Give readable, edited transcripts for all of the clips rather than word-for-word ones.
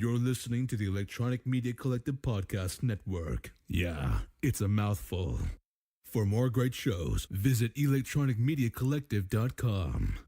You're listening to the Electronic Media Collective Podcast Network. Yeah, it's a mouthful. For more great shows, visit electronicmediacollective.com.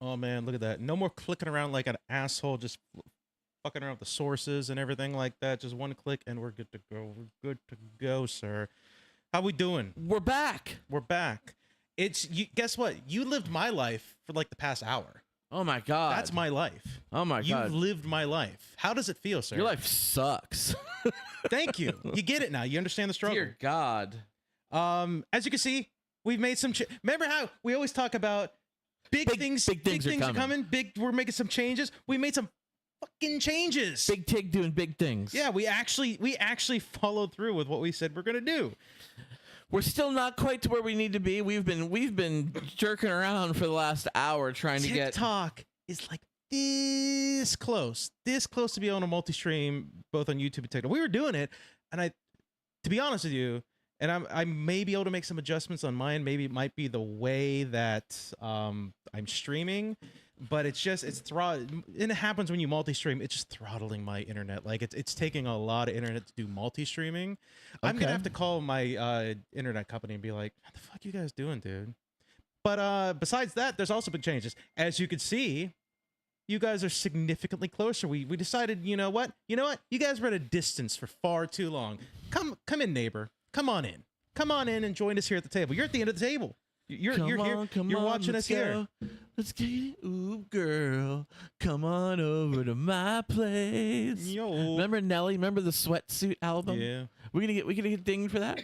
Oh man, look at that. No more clicking around like an asshole, just fucking around with the sources and everything like that. Just one click and we're good to go. We're good to go, sir. How we doing? We're back. We're back. It's you, guess what? You lived my life for like the past hour. Oh my god. That's my life. Oh my god. You've lived my life. How does it feel, sir? Your life sucks. Thank you. You get it now. You understand the struggle. Dear God. As you can see, we've made some remember how we always talk about big things are coming. We're making some changes. We made some fucking changes. Big Tig doing big things. Yeah, we actually followed through with what we said we're gonna do. We're still not quite to where we need to be. We've been jerking around for the last hour trying to get TikTok is like this close to be able to multi-stream both on YouTube and TikTok. We were doing it, and to be honest with you, and I may be able to make some adjustments on mine. Maybe it might be the way that I'm streaming, but it's and it happens when you multi-stream. It's just throttling my internet. Like it's taking a lot of internet to do multi-streaming. I'm gonna have to call my internet company and be like, "What the fuck you guys doing, dude?" But besides that, there's also been changes. As you can see, you guys are significantly closer. We decided, you know what? You guys were at a distance for far too long. Come in, neighbor. Come on in and join us here at the table. You're at the end of the table. You're here. You're watching us here. Let's get it. Ooh, girl, come on over to my place. Yo. Remember Nelly? Remember the Sweatsuit album? Yeah. We gonna get dinged for that?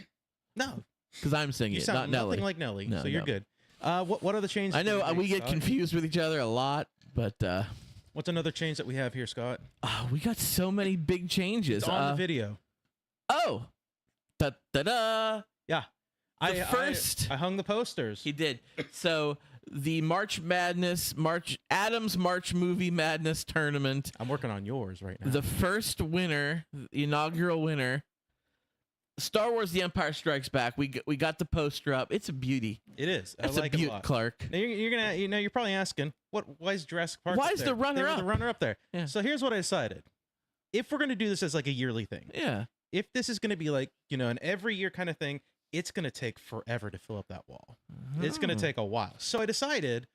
No, because I'm singing you it, sound not Nelly. nothing like Nelly, No, so you're good. What are the changes? I know we get confused with each other a lot, but what's another change that we have here, Scott? We got so many big changes. It's on the video. Oh. Da da da! Yeah, I hung the posters. He did. So the Adams March Movie Madness tournament. I'm working on yours right now. The first winner, the inaugural winner, Star Wars: The Empire Strikes Back. We got the poster up. It's a beauty. It is. It's I like a beaut, it a lot. Clark. Now you're probably asking, why is Jurassic Park? Why up is there? the runner up? The runner up there. Yeah. So here's what I decided: if we're gonna do this as like a yearly thing, Yeah. if this is going to be like, an every year kind of thing, it's going to take forever to fill up that wall. It's going to take a while. So I decided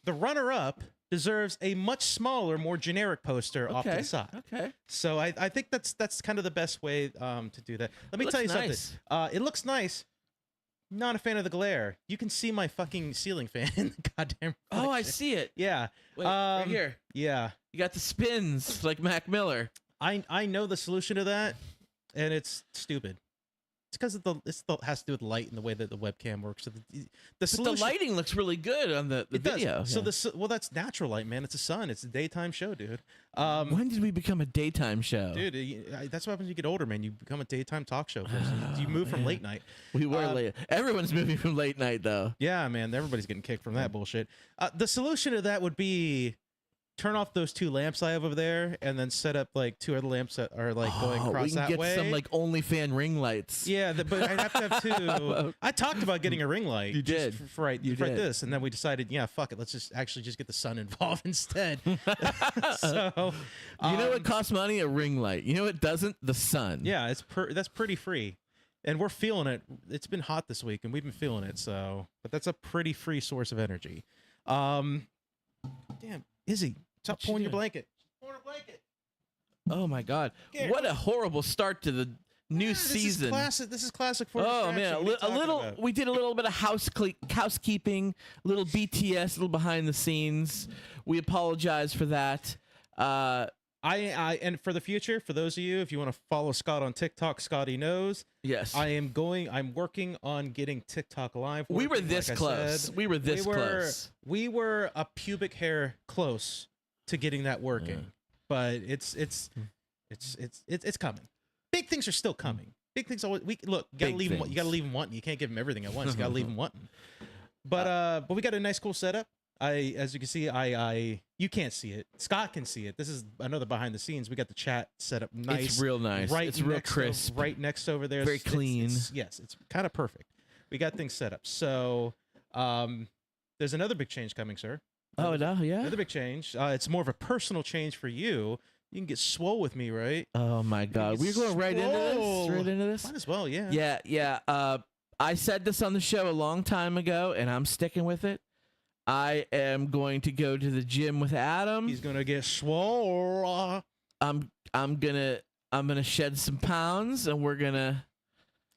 the runner-up deserves a much smaller, more generic poster off to the side. Okay. So I think that's kind of the best way to do that. Let me tell you nice. something. It looks nice. Not a fan of the glare. You can see my fucking ceiling fan in the goddamn Oh, I see it. Yeah. Wait, right here. Yeah. You got the spins like Mac Miller. I know the solution to that. And it's stupid. It's because it has to do with light and the way that the webcam works. So the lighting looks really good on the video. Does. So that's natural light, man. It's the sun. It's a daytime show, dude. When did we become a daytime show? Dude, that's what happens when you get older, man. You become a daytime talk show person. You move from late night. We were late. Everyone's moving from late night, though. Yeah, man. Everybody's getting kicked from that bullshit. The solution to that would be turn off those two lamps I have over there, and then set up like two other lamps that are like going across that way. We can get some like OnlyFan ring lights. Yeah, but I'd have to have two. I talked about getting a ring light. You did for this, and then we decided, yeah, fuck it, let's just get the sun involved instead. So, you know what costs money? A ring light. You know what doesn't? The sun. Yeah, that's pretty free, and we're feeling it. It's been hot this week, and we've been feeling it. So, but that's a pretty free source of energy. Damn. Izzy, stop pulling your blanket. Pulling your blanket. Oh my God! What a horrible start to the new season. This is classic for. Oh man, we did a little bit of housekeeping, a little BTS, a little behind the scenes. We apologize for that. And for the future, for those of you, if you want to follow Scott on TikTok, Scotty knows. Yes. I'm working on getting TikTok live. We were working, this like I close. said. We were this close. We were a pubic hair close to getting that working, Yeah. but it's coming. Big things are still coming. Big things always. You gotta leave them. You gotta leave them wanting. You can't give them everything at once. You gotta leave them wanting. But we got a nice, cool setup. As you can see, you can't see it. Scott can see it. This is another behind the scenes. We got the chat set up nice. It's real nice. Right, it's real crisp. Right next over there. Very clean. Yes, it's kind of perfect. We got things set up. So, there's another big change coming, sir. Oh no, yeah. Another big change. It's more of a personal change for you. You can get swole with me, right? Oh my God, we're going right into this. Right into this. Might as well, yeah. Yeah. I said this on the show a long time ago, and I'm sticking with it. I am going to go to the gym with Adam. He's gonna get swole. I'm gonna shed some pounds, and we're gonna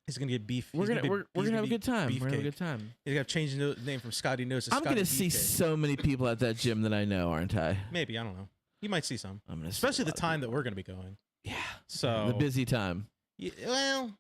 get beef. We're gonna have a good time. We're gonna have a good time. He's got to change the name from Scotty Nose to I'm Scotty gonna see Beefcake. so many people at that gym that I know, aren't I? Maybe, I don't know. You might see some. I'm gonna see Especially a the lot of time that people. we're gonna be going. Yeah. So The busy time. well,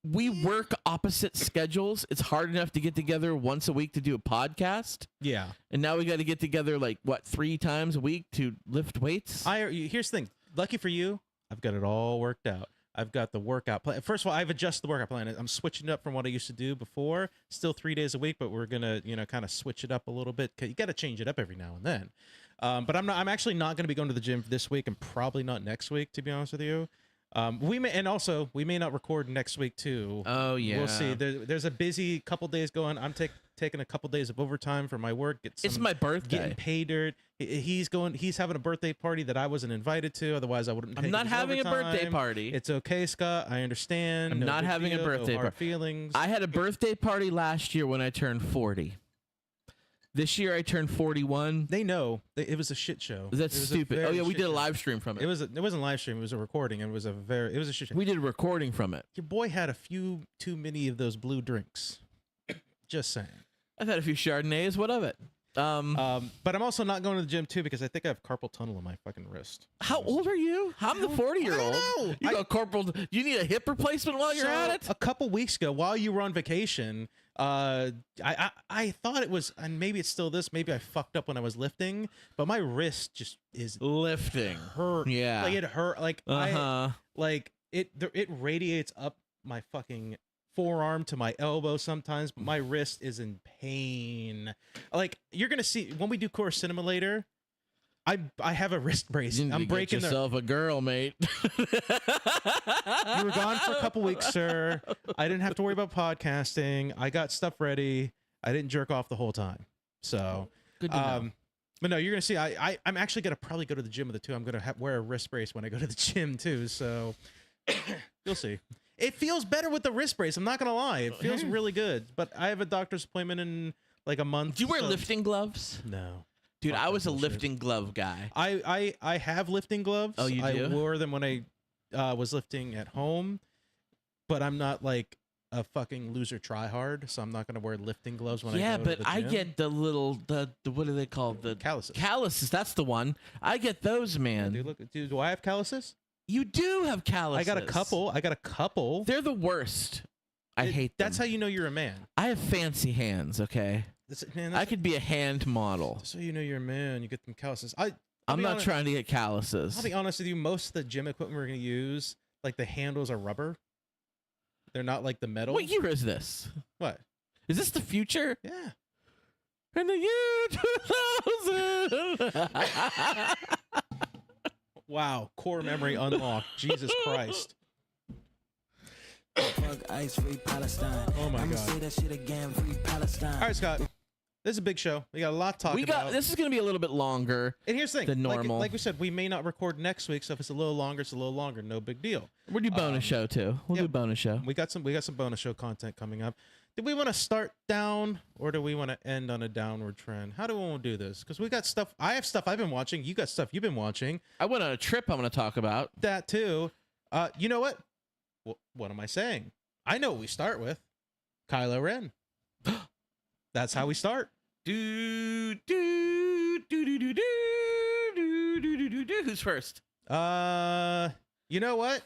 We work opposite schedules. It's hard enough to get together once a week to do a podcast, yeah. and now we got to get together like 3 times a week to lift weights. Here's the thing. Lucky for you, I've got it all worked out. I've got the workout plan. First of all, I've adjusted the workout plan. I'm switching it up from what I used to do before. Still 3 days a week, but we're gonna, kind of switch it up a little bit. 'Cause you got to change it up every now and then. But I'm actually not going to be going to the gym this week, and probably not next week, to be honest with you. We may not record next week too. Oh yeah, We'll see. There's a busy couple days going. I'm taking a couple days of overtime for my work. It's my birthday. Getting paid dirt. He's having a birthday party that I wasn't invited to. Otherwise, I wouldn't. I'm not having a birthday party. It's okay, Scott. I understand. I'm No not big having a deal, birthday no hard party. feelings. I had a birthday party last year when I turned 40. This year I turned 41. They know it was a shit show. That's stupid. Oh yeah, we did a live stream from it. It wasn't live stream. It was a recording. It was a shit show. We did a recording from it. Your boy had a few too many of those blue drinks. Just saying. I've had a few Chardonnays. What of it? But I'm also not going to the gym too because I think I have carpal tunnel in my fucking wrist. How old are you? I'm the 40-year-old. I don't know. You got corporal. You need a hip replacement while you're at it. A couple weeks ago, while you were on vacation, I thought it was, and maybe it's still this. Maybe I fucked up when I was lifting, but my wrist just is Lifting. hurt. Yeah. Like it hurt. Like it radiates up my fucking forearm to my elbow sometimes, but my wrist is in pain. Like you're gonna see when we do Core Cinema later. I have a wrist brace. You need I'm to breaking get yourself a girl, mate. You were gone for a couple weeks, sir. I didn't have to worry about podcasting. I got stuff ready. I didn't jerk off the whole time. So Good to know. but no, you're gonna see. I'm actually gonna probably go to the gym with the two. I'm gonna wear a wrist brace when I go to the gym too. So you'll see. It feels better with the wrist brace. I'm not gonna lie. It feels really good. But I have a doctor's appointment in like a month. Do you wear lifting gloves? No. Dude, Fuck I that was a bullshit. lifting glove guy. I have lifting gloves. Oh, you do? I wore them when I was lifting at home, but I'm not like a fucking loser tryhard, so I'm not gonna wear lifting gloves when I Yeah, go but to the I gym. get the little the what are they called? The calluses. calluses. That's the one. I get those, man. Do I have calluses? You do have calluses. I got a couple. They're the worst. I hate them. That's how you know you're a man. I have fancy hands, okay? Man, I could be a hand model. so you know you're a man. You get them calluses. I'm not trying to get calluses. I'll be honest with you. Most of the gym equipment we're gonna use, like the handles are rubber. They're not like the metal. What year is this? What? Is this the future? Yeah. In the year 2000. Wow. Core memory unlocked. Jesus Christ. Fuck ice, free Palestine. Oh my I'ma God. say that shit again, free Palestine. All right, Scott. This is a big show. We got a lot to talk about. This is going to be a little bit longer. And here's the thing. than normal. Like we said, we may not record next week, so if it's a little longer, it's a little longer. No big deal. We'll do bonus show too. We'll yeah. do bonus show. We got some bonus show content coming up. Do we want to start down or do we want to end on a downward trend? How do we want to do this? Because we got stuff. I have stuff I've been watching. You got stuff you've been watching. I went on a trip I'm going to talk about. That too. You know what? What am I saying? I know what we start with. Kylo Ren. That's how we start. Do, do, do, do, do, do, do, do, do, do, do. Who's first? You know what?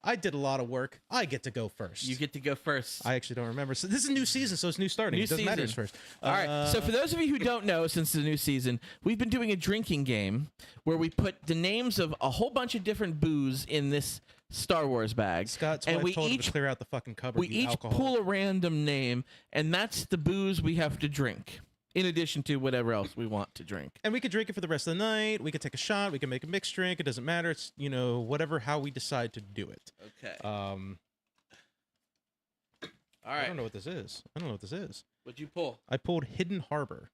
I did a lot of work. I get to go first. You get to go first. I actually don't remember. So this is a new season, so it's new starting. New It doesn't matter who's season. first. All right. So for those of you who don't know, since the new season, we've been doing a drinking game where we put the names of a whole bunch of different booze in this Star Wars bag. Scott's and wife we told him each to clear out the fucking cupboard. we you each alcoholic. pull a random name, and that's the booze we have to drink, in addition to whatever else we want to drink. And we could drink it for the rest of the night. We could take a shot. We can make a mixed drink. It doesn't matter. It's, whatever, how we decide to do it. Okay. All right. I don't know what this is. What'd you pull? I pulled Hidden Harbor.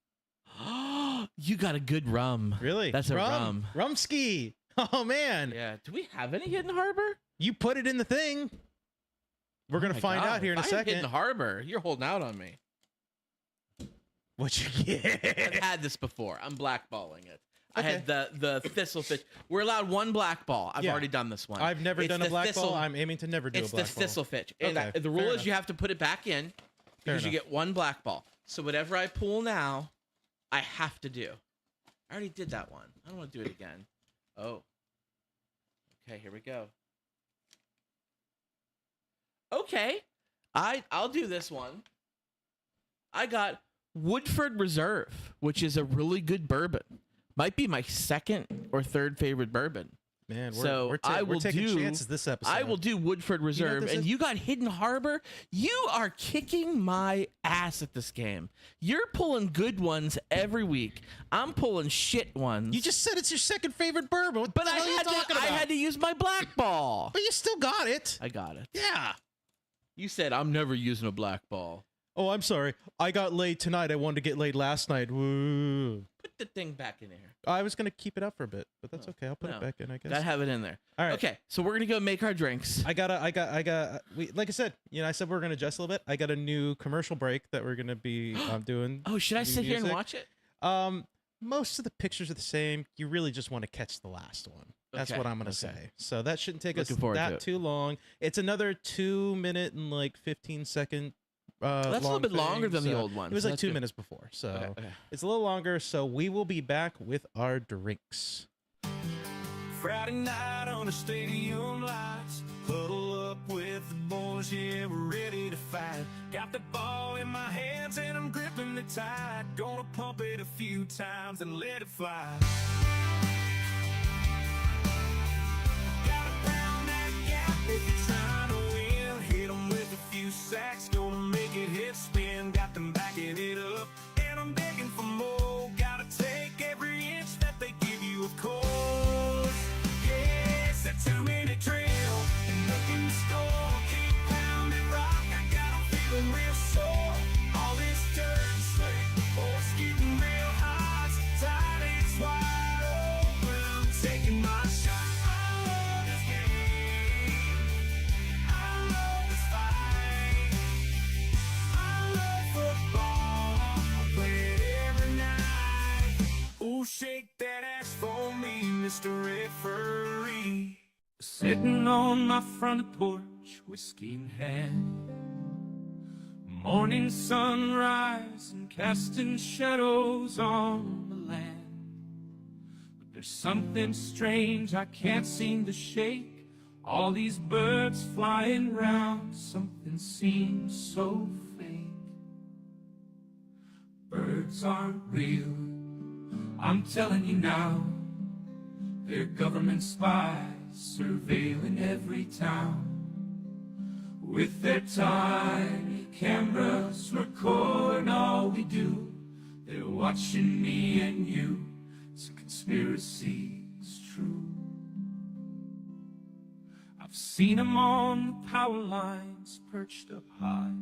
You got a good rum. Really? That's a rum. Rumski. Oh, man. Yeah. Do we have any Hidden Harbor? You put it in the thing. We're going to find out here in a If I had second. Hidden Harbor. You're holding out on me. What you get? I've had this before. I'm blackballing it. I Okay. had the thistlefish. We're allowed one black ball. I've Yeah. already done this one. I've never It's done a the black thistle- ball. I'm aiming to never do It's a the black ball. thistlefish. And Okay, the rule fair is enough. you have to put it back in because you enough. get one black ball. So whatever I pull now, I have to do. I already did that one. I don't want to do it again. Oh. Okay, here we go. Okay. I'll do this one. I got Woodford Reserve, which is a really good bourbon. Might be my second or third favorite bourbon. Man, So we're taking chances this episode. I will do Woodford Reserve, this and is? you got Hidden Harbor. You are kicking my ass at this game. You're pulling good ones every week. I'm pulling shit ones. You just said it's your second favorite bourbon. What but the hell are you talking I about? had to use my black ball. But you still got it. I got it. Yeah. You said I'm never using a black ball. Oh, I'm sorry. I got laid tonight. I wanted to get laid last night. Woo. Put the thing back in here. I was gonna keep it up for a bit, but that's okay. I'll put No. it back in, I guess. Gotta have it in there. All right. Okay, so we're gonna go make our drinks. I got. Like I said, I said we're gonna adjust a little bit. I got a new commercial break that we're gonna be doing. Oh, should I new sit here and music. watch it? Most of the pictures are the same. You really just want to catch the last one. That's Okay, what I'm gonna okay. say. So that shouldn't take us Looking forward to that it. too long. It's another 2 minute and like 15-second. That's a little long bit longer thing, than the so old one. It was so like that's 2 good. minutes before, so Okay. it's a little longer. So we will be back with our drinks. Friday night on the stadium lights, huddle up with the boys, yeah, we're ready to fight. Got the ball in my hands and I'm gripping it tight. Gonna pump it a few times and let it fly. Gotta pound that gap if you're trying to win. Hit 'em with a few sacks, gonna make it hit spin. Got them backing it up, and I'm begging for more. Gotta take every inch that they give you, of course. Yes, that 2-minute drill, and nothing to score. Keep pounding rock, I got 'em feeling real sore. All this dirt and slick, force getting real hot. Tight, it's wide open, I'm taking my shot. I love this game, I love this fight. I love football, I play it every night. Ooh, shake that ass for me, Mr. Referee. Sitting on my front porch, whiskey in hand. Morning sunrise and casting shadows on the land. But there's something strange I can't seem to shake. All these birds flying round, something seems so fake. Birds aren't real, I'm telling you now. They're government spies surveilling every town. With their tiny cameras recording all we do. They're watching me and you. It's a conspiracy, it's true. I've seen them on the power lines perched up high,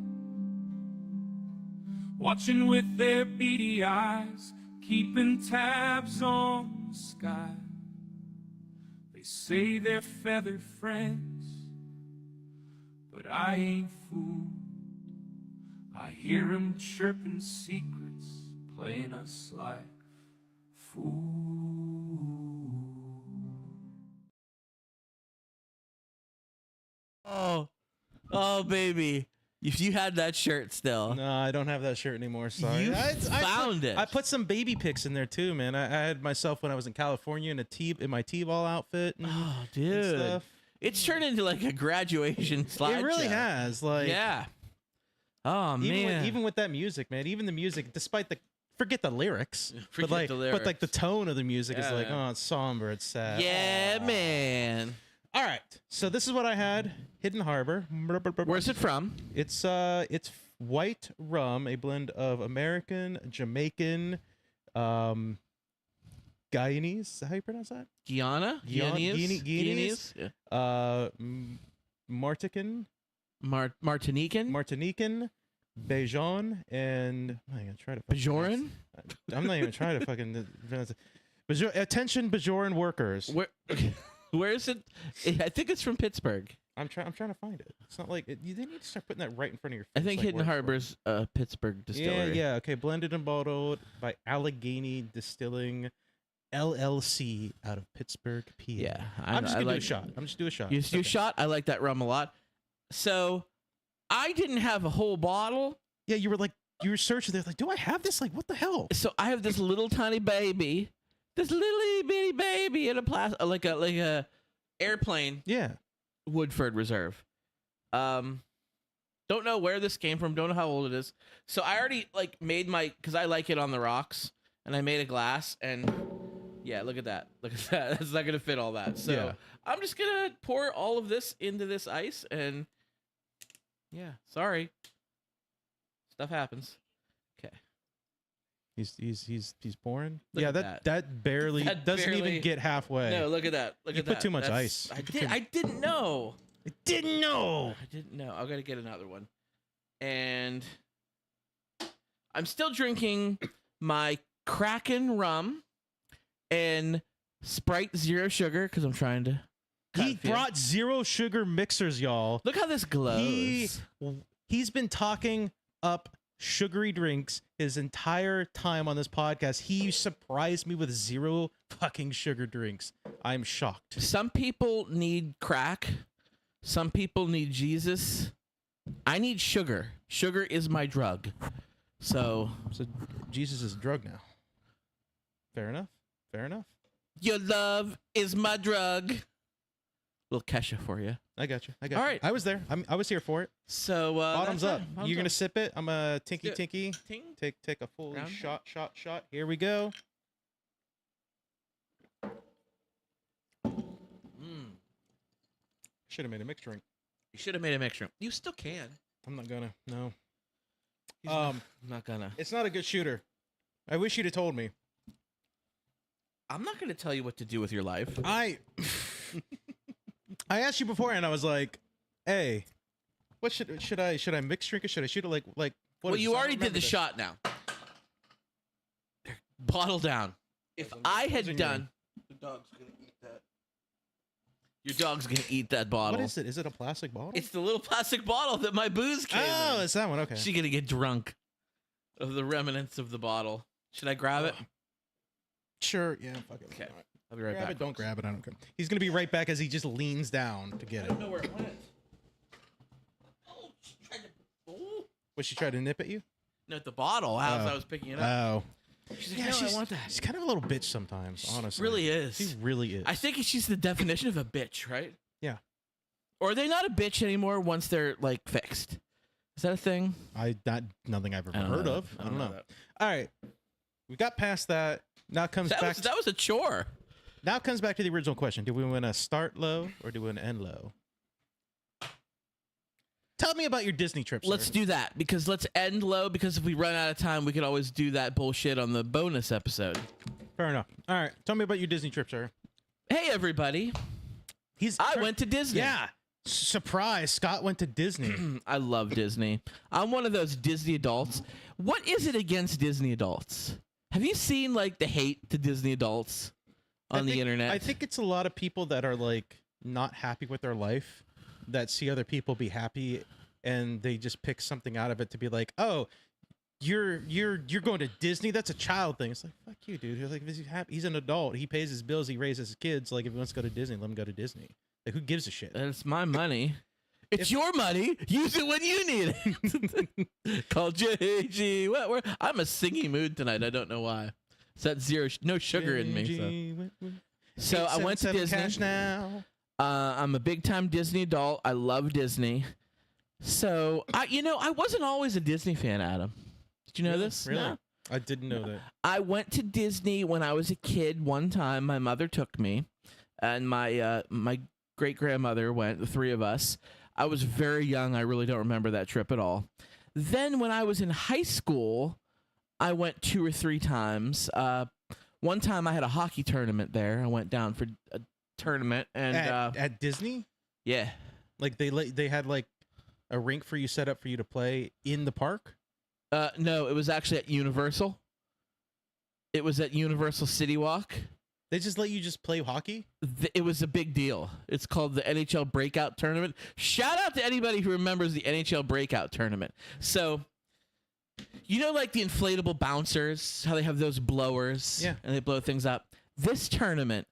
watching with their beady eyes, keeping tabs on the sky. They say they're feathered friends, but I ain't fooled. I hear 'em chirping secrets, playing us like fools. Oh, baby. If you had that shirt still, No, I don't have that shirt anymore. Sorry. You found it. I put some baby pics in there too, man. I had myself when I was in California in my T-ball outfit. And, oh, and dude, stuff. it's turned into like a graduation slideshow. It really has. Like, Yeah. Oh man. even with that music, man. Even the music, despite forget the lyrics, Forget but like, the but like the lyrics. tone of the music is Yeah, like, yeah. oh, it's somber, it's sad. Yeah, Aw. man. All right, so this is what I had. Hidden Harbor. Where's it from? It's white rum, a blend of American, Jamaican, Guyanese. Is that how you pronounce that? Guyana? Guyanese? Guyanese? Yeah. Martinican, Martinican? Bajon, and I'm not gonna try to. Bajoran? I'm not even trying to fucking pronounce it. Attention, Bajoran workers. Where is it? I think it's from Pittsburgh. I'm trying to find it. It's not like you need to start putting that right in front of your face. I think like Hidden word for Harbor's Pittsburgh word. distillery. Yeah. Okay. Blended and bottled by Allegheny Distilling, LLC, out of Pittsburgh, PA. Yeah. I'm just gonna do a like- shot. I'm just do a shot. You It's do okay. shot? I like that rum a lot. So I didn't have a whole bottle. Yeah, you were searching there, like, do I have this? Like, what the hell? So I have this little tiny baby, this little bitty baby in a like a airplane Yeah. Woodford Reserve. Don't know where this came from. Don't know how old it is. So I already like made because I like it on the rocks, and I made a glass, and yeah, look at that. Look at that. That's not gonna fit all that. So Yeah. I'm just gonna pour all of this into this ice, and yeah, sorry, stuff happens. Okay. He's pouring. Look yeah, at that barely That doesn't barely- even get halfway. No, look at that. Look You at put that. too much That's- ice. I You put did. too- I didn't know. I didn't know. I didn't know. I gotta get another one. And I'm still drinking my Kraken rum and Sprite Zero Sugar because I'm trying to. cut He a few. brought zero sugar mixers, y'all. Look how this glows. He's been talking up sugary drinks his entire time on this podcast. He surprised me with zero fucking sugar drinks. I'm shocked. Some people need crack. Some people need Jesus. I need sugar. Sugar is my drug. So So Jesus is a drug now. Fair enough. Fair enough. your love is my drug. Little Kesha for you. I got you. All right. I was there. I was here for it. So Bottoms that's up. it. Bottoms You're gonna up. sip it. I'm a tinky do it. tinky. Ting. Take a full Round shot. Here we go. Mm. Should have made a mixed drink. You should have made a mixture. You still can. I'm not gonna. No. I'm not gonna. It's not a good shooter. I wish you'd have told me. I'm not gonna tell you what to do with your life. I asked you before, and I was like, "Hey, what should I mix drink or should I shoot it like what?" Well, is you this? I already don't did remember the this. shot now. Bottle down. If I Those had are done, the dog's gonna eat that. Your dog's gonna eat that bottle. What is it? Is it a plastic bottle? It's the little plastic bottle that my booze came oh, in. it's that one. Okay. She's gonna get drunk of the remnants of the bottle. Should I grab it? Sure. Yeah. Fuck it. Okay. All right. I'll be right Grab back. it. Don't grab it. I don't care. He's gonna be right back as he just leans down to get I it. don't know where it went. Oh, she tried to. Oh. Was she trying to nip at you? No, at the bottle. As Oh. I was picking it up. Oh. She's like, Yeah, no, she's, I want that. she's kind of a little bitch sometimes, honestly. Really is. She really is. I think she's the definition of a bitch, right? Yeah. Or are they not a bitch anymore once they're like fixed? Is that a thing? Nothing I've ever I don't heard know. of. I I don't know. that. All right. We got past that. Now comes That back. was a chore. Now comes back to the original question. Do we want to start low or do we want to end low? Tell me about your Disney trip, sir. Let's do that because let's end low because if we run out of time, we can always do that bullshit on the bonus episode. Fair enough. All right. Tell me about your Disney trip, sir. Hey everybody, I went to Disney. Yeah. Surprise. Scott went to Disney. I love Disney. I'm one of those Disney adults. What is it against Disney adults? Have you seen like the hate to Disney adults on the internet? I think it's a lot of people that are like not happy with their life that see other people be happy and they just pick something out of it to be like, oh, you're going to Disney? That's a child thing. It's like, fuck you, dude. You're like, he's happy. He's an adult. He pays his bills. He raises his kids. Like, if he wants to go to Disney, let him go to Disney. Like, who gives a shit? It's my money. It's your money. Use it when you need it. Call JG. I'm a singing mood tonight. I don't know why. It's that no sugar in me. So I went to Disney. Cash now. I'm a big time Disney adult. I love Disney. So I wasn't always a Disney fan, Adam. Did you know this? Really? No. I didn't know that. I went to Disney when I was a kid. One time, my mother took me, and my great grandmother went. The three of us. I was very young. I really don't remember that trip at all. Then, when I was in high school, I went 2 or 3 times. One time, I had a hockey tournament there. I went down for a tournament, and At Disney, yeah, like they had like a rink for you set up for you to play in the park. no, it was actually at Universal. It was at Universal City Walk. They just let you just play hockey. It was a big deal. It's called the NHL Breakout Tournament. Shout out to anybody who remembers the NHL Breakout Tournament. So, like the inflatable bouncers, how they have those blowers, Yeah, and they blow things up. This tournament,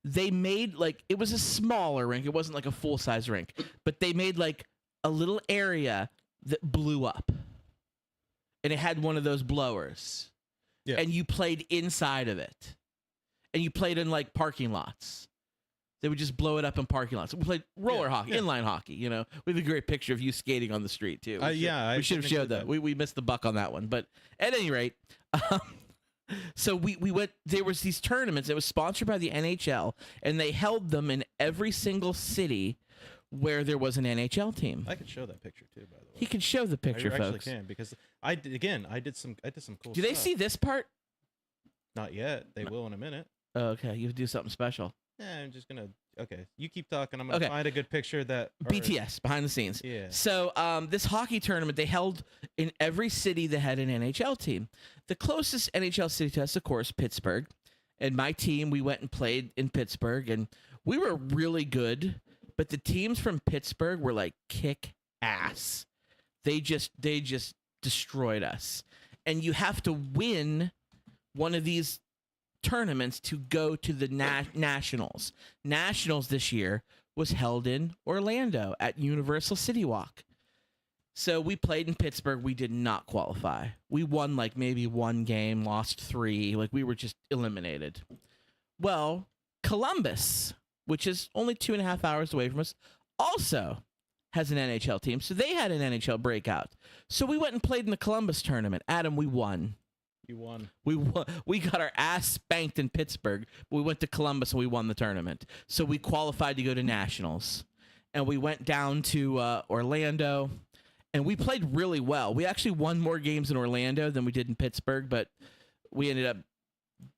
they made it was a smaller rink. It wasn't like a full size rink, but they made like a little area that blew up, and it had one of those blowers. Yeah. And you played inside of it. And you played in like parking lots. They would just blow it up in parking lots. We played roller hockey, inline hockey. We have a great picture of you skating on the street too. We should have showed that. We missed the buck on that one. But at any rate, so we went. There was these tournaments. It was sponsored by the NHL, and they held them in every single city where there was an NHL team. I could show that picture too, by the way. He could show the picture, I actually folks. can, because I did some cool. Do they stuff. see this part? Not yet. They will in a minute. Oh, okay, you do something special. Yeah, I'm just gonna. Okay, you keep talking. I'm gonna find a good picture that BTS behind the scenes. Yeah. So this hockey tournament they held in every city that had an NHL team. The closest NHL city to us, of course, Pittsburgh. And my team, we went and played in Pittsburgh, and we were really good. But the teams from Pittsburgh were like kick ass. They just destroyed us. And you have to win one of these tournaments to go to the Nationals. Nationals this year was held in Orlando at Universal City Walk. So we played in Pittsburgh. We did not qualify. We won like maybe 1 game, lost 3. Like we were just eliminated. Well, Columbus, which is only 2.5 hours away from us, also has an NHL team. So they had an NHL breakout. So we went and played in the Columbus tournament. Adam, we won. You won. We won. We got our ass spanked in Pittsburgh. We went to Columbus and we won the tournament. So we qualified to go to Nationals. And we went down to Orlando. And we played really well. We actually won more games in Orlando than we did in Pittsburgh. But we ended up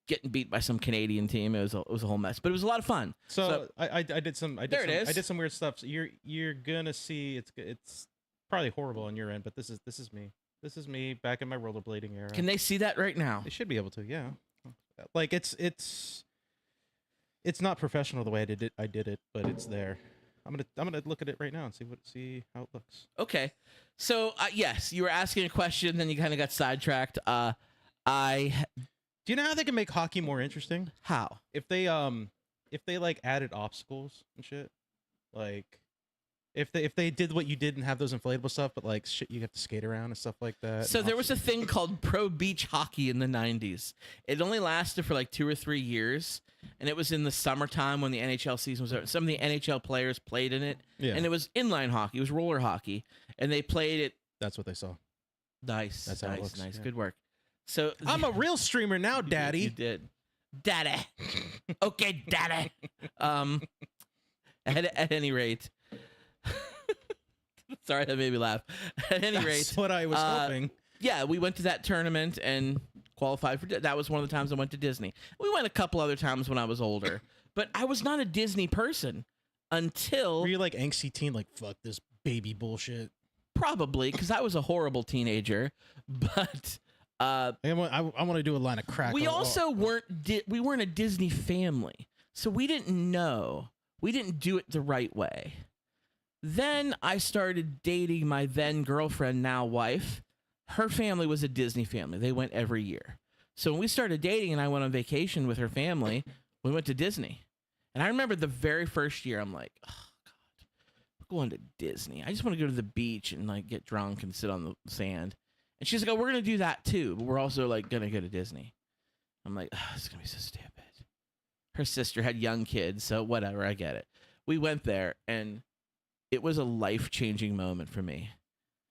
getting beat by some Canadian team. It was a whole mess. But it was a lot of fun. So I did some. I did some weird stuff. So you're gonna see it's probably horrible on your end. But this is me. This is me back in my rollerblading era. Can they see that right now? They should be able to, yeah. Like it's not professional the way I did it, but it's there. I'm gonna look at it right now and see how it looks. Okay, so yes, you were asking a question, then you kind of got sidetracked. Do you know how they can make hockey more interesting? How? If they like added obstacles and shit, like. If they did what you did and have those inflatable stuff, but like shit, you have to skate around and stuff like that. So there was a thing called pro beach hockey in the 90s. It only lasted for like 2 or 3 years, and it was in the summertime when the NHL season was over. Some of the NHL players played in it, and it was inline hockey. It was roller hockey, and they played it. That's what they saw. Nice, that's how it looks. Nice, yeah. Good work. So I'm a real streamer now, Daddy. You did, Daddy. Okay, Daddy. At any rate. Sorry, that made me laugh. At any rate, that's what I was hoping. Yeah, we went to that tournament and qualified for. That was one of the times I went to Disney. We went a couple other times when I was older, but I was not a Disney person until. Were you like angsty teen, like fuck this baby bullshit? Probably, because I was a horrible teenager. But I want to do a line of crack. We also weren't a Disney family, so we didn't know. We didn't do it the right way. Then I started dating my then girlfriend, now wife. Her family was a Disney family. They went every year. So when we started dating and I went on vacation with her family, we went to Disney. And I remember the very first year, I'm like, oh, God, going to Disney. I just want to go to the beach and like get drunk and sit on the sand. And she's like, oh, we're going to do that too. But we're also like going to go to Disney. I'm like, oh, it's going to be so stupid. Her sister had young kids, so whatever, I get it. We went there, and it was a life-changing moment for me.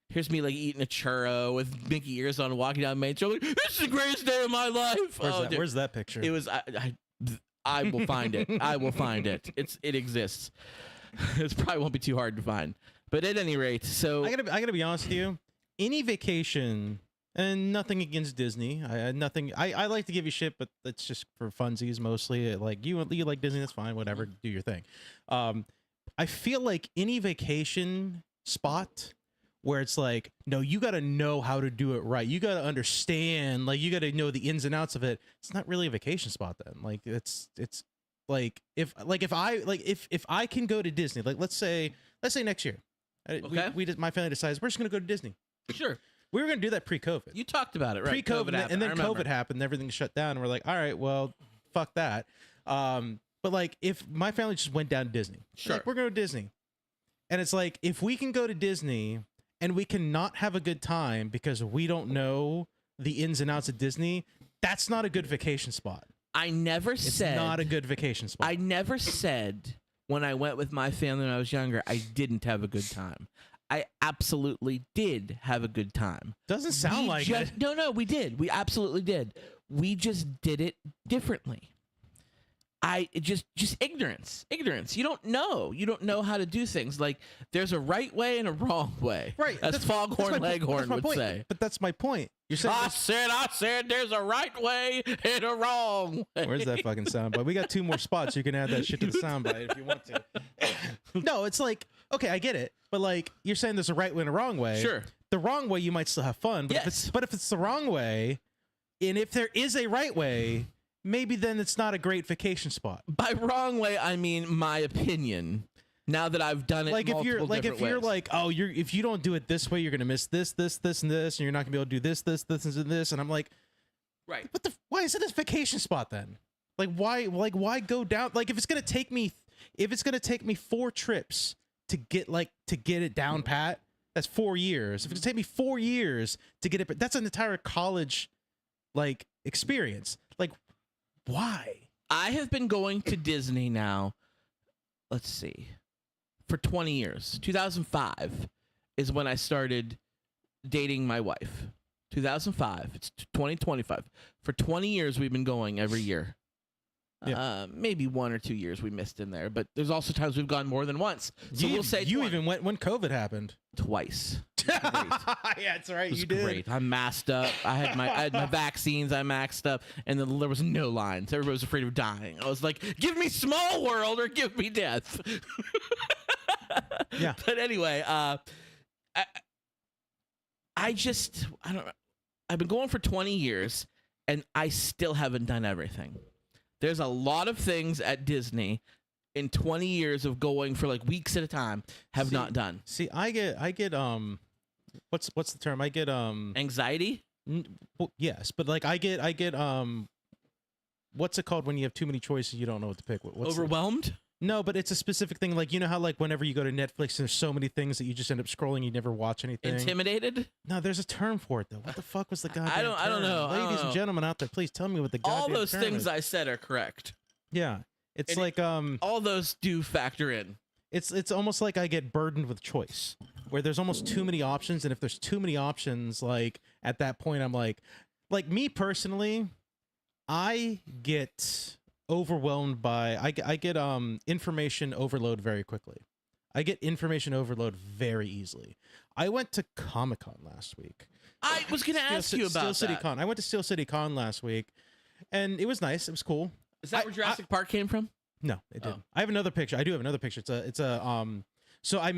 Here's me like eating a churro with Mickey ears on, walking down Main Street. Like, this is the greatest day of my life. Where's that picture? It was. I will find it. I will find it. It exists. It probably won't be too hard to find. But at any rate, so I gotta be honest with you. Any vacation, and nothing against Disney. I like to give you shit, but that's just for funsies mostly. Like you like Disney, that's fine. Whatever, do your thing. I feel like any vacation spot where it's like, no, you got to know how to do it right. You got to understand, like, you got to know the ins and outs of it. It's not really a vacation spot then. Like, it's like if I can go to Disney, like let's say next year, Okay. my family decides we're just gonna go to Disney. sure. We were gonna do that pre-COVID. You talked about it, right? Pre-COVID, happened, and I then remember. COVID happened, and everything shut down. And we're like, all right, well, fuck that. But like, if my family just went down to Disney, Sure. like, we're going to Disney, and it's like, if we can go to Disney and we cannot have a good time because we don't know the ins and outs of Disney, that's not a good vacation spot. I never It's said not a good vacation spot. I never said when I went with my family when I was younger, I didn't have a good time. I absolutely did have a good time. Doesn't sound like it. No, we did. We absolutely did. We just did it differently. Just ignorance. You don't know how to do things. Like, there's a right way and a wrong way. Right. As That's Foghorn my Leghorn would point. say. But that's my point. You're saying I said there's a right way and a wrong way. where's that fucking soundbite? We got 2 more spots. You can add that shit to the soundbite if you want to. No, it's like, okay, I get it, but like, you're saying there's a right way and a wrong way. Sure. The wrong way, you might still have fun, but Yes. if it's the wrong way, and if there is a right way, maybe then it's not a great vacation spot. By wrong way, I mean my opinion. Now that I've done it, Like if you're ways. like, oh, if you don't do it this way, you're gonna miss this, and this, and you're not gonna be able to do this, and this, and I'm like, right. why is it a vacation spot then? Like why go down? Like if it's gonna take me 4 trips to get it down pat, that's 4 years. If it's gonna take me 4 years to get it, that's an entire college like experience. Like why? I have been going to Disney now, let's see, for 20 years. 2005 is when I started dating my wife. 2005. It's 2025. For 20 years, we've been going every year. Yeah. Maybe 1 or 2 years we missed in there, but there's also times we've gone more than once. So we'll say you 20. even went when COVID happened. Twice. Yeah, it's all right. It was You did. great. I masked up. I had my vaccines. I maxed up, and then there was no lines. Everybody was afraid of dying. I was like, "Give me small world or give me death." Yeah. But anyway, I don't know. I've been going for 20 years, and I still haven't done everything. There's a lot of things at Disney in 20 years of going for like weeks at a time have not done. See, I get what's the term? I get Anxiety? well, yes, but like I get what's it called when you have too many choices you don't know what to pick? What's Overwhelmed? no, but it's a specific thing. Like, you know how like whenever you go to Netflix, there's so many things that you just end up scrolling, you never watch anything. Intimidated? No, there's a term for it though. What the fuck was the goddamn I don't term? know. I don't Ladies know. and gentlemen out there, please tell me what the goddamn All those term things is. I said are correct. Yeah. It's And like All those do factor in. it's almost like I get burdened with choice, where there's almost too many options, and if there's too many options, like at that point I'm like me personally, I get overwhelmed by I get information overload very quickly. I get information overload very easily. I went to Comic-Con last week. I was going to ask you about Steel City that. Con. I went to Steel City Con last week, and it was nice. It was cool. Is that where Jurassic Park came from? No, it didn't. Oh. I have another picture. I do have another picture. So I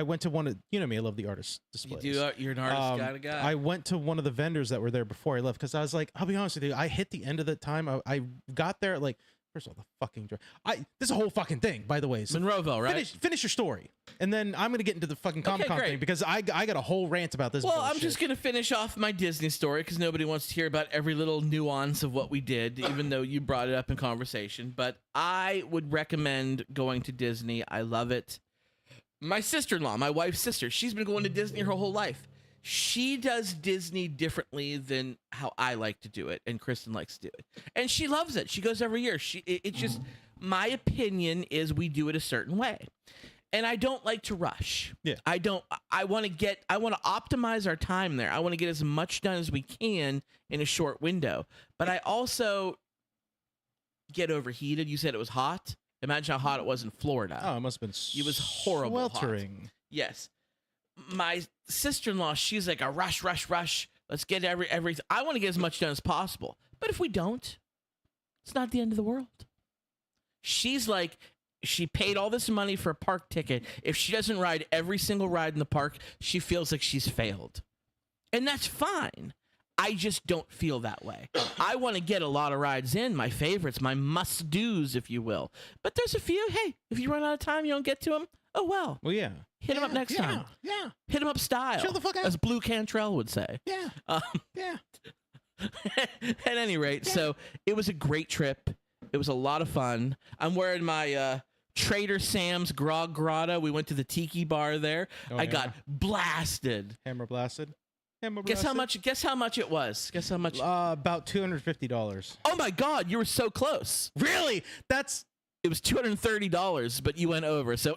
went to one of, you know me, I love the artist displays. You're an artist kind of guy. I went to one of the vendors that were there before I left because I was like, I'll be honest with you, I hit the end of the time. I got there at like, first of all, the fucking this is a whole fucking thing, by the way. So Monroeville, right? finish your story, and then I'm gonna get into the fucking Comic-Con great. thing because I got a whole rant about this. Well, bullshit. I'm just going to finish off my Disney story because nobody wants to hear about every little nuance of what we did, even though you brought it up in conversation. But I would recommend going to Disney. I love it. My sister-in-law, my wife's sister, she's been going to Disney her whole life. She does Disney differently than how I like to do it, and Kristen likes to do it. And she loves it. She goes every year. It's just, my opinion is we do it a certain way. And I don't like to rush. Yeah. I want to optimize our time there. I want to get as much done as we can in a short window. But I also get overheated. You said it was hot. Imagine how hot it was in Florida. Oh, it must have been It was horrible hot. sweltering. Yes. My sister-in-law, she's like a rush. Let's get everything. I want to get as much done as possible. But if we don't, it's not the end of the world. She's like, she paid all this money for a park ticket. If she doesn't ride every single ride in the park, she feels like she's failed. And that's fine. I just don't feel that way. I want to get a lot of rides in, my favorites, my must-dos, if you will. But there's a few, hey, if you run out of time, you don't get to them, oh well. Well, yeah. Hit him up next time. Yeah. Hit him up style. Chill the fuck out. As Blue Cantrell would say. Yeah. Yeah. At any rate, so it was a great trip. It was a lot of fun. I'm wearing my Trader Sam's Grog Grotto. We went to the Tiki Bar there. Oh, I yeah. got blasted. Hammer blasted. Guess how much? Guess how much it was. Guess how much? About $250. Oh my God, you were so close. Really? That's It was $230, but you went over. So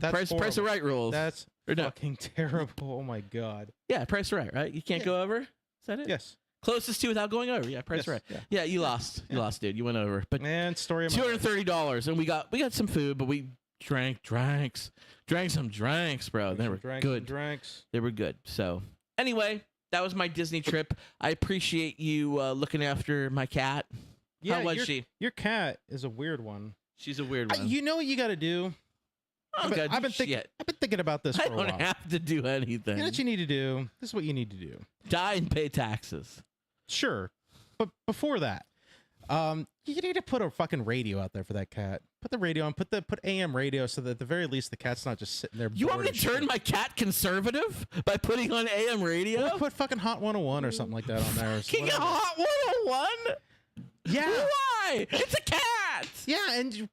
that's price of right rules. That's Or no. fucking terrible. Oh my God. Yeah, price right, right? You can't go over? Is that it? Yes. Closest to without going over. Yeah, price Yes, right. yeah. Yeah, you lost. You lost, dude. You went over. But Man, story of my life. $230, and we got some food, but we drank some drinks, bro. They were good. Drinks. They were good. So anyway, that was my Disney trip. I appreciate you looking after my cat. Yeah, How was she? Your cat is a weird one. She's a weird one. You know what you got to do? I've been I've been thinking about this for I a while. don't have to do anything. You know what you need to do? This is what you need to do. Die and pay taxes. Sure. But before that, you need to put a fucking radio out there for that cat. Put the radio on, put AM radio so that at the very least the cat's not just sitting there. You want bored me as to turn shit. my cat conservative by putting on AM radio? Or put fucking Hot 101 or something like that on there. or King whatever. Hot 101? Yeah. Why? It's a cat. Yeah, and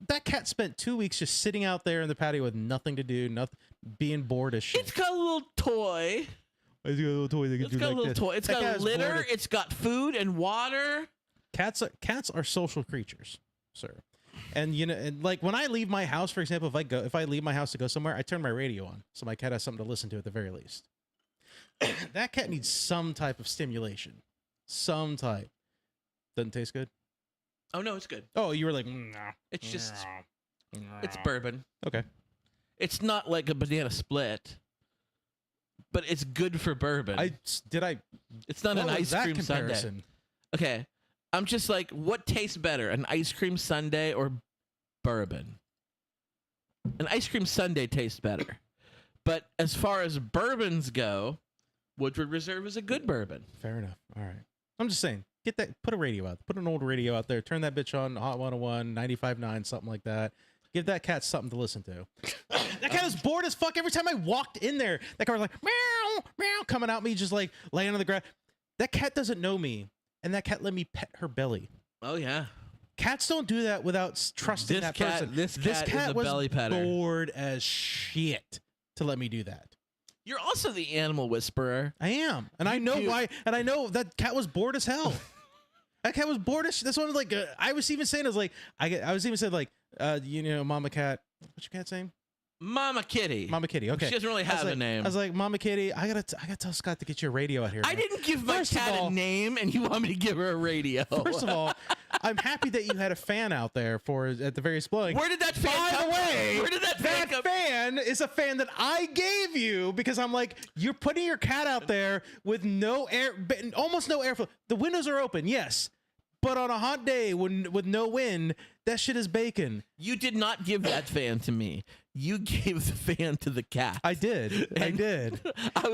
that cat spent 2 weeks just sitting out there in the patio with nothing to do, nothing, being bored as shit. It's got a little toy. It's got a little toy. It's got a little toy. It's got litter. It's got food and water. Cats are social creatures, sir. And you know, and like when I leave my house, for example, if I leave my house to go somewhere, I turn my radio on so my cat has something to listen to at the very least. That cat needs some type of stimulation, some type. Doesn't taste good. Oh no, it's good. Oh, you were like, no. It's just it's bourbon. Okay. It's not like a banana split, but it's good for bourbon. It's not what an was ice that cream sundae. comparison? Okay. I'm just like, what tastes better, an ice cream sundae or bourbon? An ice cream sundae tastes better. But as far as bourbons go, Woodford Reserve is a good bourbon. Fair enough. All right. I'm just saying, put a radio out. Put an old radio out there. Turn that bitch on, Hot 101, 95.9, something like that. Give that cat something to listen to. That cat was bored as fuck every time I walked in there. That cat was like, meow, meow, coming at me, just like laying on the ground. That cat doesn't know me, and that cat let me pet her belly. Oh, yeah. Cats don't do that without trusting that person. This cat is a was belly petter. bored as shit to let me do that. You're also the animal whisperer. I am, and I know You- why. And I know that cat was bored as hell. That cat was bored as shit. That's one like I was even saying I was even said like Mama Cat. What's your cat's name? Mama Kitty. Mama Kitty. Okay. She doesn't really I was have a like- name. I was like, Mama Kitty, I gotta tell Scott to get your radio out here. I man." didn't give my First of cat all- a name, and you want me to give her a radio. First of all, I'm happy that you had a fan out there for at the various blowing. Where did that fan By come the way, from? Where did that fan come fan is a fan that I gave you because I'm like, you're putting your cat out there with no air, almost no airflow. The windows are open, yes, but on a hot day with no wind, that shit is bacon. You did not give that fan to me. You gave the fan to the cat. I did. I And did.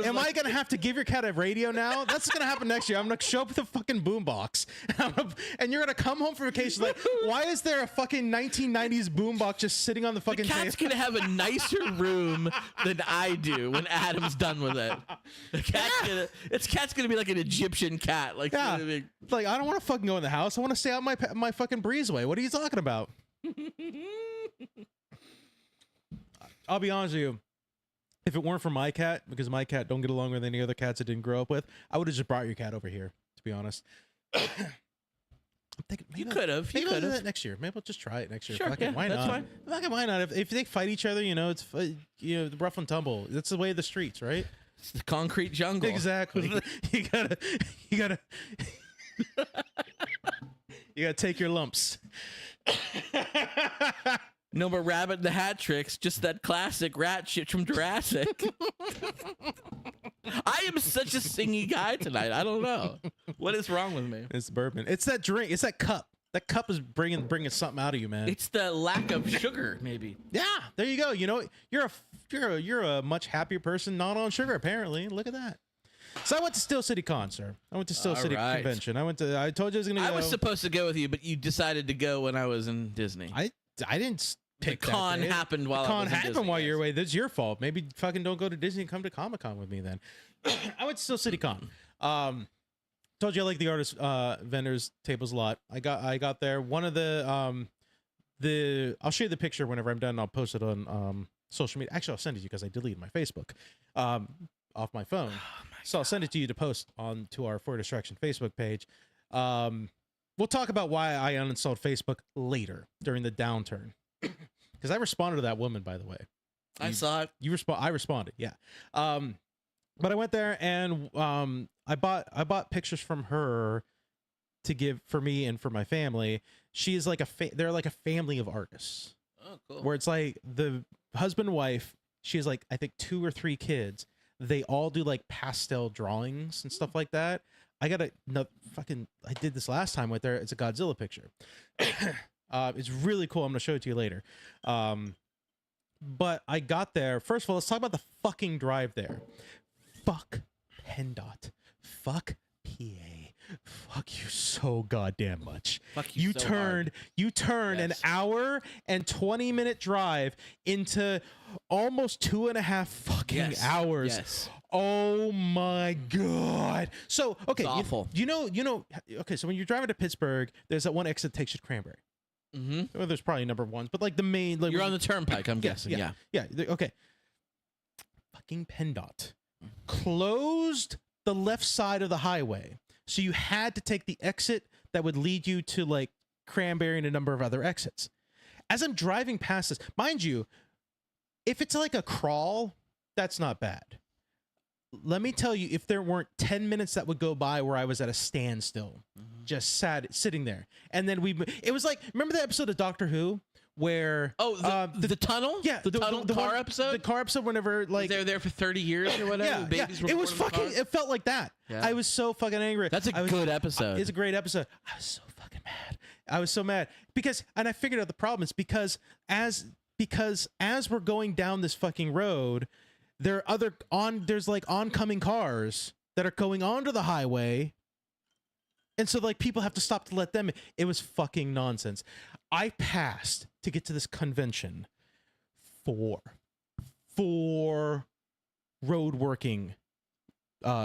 Am I gonna have to give your cat a radio now? That's gonna happen next year. I'm gonna show up with a fucking boombox, and you're gonna come home from vacation like, why is there a fucking 1990s boombox just sitting on the fucking Cat's table? gonna have a nicer room than I do when Adam's done with it. The cat's gonna be like an Egyptian cat. Like, Yeah. gonna be- Like, I don't want to fucking go in the house. I want to stay out my fucking breezeway. What are you talking about? I'll be honest with you. If it weren't for my cat, because my cat don't get along with any other cats I didn't grow up with, I would have just brought your cat over here, to be honest. I'm thinking, You could have. You Maybe I'll could do have. that next year. Maybe I'll just try it next year. Sure, Fuck it, yeah, why that's not? fine. Fuck it, why not? If they fight each other, it's the rough and tumble. That's the way of the streets, right? It's the concrete jungle. Exactly. you gotta you gotta take your lumps. No more Rabbit in the Hat tricks, just that classic rat shit from Jurassic. I am such a singy guy tonight. I don't know. What is wrong with me? It's bourbon. It's that drink. It's that cup. That cup is bringing something out of you, man. It's the lack of sugar, maybe. Yeah, there you go. You know, you're a much happier person not on sugar. Apparently, look at that. So I went to Steel City Con, sir. I went to Steel City right. Convention. I told you I was gonna go. I was supposed to go with you, but you decided to go when I was in Disney. I didn't pick the that con day. happened while The I con was in happened Disney, while you're yes. away. That's your fault. Maybe fucking don't go to Disney and come to Comic-Con with me then. I went to Steel City Con. Told you I like the artist vendors tables a lot. I got there. One of the I'll show you the picture whenever I'm done. I'll post it on social media. Actually, I'll send it to you because I deleted my Facebook off my phone. So I'll send it to you to post on to our For Distraction Facebook page. We'll talk about why I uninstalled Facebook later during the downturn. Because I responded to that woman, by the way. I saw it. I responded, yeah. But I went there and I bought pictures from her to give for me and for my family. She's like they're like a family of artists. Oh, cool. Where it's like the husband and wife. She has like I think 2 or 3 kids. They all do like pastel drawings and stuff like that. I did this last time with there. It's a Godzilla picture. It's really cool. I'm gonna show it to you later. But I got there. First of all, let's talk about the fucking drive there. Fuck PennDOT. Fuck PA. Fuck you so goddamn much. Fuck you so hard. You turned an Yes. hour and 20-minute drive into almost 2.5 fucking Yes. hours. Yes. Oh my god. So okay, It's awful. You know. Okay, so when you're driving to Pittsburgh, there's that one exit that takes you to Cranberry. Mm-hmm. Well, there's probably a number of ones, but like the main. Like, You're on the turnpike, I'm guessing. Yeah. Okay. Fucking PennDOT closed the left side of the highway, so you had to take the exit that would lead you to like Cranberry and a number of other exits. As I'm driving past this, mind you, if it's like a crawl, that's not bad. Let me tell you, if there weren't 10 minutes that would go by where I was at a standstill, just sitting there. And then it was like, remember the episode of Doctor Who where... Oh, the tunnel? Yeah. The tunnel car episode? The car episode whenever like... They're there for 30 years or whatever. Yeah, Babies were it was born in the fucking... car. It felt like that. Yeah. I was so fucking angry. That's a good episode. It's a great episode. I was so fucking mad. I was so mad. And I figured out the problem is because as we're going down this fucking road... there's like oncoming cars that are going onto the highway. And so like people have to stop to let them in. It was fucking nonsense. I passed to get to this convention 4 road working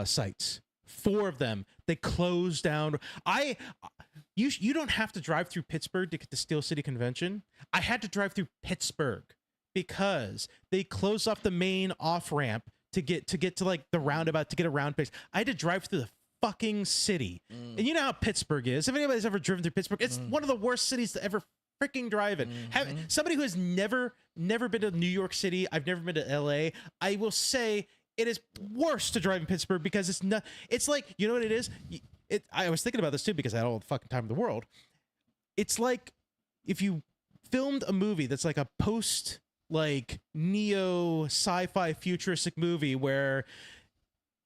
sites. 4 of them. They closed down. You don't have to drive through Pittsburgh to get to Steel City Convention. I had to drive through Pittsburgh because they closed off the main off ramp to get to like the roundabout to get around place. I had to drive through the fucking city. And you know how Pittsburgh is. If anybody's ever driven through Pittsburgh, it's one of the worst cities to ever freaking drive in. Somebody who has never been to New York City, I've never been to LA, I will say it is worse to drive in Pittsburgh because it's like, you know what it is? I was thinking about this too because I had all the fucking time in the world. It's like if you filmed a movie that's like a post like neo sci-fi futuristic movie where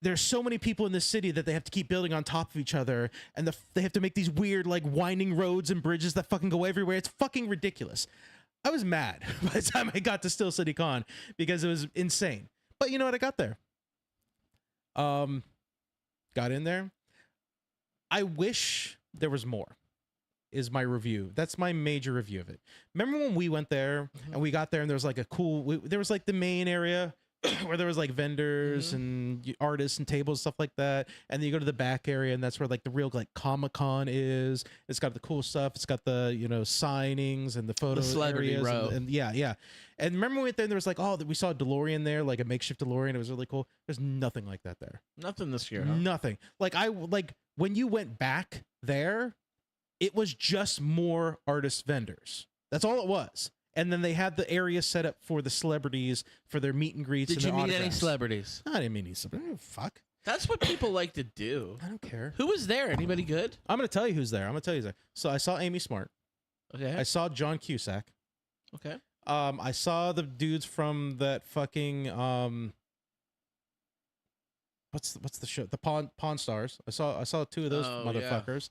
there's so many people in the city that they have to keep building on top of each other and they have to make these weird like winding roads and bridges that fucking go everywhere. It's fucking ridiculous. I was mad by the time I got to Steel City Con because it was insane. But you know what? I got there. Got in there. I wish there was more. Is my review. That's my major review of it. Remember when we went there and we got there and there was like a cool... there was like the main area where there was like vendors and artists and tables, stuff like that. And then you go to the back area, and that's where like the real like Comic-Con is. It's got the cool stuff. It's got the, you know, signings and the photo celebrity areas row. and yeah. And remember when we went there, and there was like, we saw a DeLorean there, like a makeshift DeLorean. It was really cool. There's nothing like that there. Nothing this year, huh? Nothing. Like when you went back there, it was just more artist vendors. That's all it was. And then they had the area set up for the celebrities for their meet and greets. Did and you their meet any autographs. celebrities? I didn't meet any celebrities. Fuck. That's what people like to do. I don't care. Who was there? Anybody good? I'm gonna tell you who's there. So I saw Amy Smart. Okay. I saw John Cusack. Okay. I saw the dudes from that fucking what's the show? The Pawn Stars. I saw two of those motherfuckers.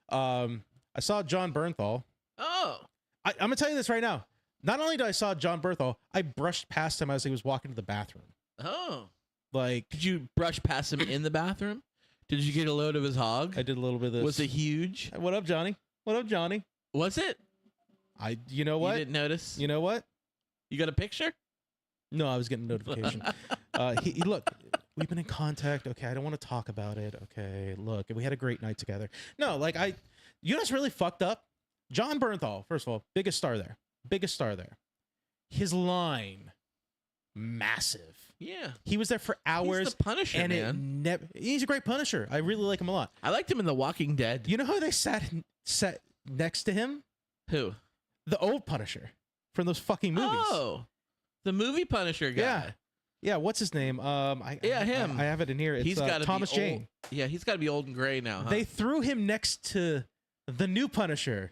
I saw John Bernthal. Oh. I'm gonna tell you this right now. Not only did I saw John Bernthal, I brushed past him as he was walking to the bathroom. Oh. Like, Did you brush past him in the bathroom? Did you get a load of his hog? I did a little bit of this. Was it huge? What up, Johnny? What up, Johnny? Was it? You know what? You didn't notice? You know what? You got a picture? No, I was getting a notification. He look, we've been in contact. Okay, I don't want to talk about it. Okay, look, we had a great night together. No, like you know what's really fucked up? John Bernthal, first of all, biggest star there. His line, massive. Yeah. He was there for hours. He's the Punisher, and man. He's a great Punisher. I really like him a lot. I liked him in The Walking Dead. You know who they sat next to him? Who? The old Punisher from those fucking movies. Oh, the movie Punisher guy. Yeah. What's his name? him. I have it in here. It's He's got to Thomas be Jane. old. Yeah, he's got to be old and gray now. Huh? They threw him next to the new Punisher.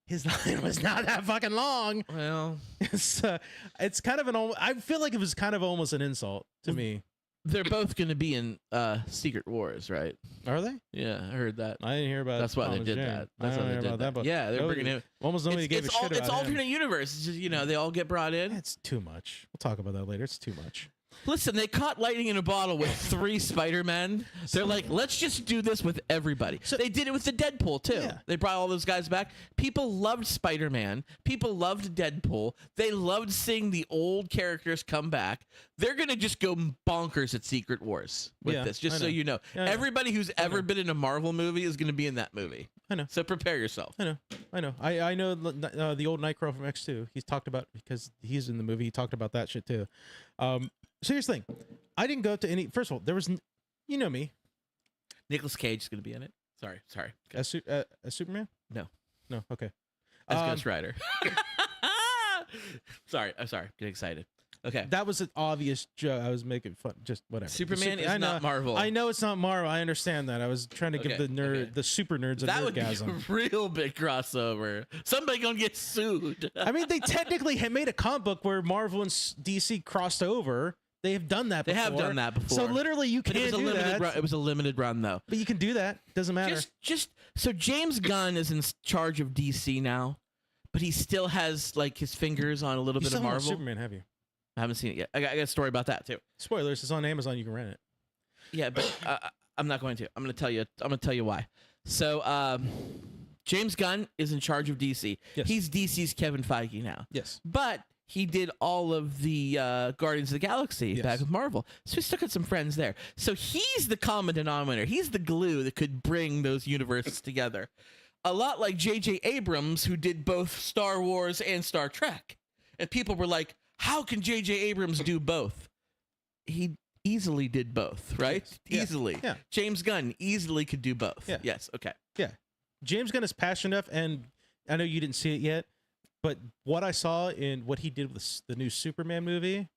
His line was not that fucking long. Well, It's kind of I feel like it was kind of almost an insult to me. they're both going to be in Secret Wars, right? Are they? Yeah, I heard that. I didn't hear about. That's why they Thomas did Jane. that. I That's don't why they hear did about that. but Yeah, they're bringing it. Almost nobody gave a shit about It's him. alternate universe. It's just, they all get brought in. It's too much. We'll talk about that later. It's too much. Listen, they caught lightning in a bottle with 3 Spider-Men. They're like, let's just do this with everybody. So- they did it with the Deadpool, too. Yeah. They brought all those guys back. People loved Spider-Man. People loved Deadpool. They loved seeing the old characters come back. They're going to just go bonkers at Secret Wars with Yeah, this, just I so know. you know. Yeah, I know. Everybody who's ever been in a Marvel movie is going to be in that movie. I know. So prepare yourself. I know. I know the old Nightcrawler from X2. He's talked about, because he's in the movie. He talked about that shit too. So here's the thing. I didn't go to any. First of all, there was, you know me, Nicolas Cage is going to be in it. Sorry. as Superman. No. Okay. As Ghost Rider. I'm sorry. Get excited. Okay. That was an obvious joke. I was making fun. Just whatever. Superman is I know, not Marvel. I know it's not Marvel. I understand that. I was trying to give Okay, the super nerds a That would be nerdgasm. a real big crossover. Somebody gonna get sued. I mean, they technically had made a comic book where Marvel and DC crossed over. They have done that They before. have done that before. So literally, you But can't it was a do limited that. run. It was a limited run though. But you can do that. Doesn't matter. Just so James Gunn is in charge of DC now, but he still has like his fingers on a little you bit still of haven't watched Marvel. Superman, have you? I haven't seen it yet. I got a story about that too. Spoilers. It's on Amazon. You can rent it. Yeah, but I'm not going to. I'm going to tell you why. So James Gunn is in charge of DC. Yes. He's DC's Kevin Feige now. Yes. But he did all of the Guardians of the Galaxy Yes. back with Marvel. So he still got some friends there. So he's the common denominator. He's the glue that could bring those universes together. A lot like J.J. Abrams, who did both Star Wars and Star Trek. And people were like, how can J.J. Abrams do both? He easily did both, right? Yeah. Easily. Yeah. James Gunn easily could do both. Yeah. Yes. Okay. Yeah. James Gunn is passionate enough, and I know you didn't see it yet, but what I saw in what he did with the new Superman movie,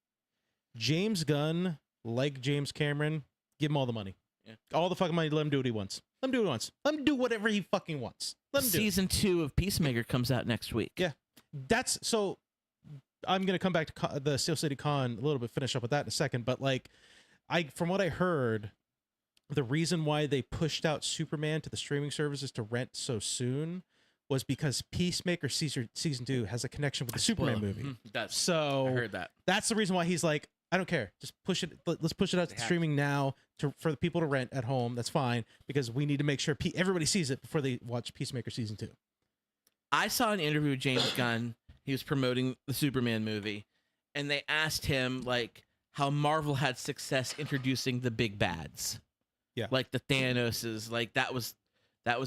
James Gunn, like James Cameron, give him all the money. Yeah. All the fucking money. Let him do what he wants. Let him do what he wants. Let him do whatever he fucking wants. Let him do it. Season 2 of Peacemaker comes out next week. Yeah. That's so. I'm gonna come back to the Steel City Con a little bit, finish up with that in a second. But like, from what I heard, the reason why they pushed out Superman to the streaming services to rent so soon was because Peacemaker season 2 has a connection with the Superman Spoiler. movie. That's So I heard that. that's the reason why he's like, I don't care, just push it. Let's push it out to streaming now for the people to rent at home. That's fine, because we need to make sure everybody sees it before they watch Peacemaker season 2. I saw an interview with James Gunn. He was promoting the Superman movie, and they asked him like, how Marvel had success introducing the big bads. Yeah. Like the Thanoses, like that was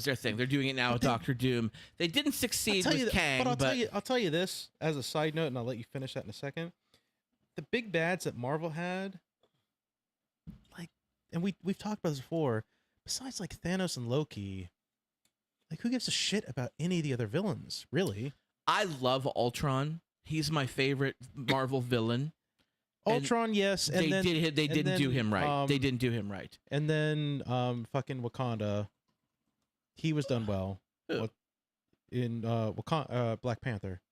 their thing. They're doing it now with Doctor Doom. They didn't succeed with Kang, but I'll tell you this as a side note, and I'll let you finish that in a second. The big bads that Marvel had, like, and we've talked about this before. Besides like Thanos and Loki, like who gives a shit about any of the other villains? Really? I love Ultron. He's my favorite Marvel villain. Ultron, yes, and They didn't do him right. They didn't do him right. And then fucking Wakanda, he was done well. Who? In Wakanda, Black Panther.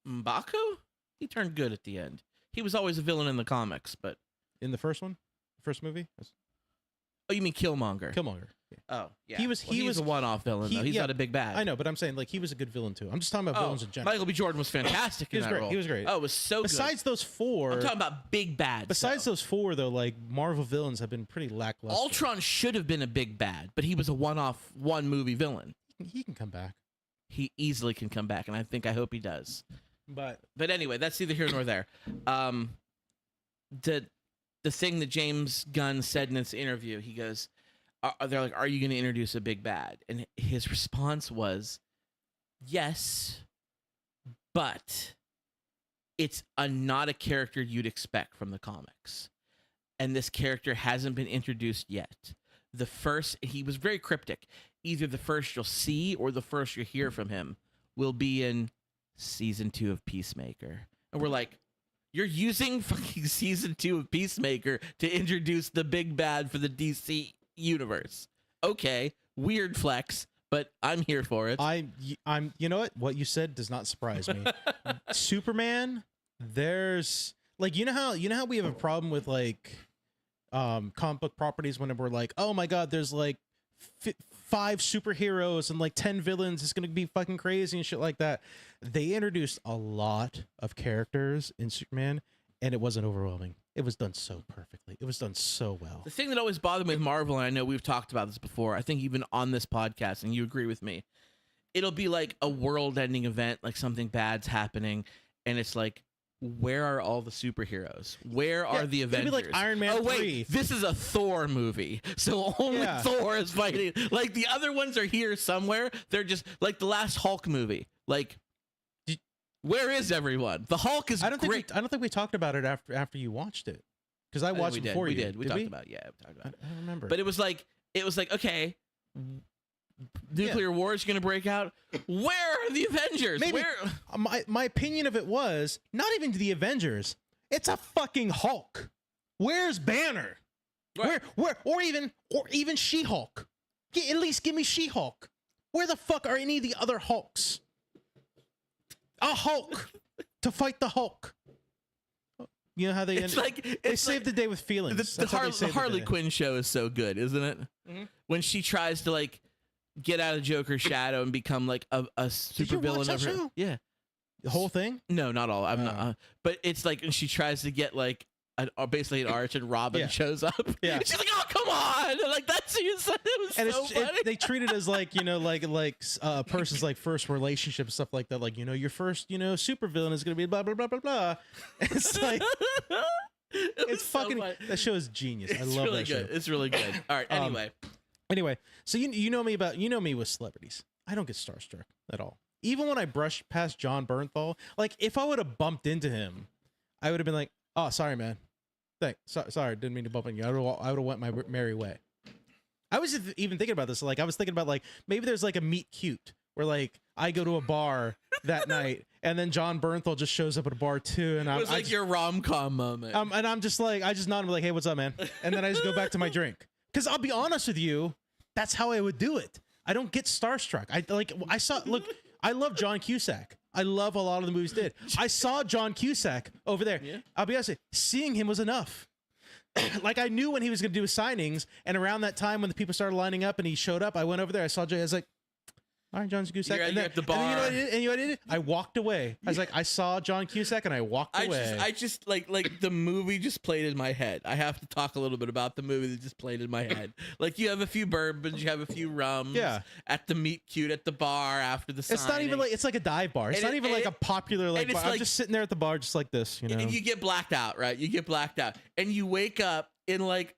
M'Baku? He turned good at the end. He was always a villain in the comics, but In the first one, first movie, oh, you mean Killmonger? Killmonger. Yeah. Oh, yeah. He was a one-off villain though. He's not a big bad. I know, but I'm saying like he was a good villain too. I'm just talking about villains in general. Michael B. Jordan was fantastic He in was that great. role. He was great. Oh, it was so Besides good. those four, I'm talking about big bads. besides though. those four though, like Marvel villains have been pretty lackluster. Ultron should have been a big bad, but he was a one-off, one-movie villain. He can come back, He easily can come back, and I hope he does. but But anyway, that's neither here nor there. The thing that James Gunn said in this interview, he goes, they're like, are you going to introduce a big bad? And his response was, yes, but it's not a character you'd expect from the comics. And this character hasn't been introduced yet. He was very cryptic. Either the first you'll see or the first you'll hear from him will be in season 2 of Peacemaker. And we're like, you're using fucking season 2 of Peacemaker to introduce the big bad for the DC universe. Okay, weird flex, but I'm here for it. I'm you know what you said does not surprise me. Superman, there's like you know how we have a problem with like comic book properties when we're like, oh my god, there's like 5 superheroes and like 10 villains. It's gonna be fucking crazy and shit like that. They introduced a lot of characters in Superman, and it wasn't overwhelming. It was done so perfectly. It was done so well. The thing that always bothered me with Marvel, and I know we've talked about this before, I think even on this podcast, and you agree with me, it'll be like a world-ending event, like something bad's happening, and it's like, where are all the superheroes? Where are the Avengers? It'd be like Iron Man 3. This is a Thor movie, so only Thor is fighting. Like the other ones are here somewhere. They're just like the last Hulk movie. Like, where is everyone? The Hulk is great. I don't think we talked about it after you watched it, because I watched it before you. We talked about it. I don't remember. But it was like okay, nuclear war is going to break out. Where are the Avengers? Maybe my opinion of it was not even the Avengers. It's a fucking Hulk. Where's Banner? Right. Where or even She-Hulk? At least give me She-Hulk. Where the fuck are any of the other Hulks? A Hulk to fight the Hulk. You know how they they saved the day with feelings. The Harley Quinn show is so good, isn't it? Mm-hmm. When she tries to like get out of Joker's shadow and become like a super villain of her. Show? Yeah, The whole thing? no, not all. I'm not. But it's like, and she tries to get like basically an arch, and Robin shows up. Yeah. And she's like, "Oh, come on!" And like that's it was And so funny. they treat it as like, like a person's like first relationship and stuff like that. Like, your first, super villain is gonna be blah blah blah blah blah. And it's like it's so fucking funny. that show is genius. I It's love really that good. show. It's really good. All right. Anyway, so you know me with celebrities. I don't get starstruck at all. Even when I brushed past John Bernthal, like if I would have bumped into him, I would have been like, "Oh, sorry, man. Sorry, didn't mean to bump into you. I would have went my merry way." I was even thinking about this. Like I was thinking about like maybe there's like a meet cute where like I go to a bar that night and then John Bernthal just shows up at a bar too, and It was like your rom-com moment. and I'm just like I just nod and be like, "Hey, what's up, man?" And then I just go back to my drink. Because I'll be honest with you, that's how I would do it. I don't get starstruck. I love John Cusack. I love a lot of the movies he did. I saw John Cusack over there. Yeah. I'll be honest, seeing him was enough. Like I knew when he was going to do his signings, and around that time when the people started lining up and he showed up, I went over there. I saw Jay. I was like, all right, John Cusack. You're And then, at the and then you know bar. what I did? And you know what I did? I walked away. I was like, I saw John Cusack and I walked away. I just like the movie just played in my head. I have to talk a little bit about the movie that just played in my head. Like you have a few bourbons, you have a few rums. Yeah. At the meet cute at the bar after the signing. It's not even like it's like a dive bar. It's And not it- even and like it- a popular like and it's bar. I'm like- just sitting there at the bar just like this, you know. And you get blacked out, right? You get blacked out, and you wake up in like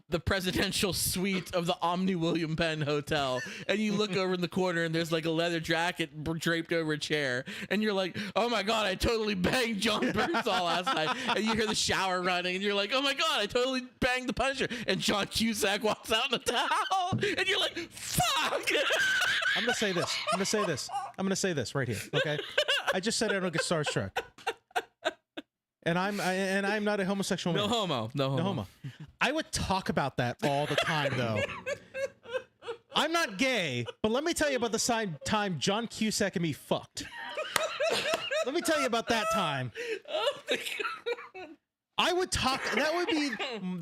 the presidential suite of the Omni William Penn Hotel, and you look over in the corner, and there's like a leather jacket draped over a chair, and you're like, "Oh my god, I totally banged John Bernthal last night." And you hear the shower running, and you're like, "Oh my god, I totally banged the Punisher." And John Cusack walks out in a towel, and you're like, "Fuck!" I'm gonna say this. I'm gonna say this right here. Okay. I just said I don't get starstruck. And I'm not a homosexual man. No homo. No homo. I would talk about that all the time, though. I'm not gay, but let me tell you about the time John Cusack and me fucked. Let me tell you about that time. Oh my god. I would talk. That would be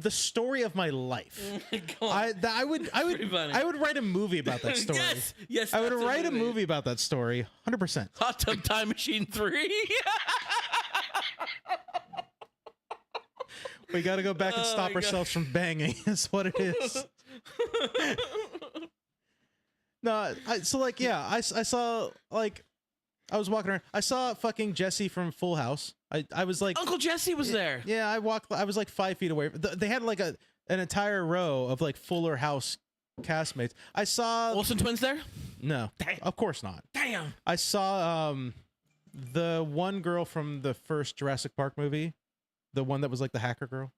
the story of my life. I would pretty funny. write a movie about that story. Yes, I would that's write a movie about that story. 100%. Hot Tub Time Machine 3. We got to go back and Oh stop my God. ourselves from banging. Is what it is. No, so like yeah, I saw like I was walking around. I saw fucking Jesse from Full House. I was like Uncle Jesse was there. yeah, I was like 5 feet away. They had like an entire row of like Fuller House castmates. I saw Olsen twins there? no, Damn. of course not. Damn. I saw the one girl from the first Jurassic Park movie, the one that was like the hacker girl.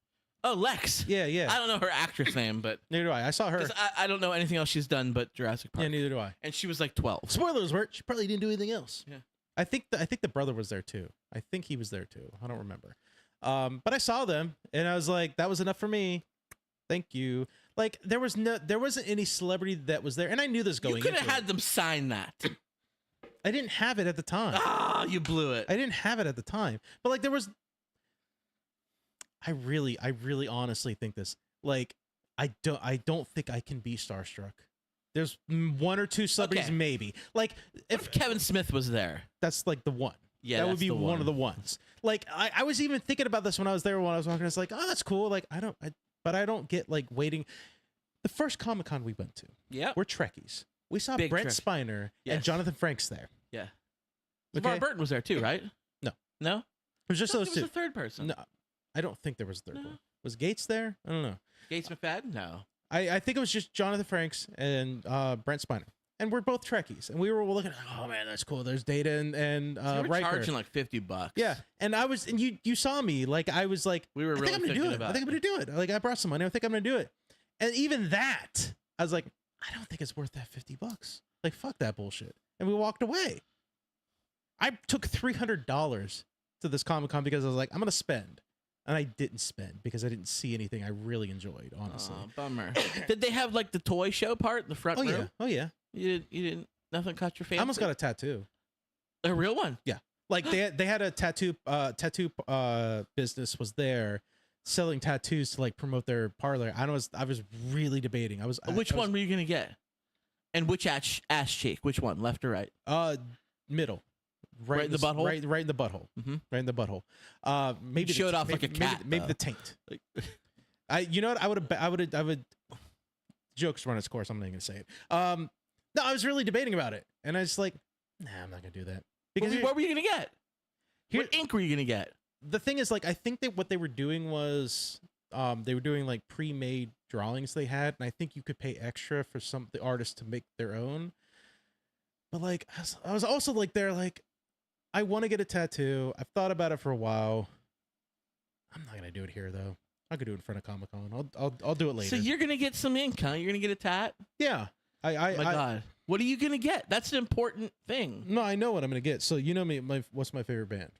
Oh, Lex. Yeah, yeah. I don't know her actress name, but Neither do I. I saw her. 'cause I don't know anything else she's done but Jurassic Park. Yeah, neither do I. And she was like 12. Spoilers alert, she probably didn't do anything else. Yeah. I think the brother was there too. I think he was there too. I don't remember. But I saw them and I was like, that was enough for me. Thank you. Like there wasn't any celebrity that was there, and I knew this going You could have into it. had them sign that. I didn't have it at the time. Ah, you blew it. I didn't have it at the time. But like there was I really honestly think this. Like I don't think I can be starstruck. There's one or two celebrities Okay. maybe. Like If Kevin Smith was there. that's like the one. Yeah, that would that's be the one of one. the ones. Like I was even thinking about this when I was there when I was walking. I was like, oh, that's cool. Like but I don't get like waiting. The first Comic-Con we went to, Yep. we're Trekkies. We saw Big Brent Trekkie. Spiner and Yes. Jonathan Frakes there. Yeah. Okay? LeVar Burton was there too, right? No. No? It was just No, those there was two. a third person. No, I don't think there was a third No. one. Was Gates there? I don't know. Gates McFadden? No. I think it was just Jonathan Frakes and Brent Spiner. And we're both Trekkies. And we were looking, oh man, that's cool. There's Data and So they were Riker. charging like $50. Yeah. And I was, and you saw me, like I was like, We were I think really I'm gonna do thinking it. about I think I'm gonna do it. Like I brought some money. I think I'm gonna do it. And even that, I was like, I don't think it's worth that $50. Like fuck that bullshit. And we walked away. I took $300 to this Comic-Con because I was like, I'm gonna spend. And I didn't spend because I didn't see anything I really enjoyed, honestly. Oh, bummer. Did they have like the toy show part in the front Oh row? yeah. Oh yeah. You didn't nothing caught your fancy? I almost got a tattoo. a real one. Like they had a tattoo business was there selling tattoos to like promote their parlor. I was really debating. Which one were you gonna get? And which ass cheek? Which one? Left or right? Middle. Right in the butthole? Right in the butthole. Mhm. Right in the butthole. Maybe showed off like a maybe, cat, Maybe though. the taint. Like- You know what? I would. Jokes run its course. I'm not even gonna say it. No, I was really debating about it, and I was like, nah, I'm not gonna do that because what were you gonna get? Here- What ink were you gonna get? the thing is, like, I think that what they were doing was, they were doing like pre-made drawings they had, and I think you could pay extra for the artists to make their own. But like, I was also like, there, like, I want to get a tattoo. I've thought about it for a while. I'm not gonna do it here though. I could do it in front of Comic-Con. I'll do it later. So you're gonna get some ink, huh? You're gonna get a tat? yeah. Oh my God. What are you gonna get? That's an important thing. No, I know what I'm gonna get. So you know me. What's my favorite band?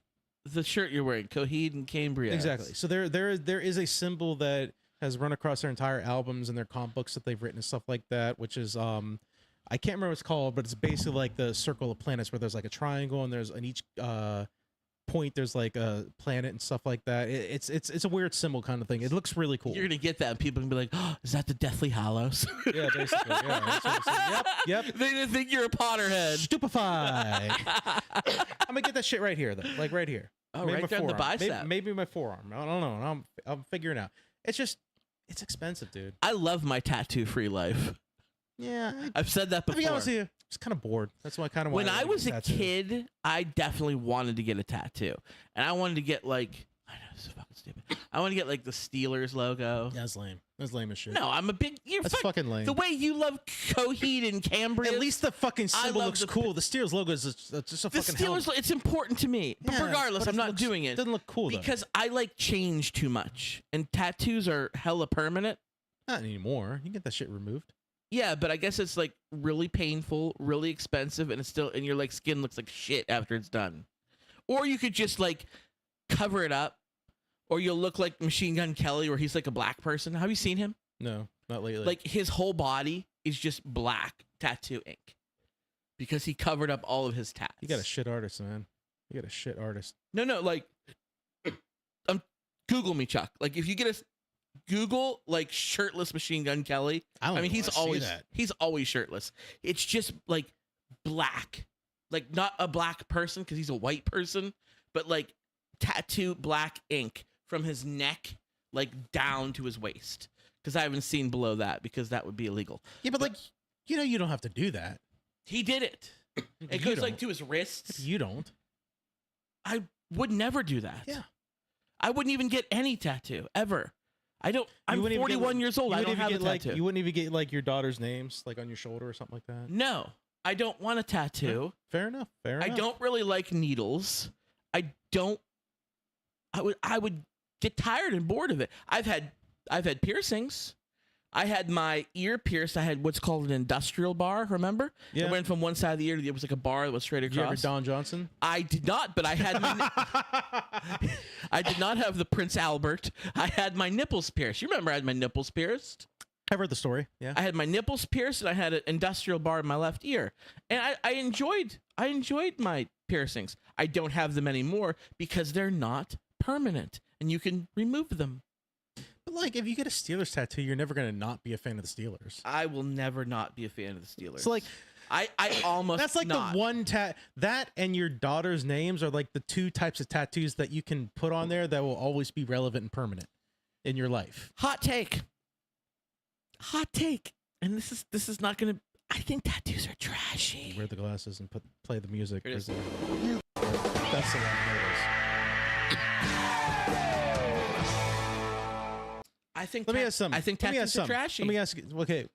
The shirt you're wearing, Coheed and Cambria. Exactly. So there is a symbol that has run across their entire albums and their comic books that they've written and stuff like that, which is I can't remember what it's called, but it's basically like the circle of planets where there's like a triangle and there's on each point there's like a planet and stuff like that. It's a weird symbol kind of thing. It looks really cool. You're gonna get that, and people can be like, "Oh, is that the Deathly Hallows?" Yeah, basically. Yeah, that's what I'm saying. Yep. They didn't think you're a Potterhead. Stupefy. I'm gonna get that shit right here though, like right here. Oh, Maybe right my there on the forearm. bicep. Maybe my forearm. I don't know. I'm figuring out. It's expensive, dude. I love my tattoo-free life. Yeah. I've said that To before. be honest with you, I was kind of bored. That's why I kind of When I was a kid, I definitely wanted to get a tattoo, and I wanted to get like, I know this is fucking stupid. I want to get like the Steelers logo. Yeah, that's lame. That's lame as shit. No, I'm a big. That's fucking lame. The way you love Coheed and Cambria. At least the fucking symbol love looks the- cool. The Steelers logo is just a the fucking Steelers. helmet. It's important to me, but Yeah, regardless, but I'm not looks- doing it Doesn't look cool though. because I like change too much, and tattoos are hella permanent. Not anymore. You can get that shit removed. Yeah, but I guess it's like really painful, really expensive, and it's still, and your like skin looks like shit after it's done. Or you could just like cover it up, or you'll look like Machine Gun Kelly, where he's like a black person. Have you seen him? No, not lately. Like his whole body is just black tattoo ink because he covered up all of his tats. you got a shit artist, man. You got a shit artist. No, like, Google me, Chuck. Like if you get a Google like shirtless Machine Gun Kelly. I mean, he's always shirtless. It's just like black, like not a black person because he's a white person, but like tattoo black ink from his neck like down to his waist. Because I haven't seen below that because that would be illegal. Yeah, but like, you don't have to do that. He did it. It goes like to his wrists. You don't. I would never do that. Yeah. I wouldn't even get any tattoo ever. I don't. I'm 41 years old. I don't have a tattoo. You wouldn't even get like your daughter's names like on your shoulder or something like that. No, I don't want a tattoo. Yeah, fair enough. Fair I enough. don't really like needles. I would get tired and bored of it. I've had piercings. I had my ear pierced. I had what's called an industrial bar. Remember? Yeah. It went from one side of the ear to the other. It was like a bar that was straight Did you ever across. Don Johnson? I did not, but I had my. I did not have the Prince Albert. I had my nipples pierced. You remember I had my nipples pierced? I've heard the story. Yeah. I had my nipples pierced, and I had an industrial bar in my left ear, and I enjoyed my piercings. I don't have them anymore because they're not permanent, and you can remove them. But like, if you get a Steelers tattoo, you're never gonna not be a fan of the Steelers. I will never not be a fan of the Steelers. So like, I almost that's like not. the one that and your daughter's names are like the two types of tattoos that you can put on there that will always be relevant and permanent in your life. Hot take, and this is not gonna. I think tattoos are trashy. Wear the glasses and play the music. Here it is. That's the one. There it is. I think. Let me ask some. I think tattoos are trashy. Let me ask you. Okay.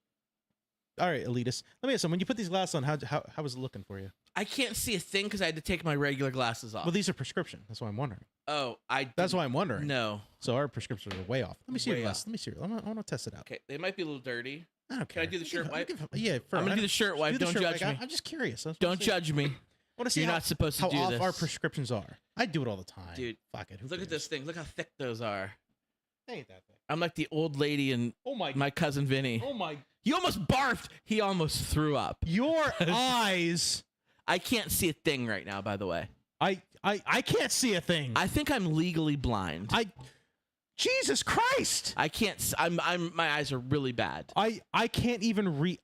All right, elitist. Let me ask some. When you put these glasses on, how was it looking for you? I can't see a thing because I had to take my regular glasses off. Well, these are prescription. That's why I'm wondering. Oh, That's why I'm wondering. No. So our prescriptions are way off. Let me see your Way glasses. off. Let me see. I want to test it out. Okay, they might be a little dirty. I don't Can I care. do the shirt wipe? Yeah, I'm gonna do the shirt wipe. Don't judge me. I'm just curious. Don't judge me. I want to see You're how, not supposed to how do off this. our prescriptions are. I do it all the time, Dude, Fuck it. Who Look at cares? this thing. Look how thick those are. They ain't that thing. I'm like the old lady and Oh my. my cousin Vinny. Oh my. You almost barfed. He almost threw up. Your eyes. I can't see a thing right now, by the way. I can't see a thing. I think I'm legally blind. Jesus Christ. I can't. My eyes are really bad. I can't even read.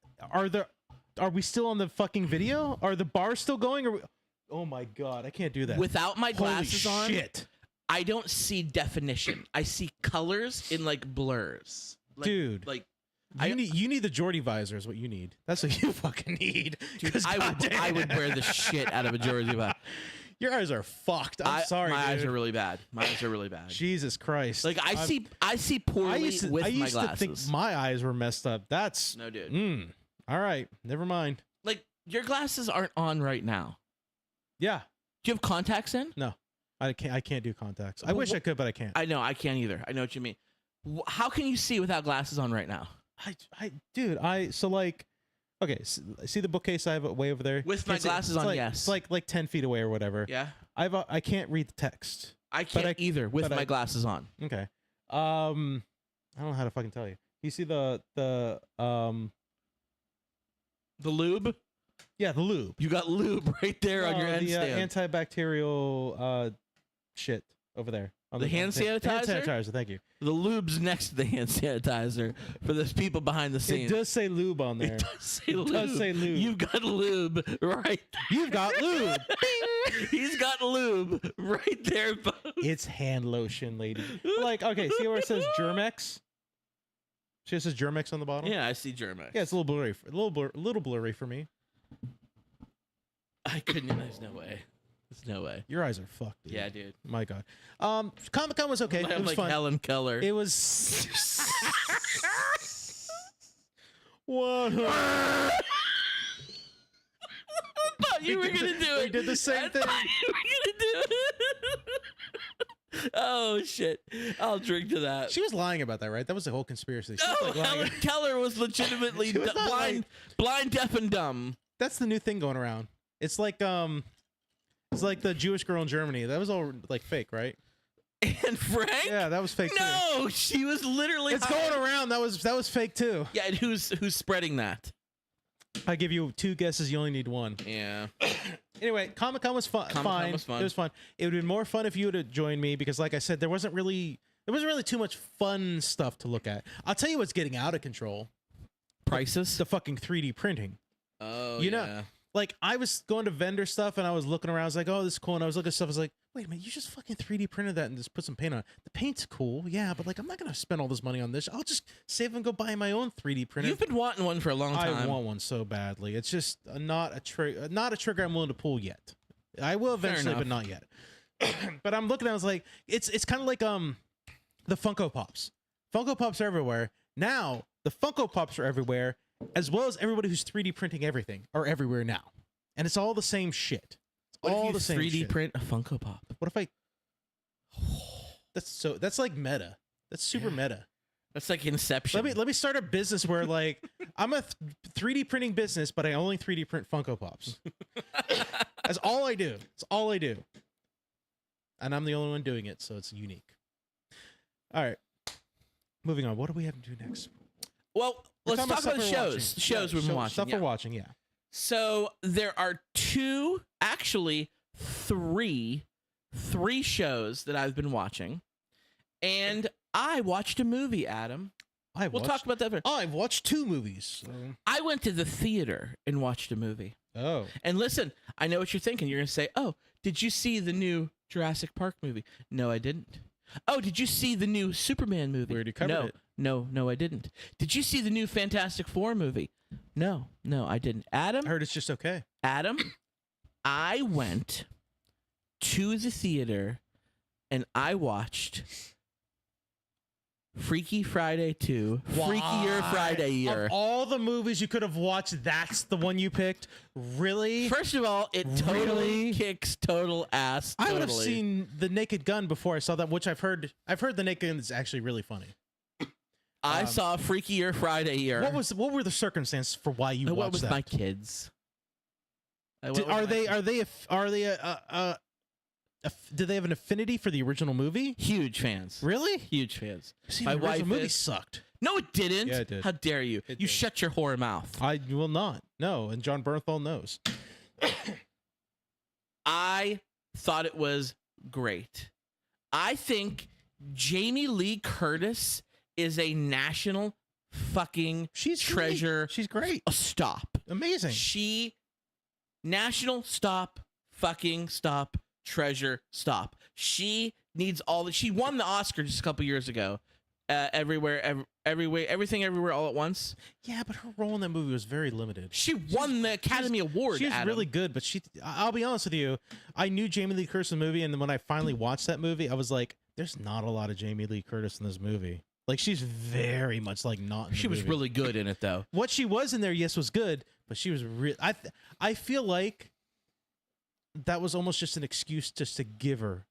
Are we still on the fucking video? Are the bars still going? Oh my God, I can't do that. Without my glasses Holy on, shit. I don't see definition. I see colors in like blurs. Like, Dude. Like You need the Jordy visor is what you need. That's what you fucking need. dude, 'Cause I goddamn. would wear the shit out of a jersey. But Your eyes are fucked. I'm sorry, my eyes dude. are really bad. My eyes are really bad. Jesus Christ. Like I see poorly I used to, with I my used to glasses. think my eyes were messed up. That's No, dude. All right, never mind. Like your glasses aren't on right now. Yeah, Do you have contacts in? no, I can't do contacts. I Well, wish I could, but I can't. I know I can't either. I know what you mean. How can you see without glasses on right now? Dude, so like, okay, see the bookcase I have way over there With my Can't see- glasses it's on, like, yes. it's like 10 feet away or whatever. Yeah, I can't read the text. I can't either with but my I- glasses on. Okay, I don't know how to fucking tell you. You see the lube? yeah, the lube. You got lube right there on your end the stand. antibacterial shit over there. On The hand Hand sanitizer? sanitizer, thank you. The lube's next to the hand sanitizer for those people behind the It scenes. does say lube on there. It does say lube. does say lube. You've got lube right. You've got lube. He's got lube right there, folks. It's hand lotion, lady. Like, okay, see where it says Germex? See, it says Germex on the bottom. Yeah, I see Germex. Yeah, it's a little blurry. Little blurry for me. I couldn't. There's no way. There's no way. Your eyes are fucked, dude. Yeah, dude. My God. Comic-Con was okay. I'm It was like fun. Helen Keller. It was. What? I thought you were gonna do it. We did the same thing. I thought you were gonna do it. Oh shit! I'll drink to that. She was lying about that, right? That was the whole conspiracy. She was, No, like, lying. Helen Keller was legitimately She was not blind, deaf, and dumb. That's the new thing going around. It's like the Jewish girl in Germany. That was all like fake, right? And Frank? Yeah, that was fake too. No, she was literally. It's going around. That was fake too. Yeah, and who's spreading that? I give you 2 guesses. You only need 1. Yeah. Anyway, Comic-Con was fun. Comic-Con was fun. It was fun. It would have been more fun if you would have joined me because, like I said, there wasn't really too much fun stuff to look at. I'll tell you what's getting out of control: Prices? the fucking 3D printing. Oh, You know, yeah. Like, I was going to vendor stuff and I was looking around. I was like, oh, this is cool. And I was looking at stuff. I was like, wait a minute, you just fucking 3D printed that and just put some paint on it. The paint's cool, yeah, but like, I'm not going to spend all this money on this. I'll just save and go buy my own 3D printer. You've been wanting one for a long time. I want one so badly. It's just not a trigger I'm willing to pull yet. I will eventually, but not yet. But I'm looking at it, I was like, it's kind of like the Funko Pops. Funko Pops are everywhere. Now, the Funko Pops are everywhere, as well as everybody who's 3D printing everything are everywhere now. And it's all the same shit. It's What all if you the same 3D shit. print a Funko Pop? What if I That's like meta. That's super meta. That's like Inception. Let me start a business where like I'm a 3D printing business, but I only 3D print Funko Pops. That's all I do. It's all I do. And I'm the only one doing it, so it's unique. All right. Moving on. What do we have to do next? Well, We're let's talking talk about the stuff we're shows. watching. The shows Yeah, we've been watching. Stuff yeah. we're watching, yeah. So there are three shows that I've been watching, and I watched a movie. Adam, we'll talk about that. I've watched 2 movies. So. I went to the theater and watched a movie. Oh. And listen, I know what you're thinking. You're gonna say, "Oh, did you see the new Jurassic Park movie?" No, I didn't. Oh, did you see the new Superman movie? We already covered it. No, I didn't. Did you see the new Fantastic Four movie? No, I didn't. Adam, I heard it's just okay. Adam, I went to the theater and I watched Freaky Friday 2, Freakier Friday Year. Of all the movies you could have watched, that's the one you picked? Really? First of all, it totally Really? kicks total ass. I would have totally. seen The Naked Gun before I saw that, which I've heard The Naked Gun is actually really funny. I saw Freakier Friday Year. What were the circumstances for why you I went watched with that? my kids. I went with Are my they kids. do they have an affinity for the original movie? Huge fans? Really? Huge fans. See, My the original wife movie is- sucked. No, it didn't. Yeah, it did. How dare you? It You did. shut your whore mouth. I will not. No, and John Bernthal knows. I thought it was great. I think Jamie Lee Curtis is a national fucking She's treasure. Great. She's great. Stop. Amazing. She national stop treasure stop. She needs all that. She won the Oscar just a couple years ago. Everywhere, everything, everywhere, all at once. Yeah, but her role in that movie was very limited. She won the Academy Award. She was Adam. really good, but I'll be honest with you. I knew Jamie Lee Curtis in the movie, and then when I finally watched that movie, I was like, there's not a lot of Jamie Lee Curtis in this movie. Like, she's very much like not in the She was movie. really good in it, though. What she was in there, yes, was good, but she was real. I feel like that was almost just an excuse just to give her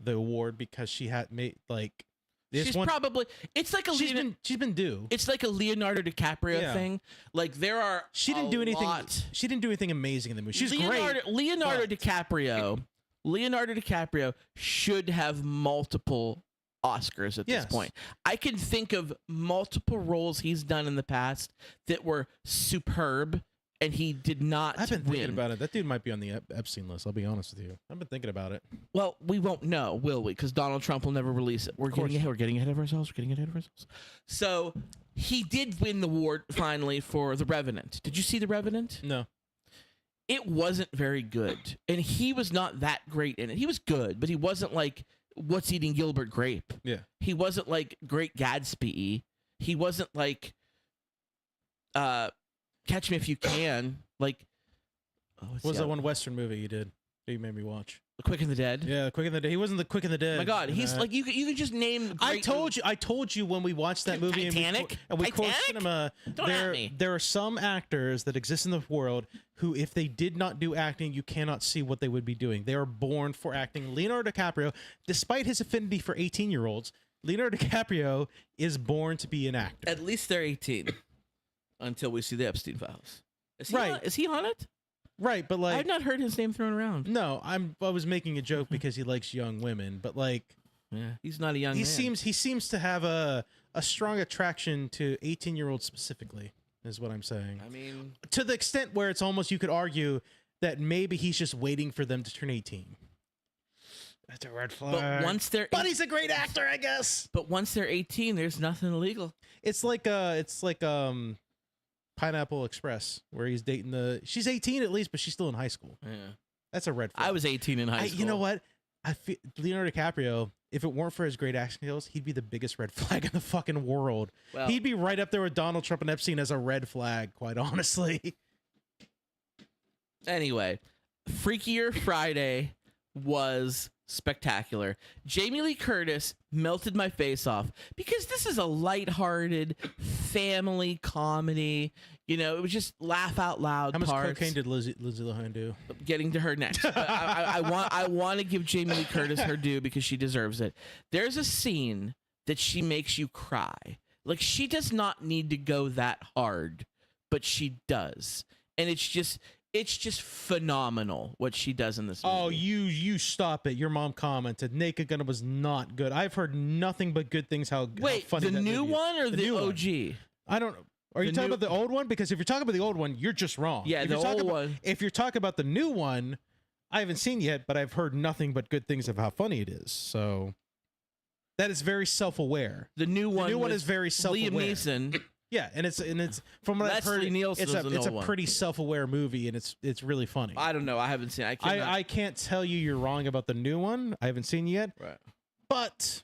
the award because she had made like this She's one. probably. It's like a. She's been due. It's like a Leonardo DiCaprio Yeah. thing. Like there are. She didn't a do anything. lot. She didn't do anything amazing in the movie. She's Leonardo, great. Leonardo but- DiCaprio. Leonardo DiCaprio should have multiple Oscars at Yes. this point. I can think of multiple roles he's done in the past that were superb and he did not I've been win. thinking about it. That dude might be on the Epstein list. I'll be honest with you. I've been thinking about it. Well, we won't know, will we? Because Donald Trump will never release it. We're getting ahead of ourselves. So he did win the award finally for The Revenant. Did you see The Revenant? No. It wasn't very good, and he was not that great in it. He was good, but he wasn't like What's Eating Gilbert Grape. Yeah. He wasn't like Great Gatsby. He wasn't like Catch Me If You Can. Like, What was that one Western movie you did that you made me watch? The Quick and the Dead. Yeah, Quick and the Dead. He wasn't the Quick and the Dead. Oh my God, he's like you can just name. I told you when we watched that movie Titanic? and we quote Titanic? cinema. Don't at me. There are some actors that exist in the world who, if they did not do acting, you cannot see what they would be doing. They are born for acting. Leonardo DiCaprio, despite his affinity for 18-year-olds, Leonardo DiCaprio is born to be an actor. At least they're 18 until we see the Epstein files. Is he Right. is he on it? Right, but like I've not heard his name thrown around. no, I was making a joke because he likes young women, but like Yeah, he's not a young he man. seems to have a strong attraction to 18-year-olds specifically, is what I'm saying. I mean, To the extent where it's almost, you could argue that maybe he's just waiting for them to turn 18. That's a red flag. but once they're But he's a great actor, I guess. but once they're 18, there's nothing illegal. It's like Pineapple Express, where he's dating she's 18 at least, but she's still in high school. Yeah. That's a red flag. I was 18 in high school. You know what? I feel Leonardo DiCaprio, if it weren't for his great acting skills, he'd be the biggest red flag in the fucking world. Well, He'd be right up there with Donald Trump and Epstein as a red flag, quite honestly. Anyway, Freakier Friday was spectacular. Jamie Lee Curtis melted my face off because this is a lighthearted family comedy. You know, it was just laugh out loud. How much parts. cocaine did Lindsay Lohan do? Getting to her next. But I want to give Jamie Lee Curtis her due because she deserves it. There's a scene that she makes you cry. Like, she does not need to go that hard, but she does. And it's just phenomenal what she does in this movie. Oh, you stop it. Your mom commented Naked Gun was not good. I've heard nothing but good things how Wait, funny the that new movie is. one or the new one. OG? I don't know. Are you The talking new- about the old one? Because if you're talking about the old one, you're just wrong. Yeah, If the you're talking old about- one. If you're talking about the new one, I haven't seen yet, but I've heard nothing but good things of how funny it is. So that is very self-aware. The new one. The new one with is very self-aware. Liam Neeson. Yeah, and it's from what I've heard, Leslie Nielsen it's was the a old one. pretty self-aware movie, and it's really funny. I don't know. I haven't seen. I I can't tell you you're wrong about the new one. I haven't seen yet, Right. but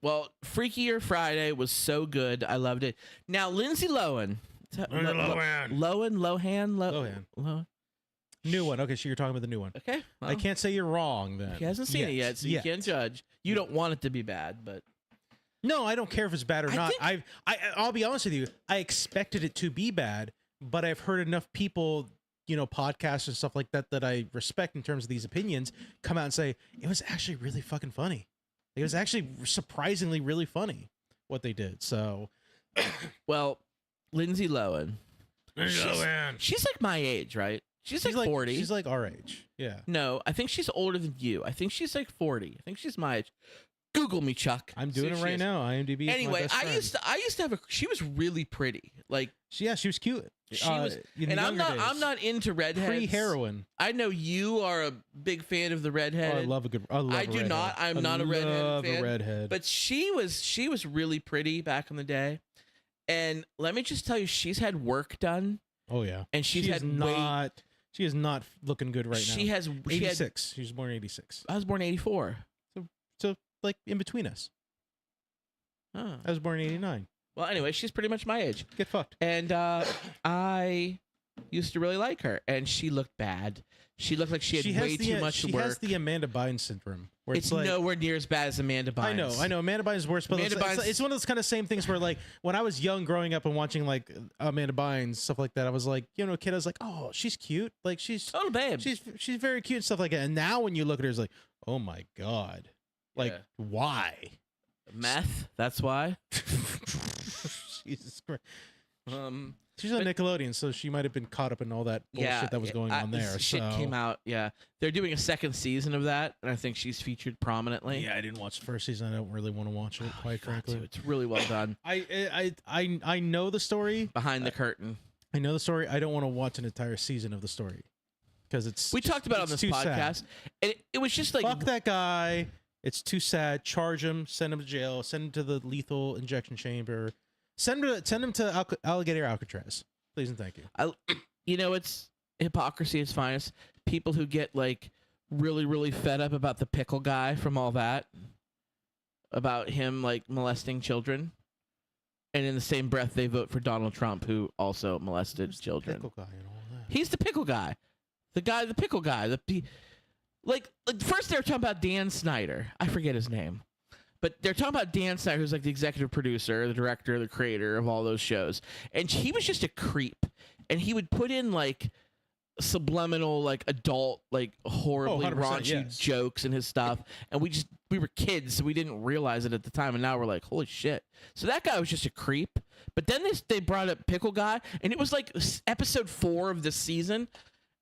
Well, Freakier Friday was so good. I loved it. Now, Lindsay Lohan. Lohan. new one. Okay, so you're talking about the new one. Okay. I well, can't say you're wrong then. He hasn't seen it yet, so you can't judge. You don't want it to be bad, but No, I don't care if it's bad or I not. think- I'll be honest with you. I expected it to be bad, but I've heard enough people, podcasts and stuff like that that I respect in terms of these opinions, come out and say it was actually really fucking funny. It was actually surprisingly really funny what they did. So, well, Lindsay Lohan. She's like my age, right? She's like 40. She's like our age. Yeah. No, I think she's older than you. I think she's like 40. I think she's my age. Google me, Chuck. I'm See doing if it she right is. now. IMDb. Anyway, is my best friend. I used to have she was really pretty. Like She was cute. she was, in and I'm younger not days. into redheads. Pre-heroin. I know you are a big fan of the Oh, redhead. I love a good. I do not. I'm not a redhead love fan. a redhead. But she was really pretty back in the day. And let me just tell you, she's had work done, oh yeah, and she's she had is not. She is not looking good right now. She has 86. She was born in 86. I was born in 84. So like in between us. Oh. I was born in 89. Well, anyway, she's pretty much my age. Get fucked. And I used to really like her, and she looked bad. She looked like she had way too much She work. has the Amanda Bynes syndrome. Where It's like, nowhere near as bad as Amanda Bynes. I know. Amanda Bynes is worse, but Amanda Bynes- it's one of those kind of same things where, like, when I was young, growing up and watching like Amanda Bynes stuff like that, I was like, kid, I was like, oh, she's cute, like she's Oh, babe. she's very cute and stuff like that. And now when you look at her, it's like, oh my god, like Yeah. why? Meth. That's why. Jesus Christ. She's on Nickelodeon, so she might have been caught up in all that bullshit that was going on there. Shit so. came out. Yeah, they're doing a second season of that, and I think she's featured prominently. Yeah, I didn't watch the first season. I don't really want to watch it, quite You got frankly. to. It's really well done. I know the story. Behind the curtain. I know the story. I don't want to watch an entire season of the story because We talked about it on this too podcast, sad. and it was just like Fuck that guy. It's too sad. Charge him. Send him to jail. Send him to the lethal injection chamber. Send him to Alligator Alcatraz. Please and thank you. It's hypocrisy at its finest. People who get like really, really fed up about the pickle guy from all that, about him like molesting children, and in the same breath they vote for Donald Trump, who also molested children. Pickle guy and all that. He's the pickle guy, the pickle guy. Like first they were talking about Dan Snyder. I forget his name. But they're talking about Dan Snyder, who's like the executive producer, the director, the creator of all those shows. And he was just a creep. And he would put in like subliminal, like adult, like horribly 100%, raunchy yes. jokes in his stuff. And we were kids, so we didn't realize it at the time. And now we're like, holy shit. So that guy was just a creep. But then they brought up Pickle Guy. And it was like episode 4 of this season.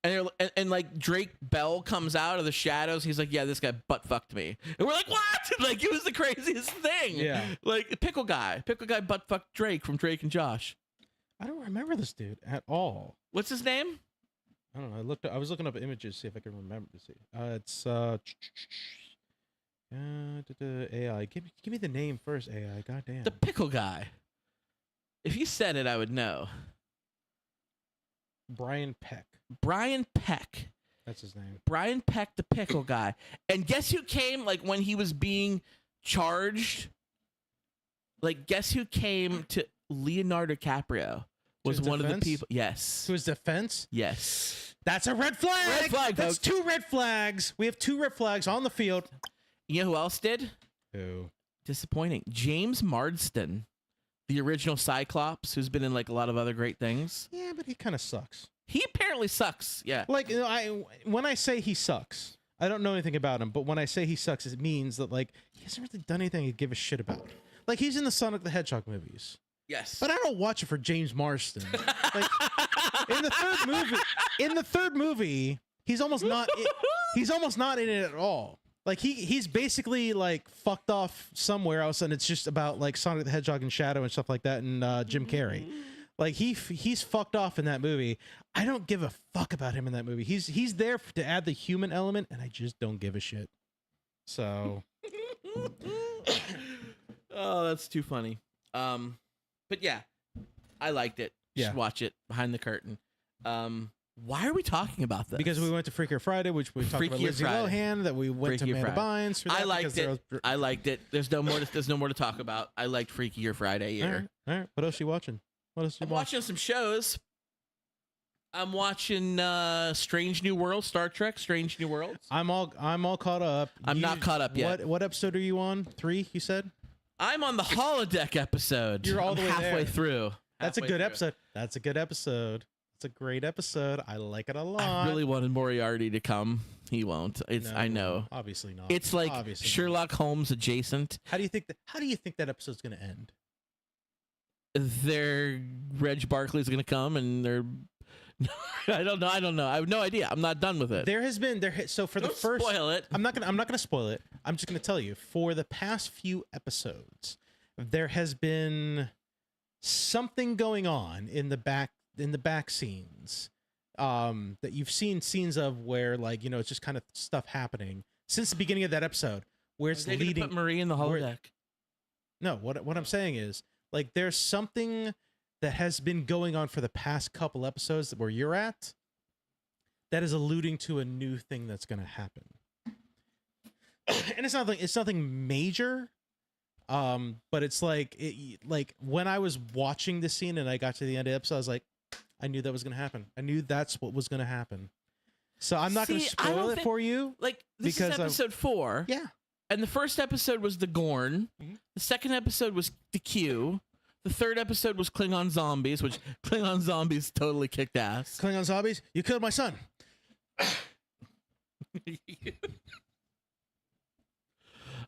And like Drake Bell comes out of the shadows. He's like, yeah, this guy butt fucked me. And we're like, what? Like, it was the craziest thing. Yeah. Like, Pickle Guy butt fucked Drake from Drake and Josh. I don't remember this dude at all. What's his name? I don't know. I was looking up images to see if I can remember. It's AI. Give me the name first. AI. Goddamn. The Pickle Guy. If you said it, I would know. Brian Peck. Brian Peck. That's his name. Brian Peck, the Pickle Guy. And guess who came, like, when he was being charged? Like, guess who came to Leonardo DiCaprio? Was his one of the defense? people. Yes. To his defense. Yes. That's a red flag. Red flag, That's folks. 2 red flags. We have 2 red flags on the field. You know who else did? Who? Disappointing. James Marsden, the original Cyclops, who's been in like a lot of other great things. Yeah, but he kind of sucks. He apparently sucks. Yeah. Like, when I say he sucks, I don't know anything about him, but when I say he sucks, it means that like he hasn't really done anything to give a shit about. Like, he's in the Sonic the Hedgehog movies, Yes. but I don't watch it for James Marsden. Like, in the third movie, he's almost not in it at all. Like, he's basically like fucked off somewhere else, and it's just about like Sonic the Hedgehog and Shadow and stuff like that, and Jim Carrey. Like, he's fucked off in that movie. I don't give a fuck about him in that movie. He's there to add the human element, and I just don't give a shit. So, Oh, that's too funny. But yeah, I liked it. You should Yeah. watch it behind the curtain. Why are we talking about this? because we went to Freakier Friday, which we talked about Freakier Lindsay Friday. Lohan, that we went to Freakier Amanda Friday. Bynes for that. I liked because there it. was- I liked it. There's no more. There's no more to talk about. I liked Freakier Friday All here. right, all right. What else are you watching? What else are I'm you watching? watching some shows. I'm watching Strange New Worlds, Star Trek, Strange New Worlds. I'm all caught up. I'm not caught up yet. What episode are you on? 3, you said? I'm on the holodeck episode. You're all I'm the way halfway there. through. That's a Halfway good through. episode. That's a good episode. It's a great episode. I like it a lot. I really wanted Moriarty to come. He won't. It's. No, I know. Obviously not. It's like Obviously not. Sherlock Holmes adjacent. How do you think that episode's going to end? Reg Barkley's gonna come, and they're. I don't know. I have no idea. I'm not done with it. So for the Don't first spoil it. I'm not gonna spoil it. I'm just gonna tell you, for the past few episodes, there has been something going on in the back scenes that you've seen scenes of where, like, it's just kind of stuff happening since the beginning of that episode where it's Are they gonna leading. put Marie in the where- holodeck. No, what I'm saying is, like, there's something that has been going on for the past couple episodes where you're at that is alluding to a new thing that's going to happen. And it's nothing major, but it's like when I was watching the scene and I got to the end of the episode, I was like, I knew that was going to happen. I knew that's what was going to happen. So I'm not going to See, I spoil don't it think- for you. Like, this Because is I- episode 4. Yeah. And the first episode was the Gorn. Mhm. The second episode was the Q. The third episode was Klingon Zombies, which Klingon Zombies totally kicked ass. Klingon zombies, you killed my son.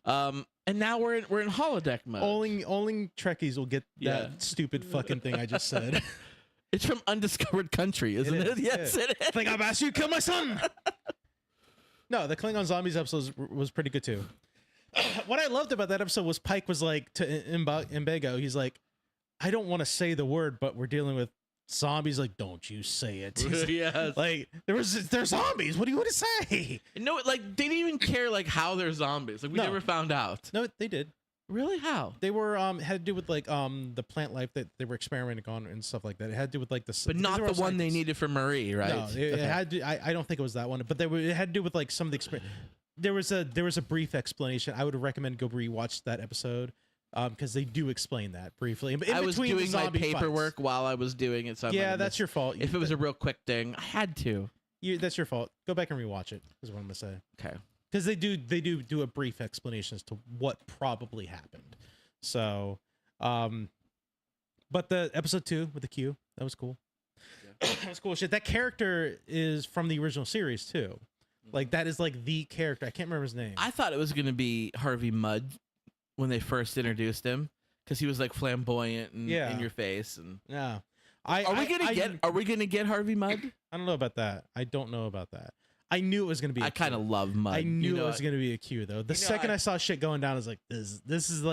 And now we're in holodeck mode. Only Trekkies will get Yeah. that stupid fucking thing I just said. It's from Undiscovered Country, isn't it? is, Yes, yeah. it is. Like, I'm asking you to kill my son. No, the Klingon Zombies episode was pretty good too. What I loved about that episode was Pike was like to Mbego, he's like, I don't want to say the word, but we're dealing with Zombies, like, don't you say it. Yes. Like, there's zombies. What do you want to say? No, like they didn't even care like how they're zombies. Like we No. never found out. No, they did. Really? How? They were had to do with like the plant life that they were experimenting on and stuff like that. It had to do with like the But not the one they needed. needed for Marie, right? No, it had to. I don't think it was that one, but it had to do with like some of the There was a brief explanation. I would recommend go rewatch that episode because they do explain that briefly. In I was between the doing my zombie paperwork while I was doing it. So I might Yeah, have that's missed- your fault. If it was a real quick thing, I had to. That's your fault. Go back and rewatch it. Is what I'm gonna say. Okay. Because they do a brief explanation as to what probably happened. So, but the episode 2 with the Q, that was cool. That was cool shit. That character is from the original series too. Like that is like the character. I can't remember his name. I thought it was gonna be Harvey Mudd when they first introduced him because he was like flamboyant and in your face. And yeah. are we gonna get Harvey Mudd? I don't know about that. I don't know about that. I knew it was gonna be. I kind of love Mudd. I knew it was gonna be a Q though. The second I saw shit going down, I was like, this is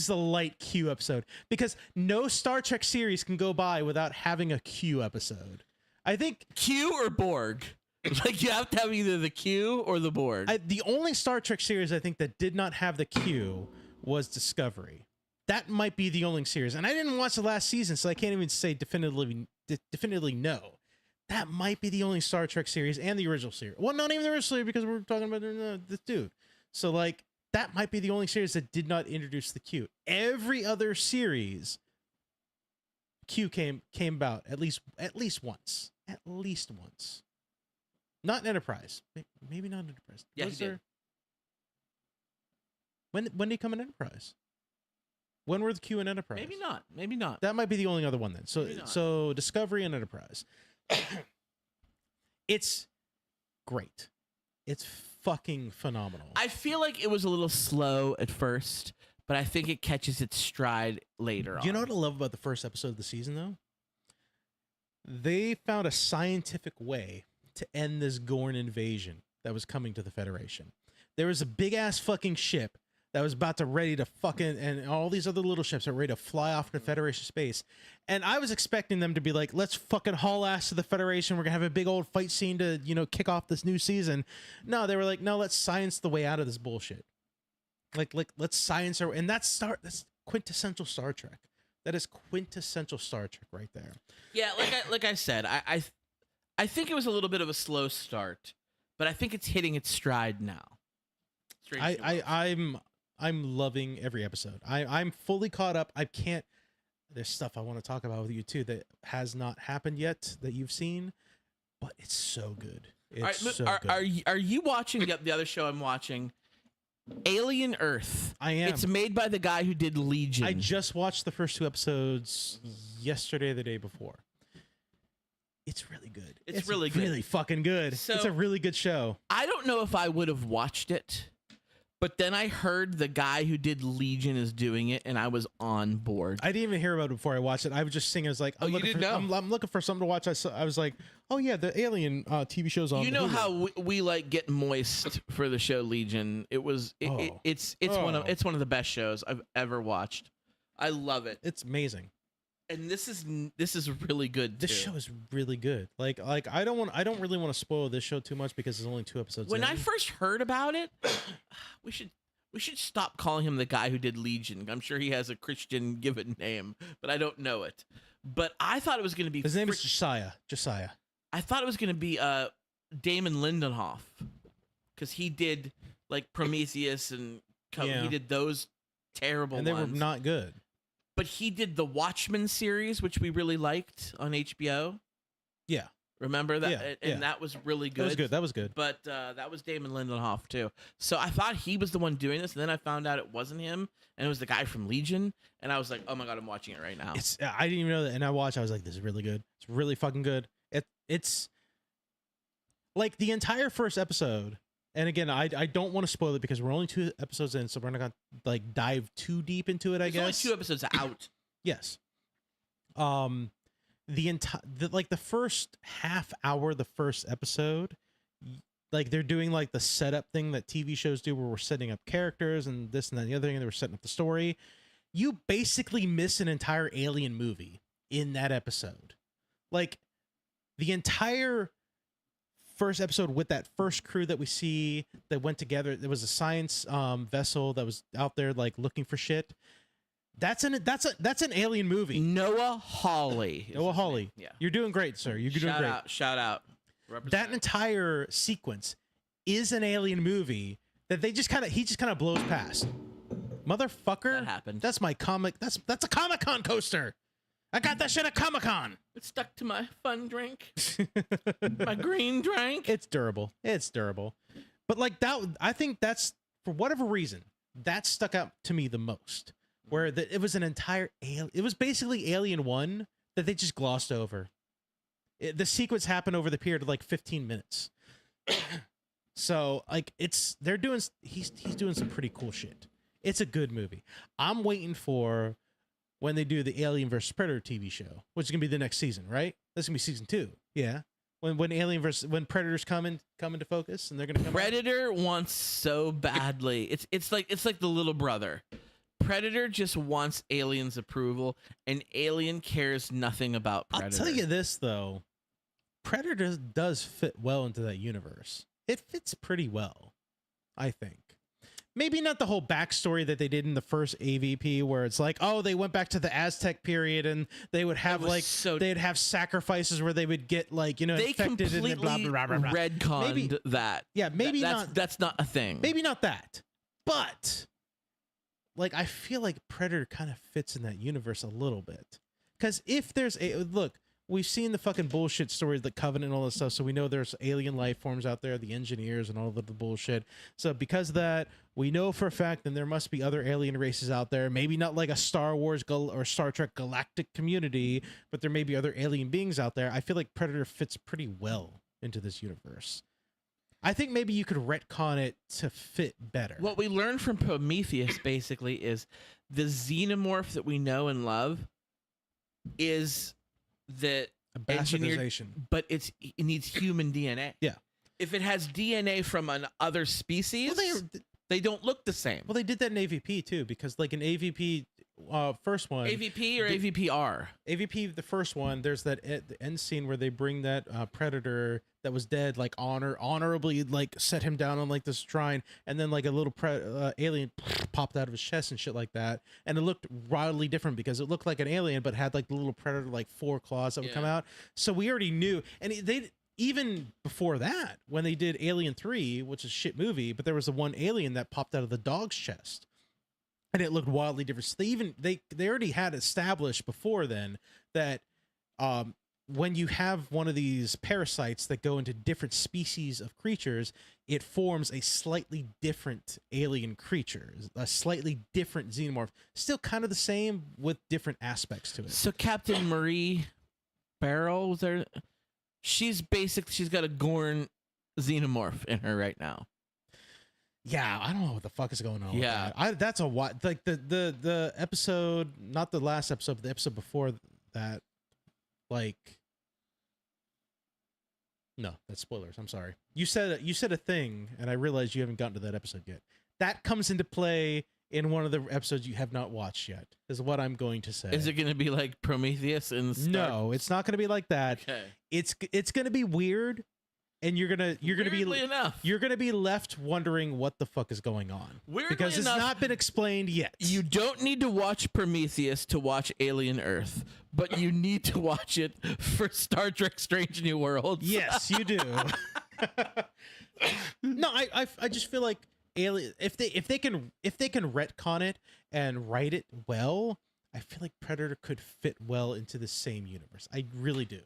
a light Q episode because no Star Trek series can go by without having a Q episode. I think Q or Borg. Like you have to have either the Q or the Borg. the only Star Trek series I think that did not have the Q was Discovery. That might be the only series, and I didn't watch the last season, so I can't even say definitively no. That might be the only Star Trek series and the original series. Well, not even the original series because we're talking about this dude. So like that might be the only series that did not introduce the Q. Every other series, Q came about at least once. At least once. Not in Enterprise. Maybe not Enterprise. Yeah, Was he did. When did he come in Enterprise? When were the Q in Enterprise? Maybe not. Maybe not. That might be the only other one then. Maybe not. So Discovery and Enterprise. It's great. It's fucking phenomenal. I feel like it was a little slow at first, but I think it catches its stride later on. You know what I love about the first episode of the season though? They found a scientific way to end this Gorn invasion that was coming to the Federation. There was a big ass fucking ship that was about to ready to fucking, and all these other little ships are ready to fly off into Federation space. And I was expecting them to be like, let's fucking haul ass to the Federation. We're gonna have a big old fight scene to, kick off this new season. No, they were like, no, let's science the way out of this bullshit. Like let's science our, and that's quintessential Star Trek. That is quintessential Star Trek right there. Yeah, like I said, I think it was a little bit of a slow start, but I think it's hitting its stride now. I'm loving every episode. I'm fully caught up. I can't. There's stuff I want to talk about with you too that has not happened yet that you've seen, but it's so good. It's so good. Are you watching the other show I'm watching? Alien Earth. I am. It's made by the guy who did Legion. I just watched the first 2 episodes yesterday or the day before. It's really good. It's really good. Really fucking good. So- it's a really good show. I don't know if I would have watched it, but then I heard the guy who did Legion is doing it, and I was on board. I didn't even hear about it before I watched it. I was just seeing. I was like, you didn't know? I'm looking for something to watch. I was like, oh yeah, the Alien TV show's on. You know Hulu. how we like get moist for the show Legion. It's one of the best shows I've ever watched. I love it, It's amazing. and this is really good. This too. show is really good. Like I don't really want to spoil this show too much because there's only 2 episodes. When in. I first heard about it, we should stop calling him the guy who did Legion. I'm sure he has a Christian given name, but I don't know it. But I thought it was going to be His name is Josiah. Josiah. I thought it was going to be Damon Lindenhoff because he did like Prometheus and Yeah. he did those terrible And they ones. were not good. But he did the Watchmen series, which we really liked on HBO. Yeah. Remember that? Yeah, And that was really good. That was good. That was good. But that was Damon Lindenhoff too. So I thought he was the one doing this, and then I found out it wasn't him, and it was the guy from Legion. And I was like, oh my god, I'm watching it right now. I didn't even know that, and I watched. I was like, this is really good. It's really fucking good. It's like the entire first episode. And again, I don't want to spoil it because we're only 2 episodes in, so we're not gonna like dive too deep into it. I There's guess only 2 episodes out. Yes. The first half hour, the first episode, like they're doing like the setup thing that TV shows do, where we're setting up characters and this and that and the other thing, and they were setting up the story. You basically miss an entire Alien movie in that episode. Like the entire first episode with that first crew that we see that went together. There was a science vessel that was out there like looking for shit. That's an alien movie. Noah Hawley. Noah Hawley. Yeah. You're doing great, sir. You're doing great. Shout out. Represent. That entire sequence is an alien movie that he just kind of blows past. Motherfucker. That happened. That's my comic. That's a Comic-Con coaster. I got that shit at Comic-Con. It stuck to my fun drink. My green drink. It's durable. But like that, I think that's, for whatever reason, that stuck out to me the most. Where it was an entire it was basically Alien 1 that they just glossed over. The sequence happened over the period of like 15 minutes. So like he's doing some pretty cool shit. It's a good movie. I'm waiting for when they do the Alien vs Predator TV show, which is gonna be the next season, right? That's gonna be season 2. Yeah. When Predators come into focus and they're gonna come Predator wants so badly. It's like the little brother. Predator just wants Alien's approval, and Alien cares nothing about Predator. I'll tell you this though, Predator does fit well into that universe. It fits pretty well, I think. Maybe not the whole backstory that they did in the first AVP, where it's like, oh, they went back to the Aztec period and they would have they'd have sacrifices where they would get like, you know, they infected completely and blah, blah, blah, blah, blah. retconned that. Yeah, maybe not. That's not a thing. Maybe not that, but like I feel like Predator kind of fits in that universe a little bit, because if there's we've seen the fucking bullshit stories, the Covenant and all this stuff, so we know there's alien life forms out there, the engineers and all of the bullshit. So because of that, we know for a fact that there must be other alien races out there. Maybe not like a Star Wars or Star Trek galactic community, but there may be other alien beings out there. I feel like Predator fits pretty well into this universe. I think maybe you could retcon it to fit better. What we learned from Prometheus basically is the xenomorph that we know and love is the A bastardization. but it needs human DNA. Yeah. If it has DNA from another species, they don't look the same. Well, they did that in AVP too, because like in AVP first one, AVP or AVPR? AVP the first one, there's that the end scene where they bring that Predator that was dead, like honorably like set him down on like this shrine, and then like a little alien popped out of his chest and shit like that, and it looked wildly different because it looked like an alien but had like the little Predator like 4 claws that would come out. So we already knew, and they even before that, when they did Alien 3, which is a shit movie, but there was the one alien that popped out of the dog's chest, and it looked wildly different. So they already had established before then that when you have one of these parasites that go into different species of creatures, it forms a slightly different alien creature, a slightly different xenomorph. Still kind of the same with different aspects to it. So Captain Marie Barrel was there. She's got a Gorn xenomorph in her right now. Yeah, I don't know what the fuck is going on. Yeah. with that. That's a what, like the episode, not the last episode, but the episode before that. Like, no, that's spoilers. I'm sorry. You said a thing, and I realized you haven't gotten to that episode yet. That comes into play in one of the episodes you have not watched yet, is what I'm going to say. Is it going to be like Prometheus and No, it's not going to be like that. Okay. It's going to be weird, and you're gonna Weirdly enough, you're gonna be left wondering what the fuck is going on. Weirdly because it's enough, not been explained yet. you don't need to watch Prometheus to watch Alien Earth, but you need to watch it for Star Trek: Strange New Worlds. Yes, you do. No, I just feel like Alien, if they can retcon it and write it well, I feel like Predator could fit well into the same universe. I really do.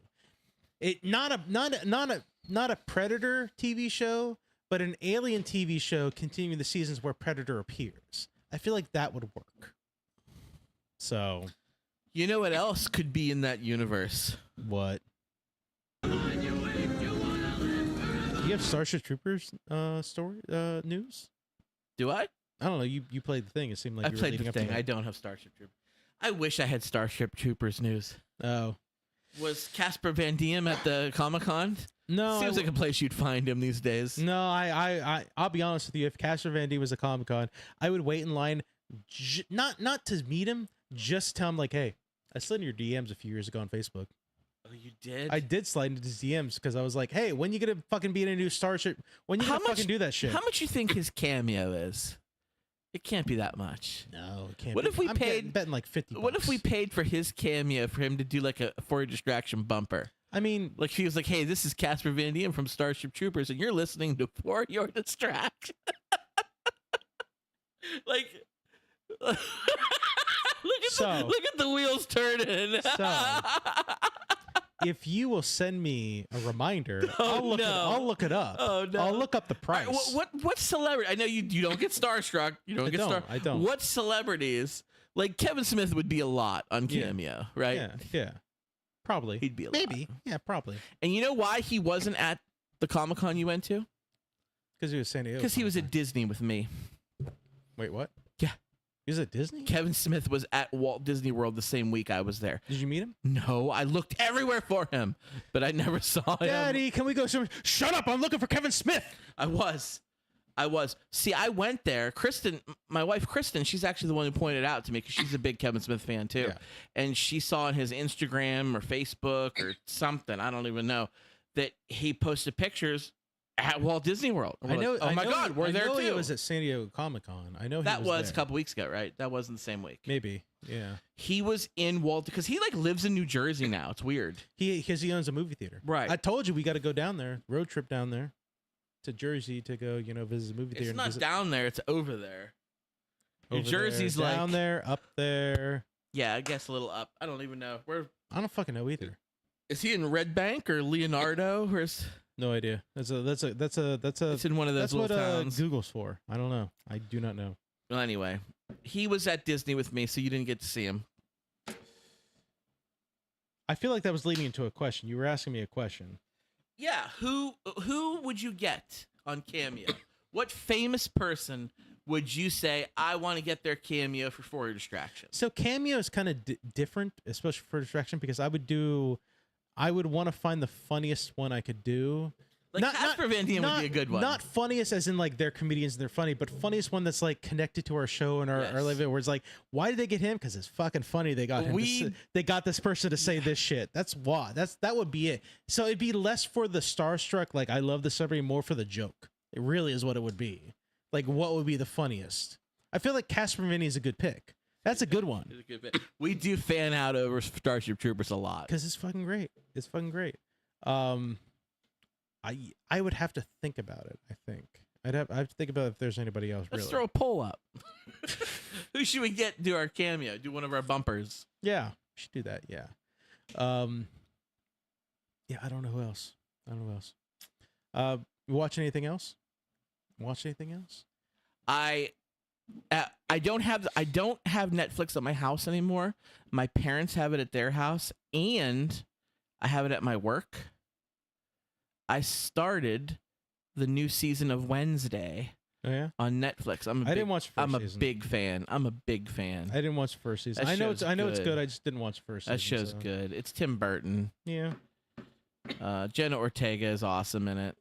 It not a Predator TV show, but an Alien TV show continuing the seasons where Predator appears. I feel like that would work. So, You know what else could be in that universe? what? Do you have Starship Troopers news? Do I? I don't know. You played the thing. It seemed like I you were played leading the up to thing. that. I don't have Starship Troopers. I wish I had Starship Troopers news. Oh Was Casper Van Diem at the Comic-Con? no, Seems like a place you'd find him these days. no. I'll be honest with you. If Casper Van Dien was a Comic Con, I would wait in line, not to meet him, just tell him like, hey, I slid in your DMs a few years ago on Facebook. Oh, you did? I did slide into his DMs because I was like, "Hey, when you gonna fucking be in a new Starship? When you gonna fucking do that shit?" How much you think his cameo is? It can't be that much. No, it can't. What if we paid betting like $50? What if we paid for his cameo for him to do like a For Your Distraction bumper? I mean, Like he was like, "Hey, this is Casper Van Dien from Starship Troopers, and you're listening to For Your Distraction." Like, look at the wheels turning. So, if you will send me a reminder, I'll look it up. Oh no! I'll look up the All right, price. what celebrity? I know you don't get starstruck. You don't get star. I don't. What celebrities? Kevin Smith would be a lot on Cameo, right? Yeah. Probably. He'd be a Maybe. lot. Yeah, probably. And you know why he wasn't at the Comic-Con you went to? Because he was San Diego. Because he was at Disney with me. Wait, what? Yeah. He was at Disney? Kevin Smith was at Walt Disney World the same week I was there. Did you meet him? No, I looked everywhere for him, but I never saw him. Daddy, can we go somewhere? Shut up! I'm looking for Kevin Smith. I was. See, I went there. Kristen, my wife Kristen, she's actually the one who pointed it out to me because she's a big Kevin Smith fan too. Yeah. And she saw on his Instagram or Facebook or something, I don't even know, that he posted pictures at Walt Disney World. And I we're know. like, oh my God, we're there too. He was at San Diego Comic-Con. I know That he was there. a couple weeks ago, right? That wasn't the same week. Maybe. Yeah. He was in Walt because he lives in New Jersey now. It's weird. Because he owns a movie theater. Right. I told you we got to go down there. Road trip down there to Jersey to go, visit a movie theater. It's not down there. It's over there. New Over Jersey's there, like down there, up there. Yeah, I guess a little up. I don't even know. I don't fucking know either. Is he in Red Bank or Leonardo? Or is No idea. That's a. it's in one of those That's little what towns? Google's for. I don't know. I do not know. Well, anyway, he was at Disney with me, so you didn't get to see him. I feel like that was leading into a question. You were asking me a question. Yeah, who would you get on Cameo? What famous person would you say I want to get their cameo for Your Distraction? So Cameo is kind of different, especially for distraction, because I would want to find the funniest one I could do. Like Casper Van Dien would be a good one. Not funniest as in like they're comedians and they're funny, but funniest one that's like connected to our show and our live where it's like, why did they get him? Because it's fucking funny. They got him. They got this person to say this shit. That's why. That would be it. So it'd be less for the starstruck, like I love the celebrity, more for the joke. It really is what it would be. Like what would be the funniest? I feel like Casper Van Dien is a good pick. That's a good one. It's a good bit. We do fan out over Starship Troopers a lot. Because it's fucking great. It's fucking great. I would have to think about it. I think I have to think about if there's anybody else. Let's really. throw a poll up. Who should we get to do our cameo? Do one of our bumpers. Yeah, we should do that. Yeah. Yeah, I don't know who else. You watch anything else? I don't have Netflix at my house anymore. My parents have it at their house, and I have it at my work. I started the new season of Wednesday Oh yeah. on Netflix. I didn't watch the first I'm a season. big fan. I didn't watch the first season. That I know it's show's good. I just didn't watch the first season. That show's so. good. It's Tim Burton. Yeah. Jenna Ortega is awesome in it.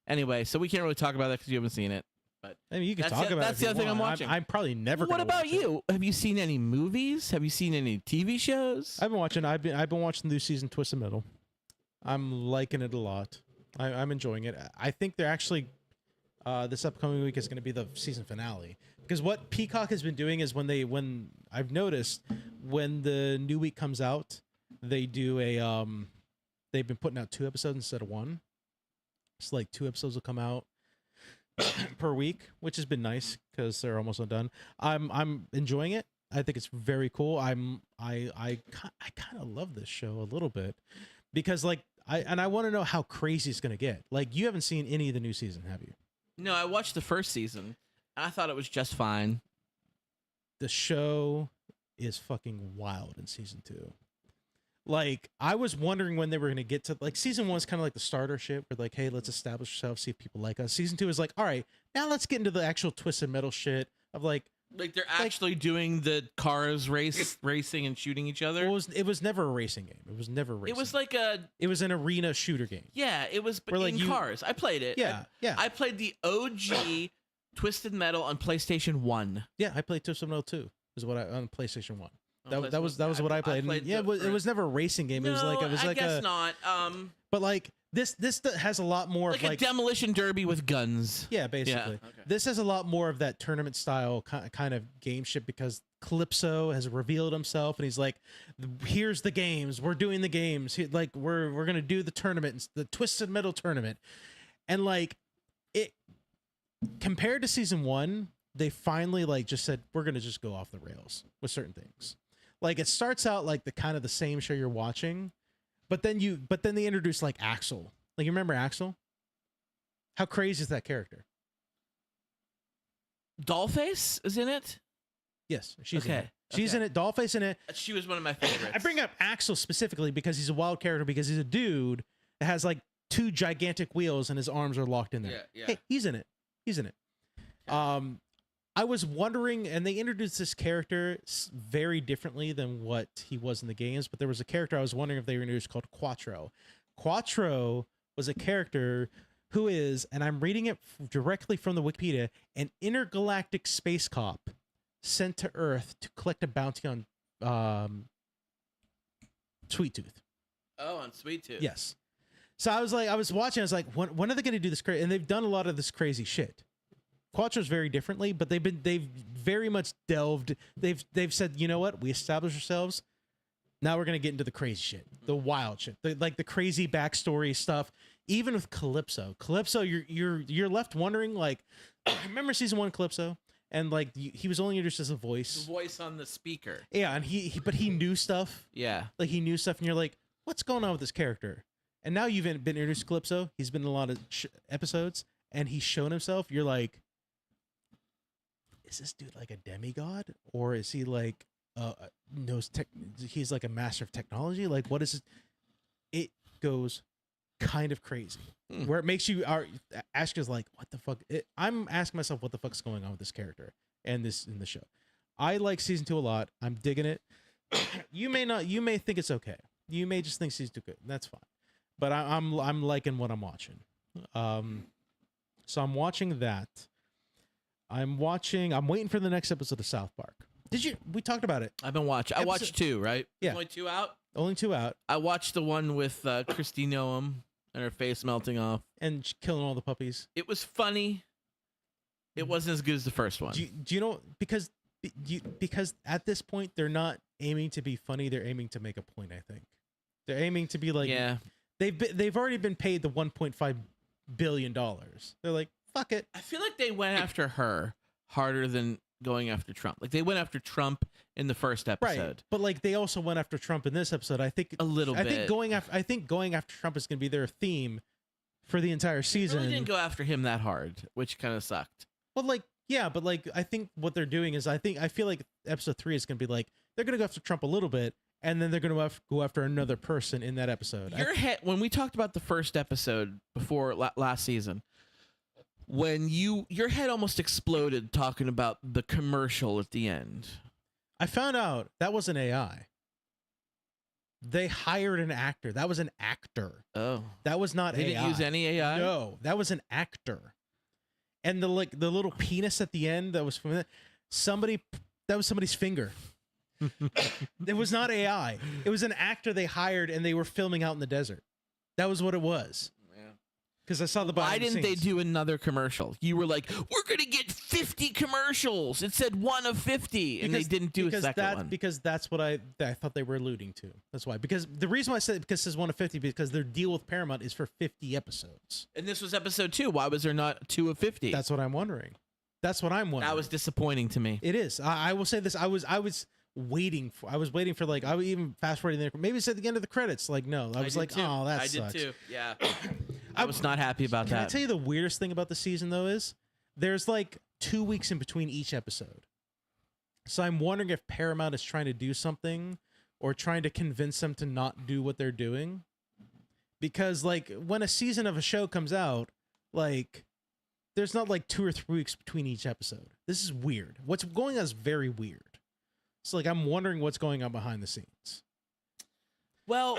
Anyway, so we can't really talk about that because you haven't seen it. But I mean, you can That's talk the- about that's it. the other thing I'm watching. I'm probably never. what gonna about watch it. you? Have you seen any movies? Have you seen any TV shows? I've been watching. I've been watching the new season Twisted Metal. I'm liking it a lot. I'm enjoying it. I think they're actually this upcoming week is going to be the season finale, because what Peacock has been doing is when I've noticed when the new week comes out, they do a they've been putting out 2 episodes instead of 1. It's like 2 episodes will come out per week, which has been nice because they're almost done. I'm enjoying it. I think it's very cool. I kind of love this show a little bit because like I want to know how crazy it's gonna get. Like you haven't seen any of the new season, have you? No, I watched the first season. I thought it was just fine. The show is fucking wild in season 2. Like I was wondering when they were gonna get to like season 1 is kind of like the starter shit, where like, hey, let's establish ourselves, see if people like us. Season 2 is like, all right, now let's get into the actual Twisted Metal shit of like They're actually doing the cars racing and shooting each other. it was never a racing game. It was never racing. It was like it was an arena shooter game. yeah, it was Where, like, in cars. I played it. Yeah, yeah. I played the OG Twisted Metal on PlayStation 1. Yeah, I played Twisted Metal 2. Is what on PlayStation 1. That was what I played. And yeah, it was never a racing game. It was like I guess not. But like this has a lot more like of a demolition derby with guns. Yeah, basically. Yeah, okay. This has a lot more of that tournament style kind of game shit because Calypso has revealed himself and he's like, "Here's the games. We're doing the games. Like we're gonna do the tournament, the Twisted Metal tournament." And like it compared to season 1, they finally like just said we're gonna just go off the rails with certain things. Like it starts out like the kind of the same show you're watching, but then they introduce like Axel. Like you remember Axel? How crazy is that character? Dollface is in it. Yes, she's in Okay, it. She's okay. in it. Dollface in it. She was one of my favorites. I bring up Axel specifically because he's a wild character because he's a dude that has like 2 gigantic wheels and his arms are locked in there. Yeah. Hey, he's in it. He's in it. I was wondering, and they introduced this character very differently than what he was in the games, but there was a character I was wondering if they were introduced called Quattro. Quattro was a character who is, and I'm reading it directly from the Wikipedia, an intergalactic space cop sent to Earth to collect a bounty on Sweet Tooth. Oh, on Sweet Tooth. Yes. So I was watching, I was like, when are they going to do this crazy? And they've done a lot of this crazy shit. Quattro's very differently, but they've very much delved. They've said, you know what? We established ourselves. Now we're gonna get into the crazy shit, the wild shit, the crazy backstory stuff. Even with Calypso, you're left wondering. Like, remember season 1 Calypso, and like he was only introduced as a voice. The voice on the speaker. Yeah, and but he knew stuff. Yeah. Like he knew stuff, and you're like, what's going on with this character? And now you've been introduced to Calypso. He's been in a lot of episodes, and he's shown himself. You're like, is this dude like a demigod, or is he like knows tech? He's like a master of technology. Like, what is it? It goes kind of crazy, where it makes you ask us like, what the fuck? I'm asking myself, what the fuck's going on with this character and this in the show. I like season 2 a lot. I'm digging it. You may not. You may think it's okay. You may just think season 2 good. That's fine. But I'm liking what I'm watching. So I'm watching that. I'm waiting for the next episode of South Park. We talked about it. I've been watching. I watched 2, right? Yeah. There's only 2 out? Only 2 out. I watched the one with Christy Noem and her face melting off. And killing all the puppies. It was funny. It wasn't as good as the first one. Do you know, because at this point, they're not aiming to be funny. They're aiming to make a point, I think. They're aiming to be like, yeah. They've already been paid the $1.5 billion. They're like, fuck it. I feel like they went after her harder than going after Trump. Like they went after Trump in the first episode. Right. But like they also went after Trump in this episode. I think a little bit. I think going after Trump is going to be their theme for the entire season. They really didn't go after him that hard, which kind of sucked. Well, like, yeah, but like I think what they're doing is I feel like episode 3 is going to be like they're going to go after Trump a little bit, and then they're going to go after another person in that episode. When we talked about the first episode before last season, when your head almost exploded talking about the commercial at the end. I found out that wasn't AI. They hired an actor. That was an actor. Oh, that was not AI. They didn't use any AI? No, that was an actor. And the little penis at the end that was from someboody. That was somebody's finger. It was not AI. It was an actor they hired, and they were filming out in the desert. That was what it was. Because I saw the behind Why the didn't they scenes. do another commercial? You were like, we're going to get 50 commercials. It said 1 of 50, and they didn't do a second one. Because that's what I thought they were alluding to. That's why. Because the reason why I said it, because it says 1 of 50, because their deal with Paramount is for 50 episodes. And this was episode 2. Why was there not 2 of 50? That's what I'm wondering. That was disappointing to me. It is. I will say this. I was waiting for like I would even fast forwarding there. Maybe it's at the end of the credits. Like no, I was like, too. oh, that I sucks. did too. Yeah. I was not happy about Can that. I tell you the weirdest thing about the season though is there's like 2 weeks in between each episode. So I'm wondering if Paramount is trying to do something or trying to convince them to not do what they're doing. Because like when a season of a show comes out, like there's not like 2 or 3 weeks between each episode. This is weird. What's going on is very weird. So like I'm wondering what's going on behind the scenes. Well,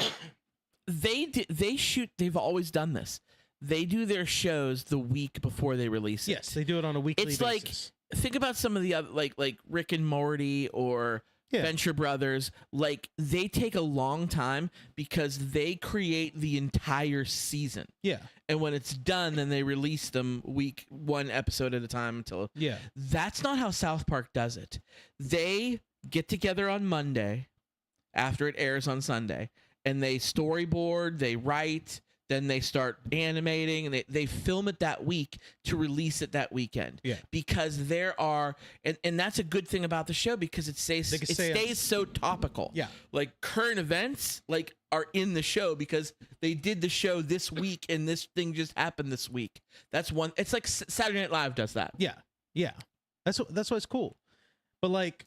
they've always done this. They do their shows the week before they release it. Yes, they do it on a weekly basis. Like think about some of the other like Rick and Morty or Yeah. Venture Brothers, like they take a long time because they create the entire season. Yeah. And when it's done, then they release them week 1 episode at a time until. Yeah. That's not how South Park does it. They get together on Monday after it airs on Sunday, and they storyboard, they write, then they start animating, and they film it that week to release it that weekend. Yeah. Because there are, and that's a good thing about the show because it stays so topical. Yeah. Like current events like are in the show because they did the show this week and this thing just happened this week. That's one. It's like Saturday Night Live does that. Yeah. Yeah. That's why it's cool. But like,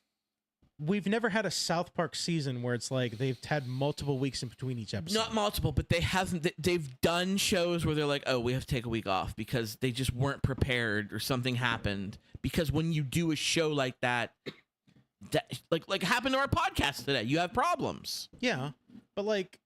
we've never had a South Park season where it's like they've had multiple weeks in between each episode. Not multiple, but they haven't. They've done shows where they're like, "Oh, we have to take a week off because they just weren't prepared or something happened." Because when you do a show like that, like happened to our podcast today, you have problems. Yeah, but like,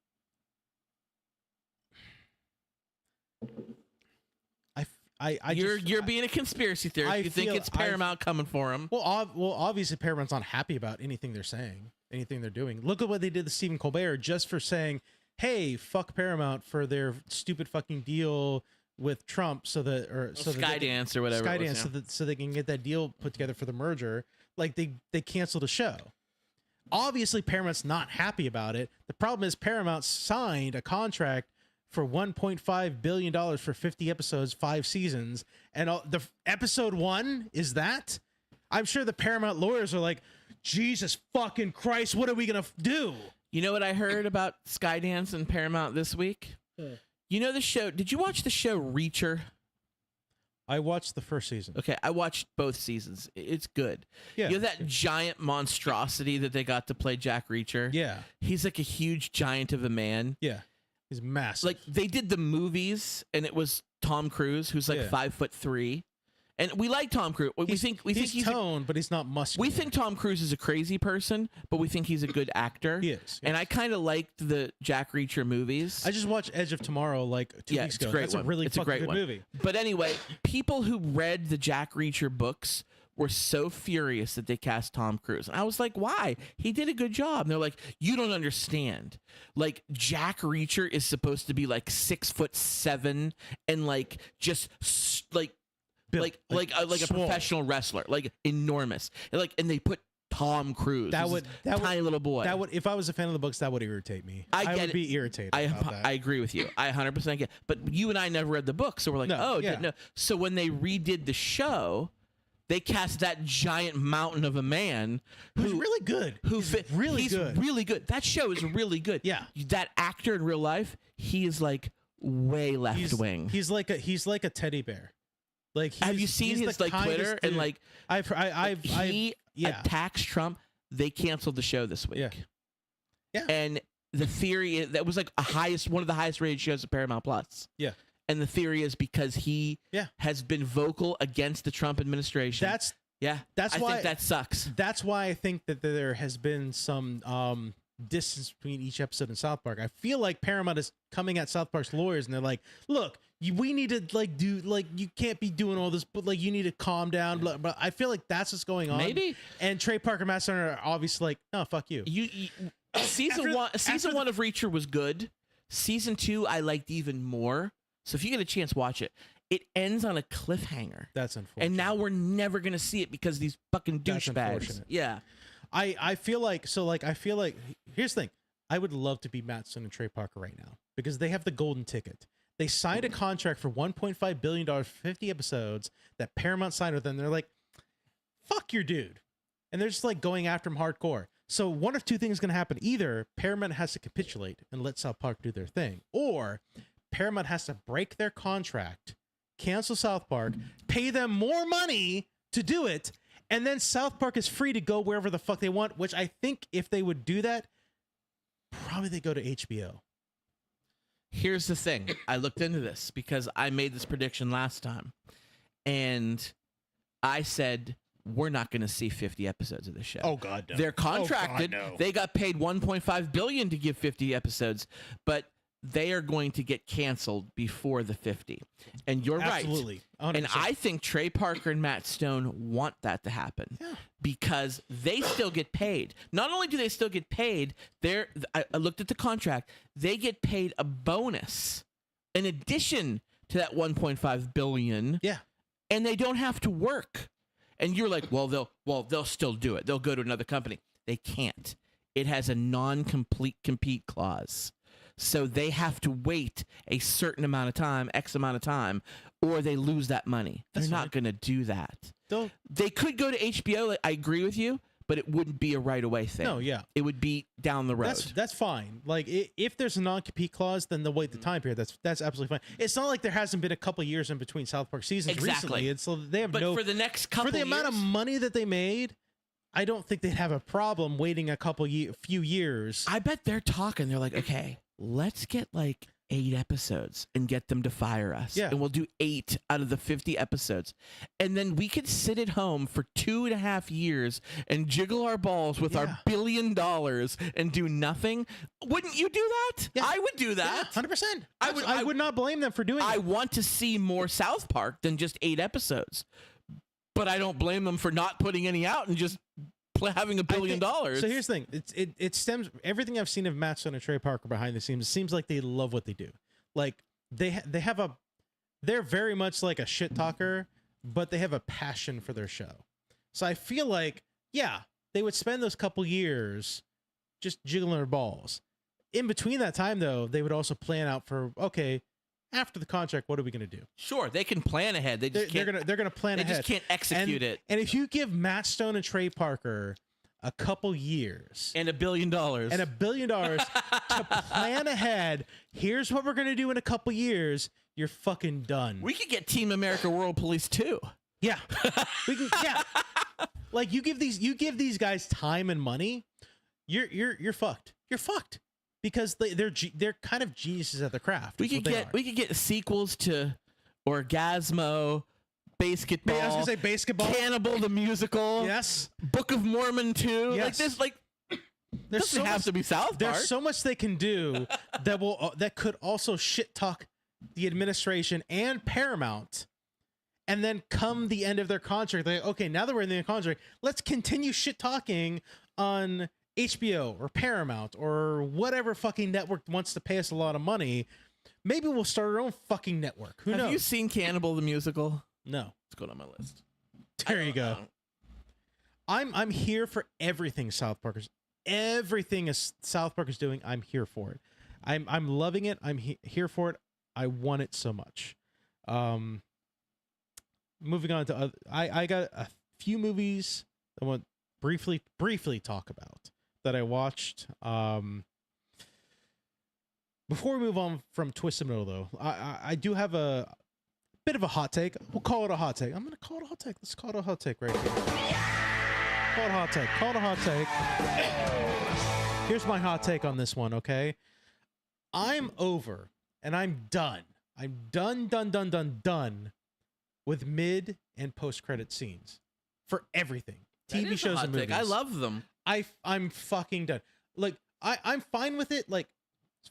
You're being a conspiracy theorist. You think it's Paramount coming for them? Well, obviously Paramount's not happy about anything they're saying, anything they're doing. Look at what they did to Stephen Colbert just for saying, "Hey, fuck Paramount for their stupid fucking deal with Trump," Skydance or whatever. Skydance, so they can get that deal put together for the merger. Like they canceled the show. Obviously, Paramount's not happy about it. The problem is Paramount signed a contract for $1.5 billion for 50 episodes, 5 seasons. And the episode 1 is that? I'm sure the Paramount lawyers are like, Jesus fucking Christ, what are we going to do? You know what I heard about Skydance and Paramount this week? You know the show, did you watch the show Reacher? I watched the first season. Okay, I watched both seasons. It's good. Yeah. You know that giant monstrosity that they got to play Jack Reacher? Yeah. He's like a huge giant of a man. Yeah. He's massive. Like they did the movies, and it was Tom Cruise, who's like 5'3", and we like Tom Cruise. We think he's toned, but he's not muscular. We think Tom Cruise is a crazy person, but we think he's a good actor. He is. And I kind of liked the Jack Reacher movies. I just watched Edge of Tomorrow like 2 weeks ago. That's a really fucking good movie. But anyway, people who read the Jack Reacher books were so furious that they cast Tom Cruise. And I was like, why? He did a good job. And they're like, you don't understand. Like, Jack Reacher is supposed to be like 6'7" and like just like a professional wrestler, like enormous. And they put Tom Cruise, tiny little boy. That would, if I was a fan of the books, that would irritate me. I would be irritated. About that. I agree with you. I 100% get. But you and I never read the book, so we're like, no. So when they redid the show, they cast that giant mountain of a man who's really good. He's really good. That show is really good. Yeah. That actor in real life, he is like way left wing. He's like a teddy bear. Like, have you seen his like Twitter and like he attacks Trump? They canceled the show this week. Yeah. And the theory that was like one of the highest rated shows at Paramount Plus. Yeah. And the theory is because he has been vocal against the Trump administration. That's I why think that sucks. That's why I think that there has been some distance between each episode in South Park. I feel like Paramount is coming at South Park's lawyers and they're like, look, we need to you can't be doing all this, but like you need to calm down. But I feel like that's what's going on. Maybe. And Trey Parker, Matt Stone are obviously like, no, fuck you. Season one of Reacher was good. Season 2 I liked even more. So if you get a chance, watch it. It ends on a cliffhanger. That's unfortunate. And now we're never gonna see it because these fucking douchebags. Yeah. I feel like here's the thing. I would love to be Matt Stone and Trey Parker right now because they have the golden ticket. They signed a contract for $1.5 billion for 50 episodes that Paramount signed with them. They're like, fuck your dude. And they're just like going after him hardcore. So one of two things is going to happen. Either Paramount has to capitulate and let South Park do their thing, or Paramount has to break their contract, cancel South Park, pay them more money to do it, and then South Park is free to go wherever the fuck they want, which I think if they would do that, probably they go to HBO. Here's the thing. I looked into this because I made this prediction last time. And I said, we're not going to see 50 episodes of this show. Oh, God, no. They're contracted. Oh, God, no. They got paid $1.5 billion to give 50 episodes. But they are going to get canceled before the 50. And you're right. Absolutely. 100%. And I think Trey Parker and Matt Stone want that to happen because they still get paid. Not only do they still get paid, I looked at the contract. They get paid a bonus in addition to that 1.5 billion. Yeah. And they don't have to work. And you're like, well, they'll still do it. They'll go to another company. They can't. It has a non-complete compete clause. So they have to wait a certain amount of time, X amount of time, or they lose that money. They're not going to do that. They could go to HBO. I agree with you, but it wouldn't be a right away thing. No, yeah. It would be down the road. That's fine. Like if there's a non-compete clause, then they'll wait the time period. That's absolutely fine. It's not like there hasn't been a couple years in between South Park seasons recently. It's so they have but for the next couple for the amount of money that they made. I don't think they'd have a problem waiting a few years. I bet they're talking. They're like, okay, let's get like 8 episodes and get them to fire us. Yeah. And we'll do 8 out of the 50 episodes. And then we could sit at home for 2.5 years and jiggle our balls with our $1 billion and do nothing. Wouldn't you do that? Yeah. I would do that. 100%. I would not blame them for doing I it. want to see more South Park than just 8 episodes. But I don't blame them for not putting any out and just having $1 billion. So here's the thing: it stems everything I've seen of Matt Stone and Trey Parker behind the scenes. It seems like they love what they do. Like they're very much like a shit talker, but they have a passion for their show. So I feel like they would spend those couple years just jiggling their balls. In between that time, though, they would also plan out for after the contract, what are we going to do? Sure, they can plan ahead. They're gonna plan ahead. They just can't execute it. And if you give Matt Stone and Trey Parker a couple years and $1 billion to plan ahead, here's what we're gonna do in a couple years. You're fucking done. We could get Team America World Police too. Yeah, we can. Yeah, like you give these guys time and money, you're fucked. You're fucked. Because they're kind of geniuses at the craft. We could get sequels to Orgasmo, Basketball. I was gonna say Basketball, Cannibal the Musical. Yes, Book of Mormon 2. Yes. Like this, like doesn't have to be South Park. There's so much they can do that could also shit talk the administration and Paramount, and then come the end of their contract, they okay, now that we're in the contract, let's continue shit talking on HBO or Paramount or whatever fucking network wants to pay us a lot of money. Maybe we'll start our own fucking network. Who knows? Have you seen Cannibal the Musical? No. It's going on my list. There you go. I'm here for everything South Park is doing. I'm here for it. I'm loving it. I'm here for it. I want it so much. Moving on to I got a few movies I want briefly talk about that I watched. Before we move on from Twisted Metal, though, I do have a bit of a hot take. We'll call it a hot take. I'm going to call it a hot take. Let's call it a hot take right here. Call it a hot take. Call it a hot take. Here's my hot take on this one, okay? I'm over and I'm done. I'm done with mid and post-credit scenes for everything. TV shows and movies. I love them. I'm fucking done. Like I'm fine with it. Like,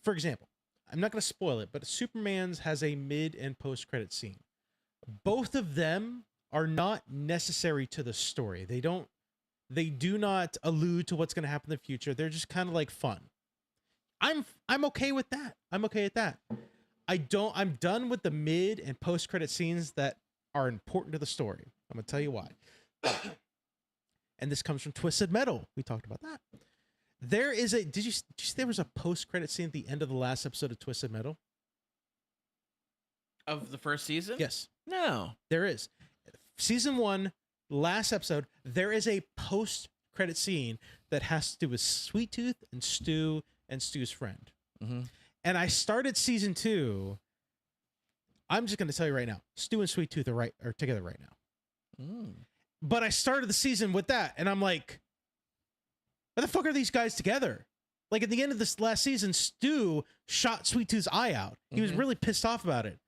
for example, I'm not going to spoil it, but Superman's has a mid and post credit scene. Both of them are not necessary to the story. They do not allude to what's going to happen in the future. They're just kind of like fun. I'm okay with that. I'm okay with that. I'm done with the mid and post credit scenes that are important to the story. I'm going to tell you why. And this comes from Twisted Metal. We talked about that. There is did you see there was a post-credit scene at the end of the last episode of Twisted Metal? Of the first season? Yes. No. There is. Season 1, last episode, there is a post-credit scene that has to do with Sweet Tooth and Stu and Stu's friend. Mm-hmm. And I started season 2. I'm just going to tell you right now, Stu and Sweet Tooth are together right now. Mm. But I started the season with that, and I'm like, why the fuck are these guys together? Like, at the end of this last season, Stu shot Sweet Tooth's eye out. He was really pissed off about it.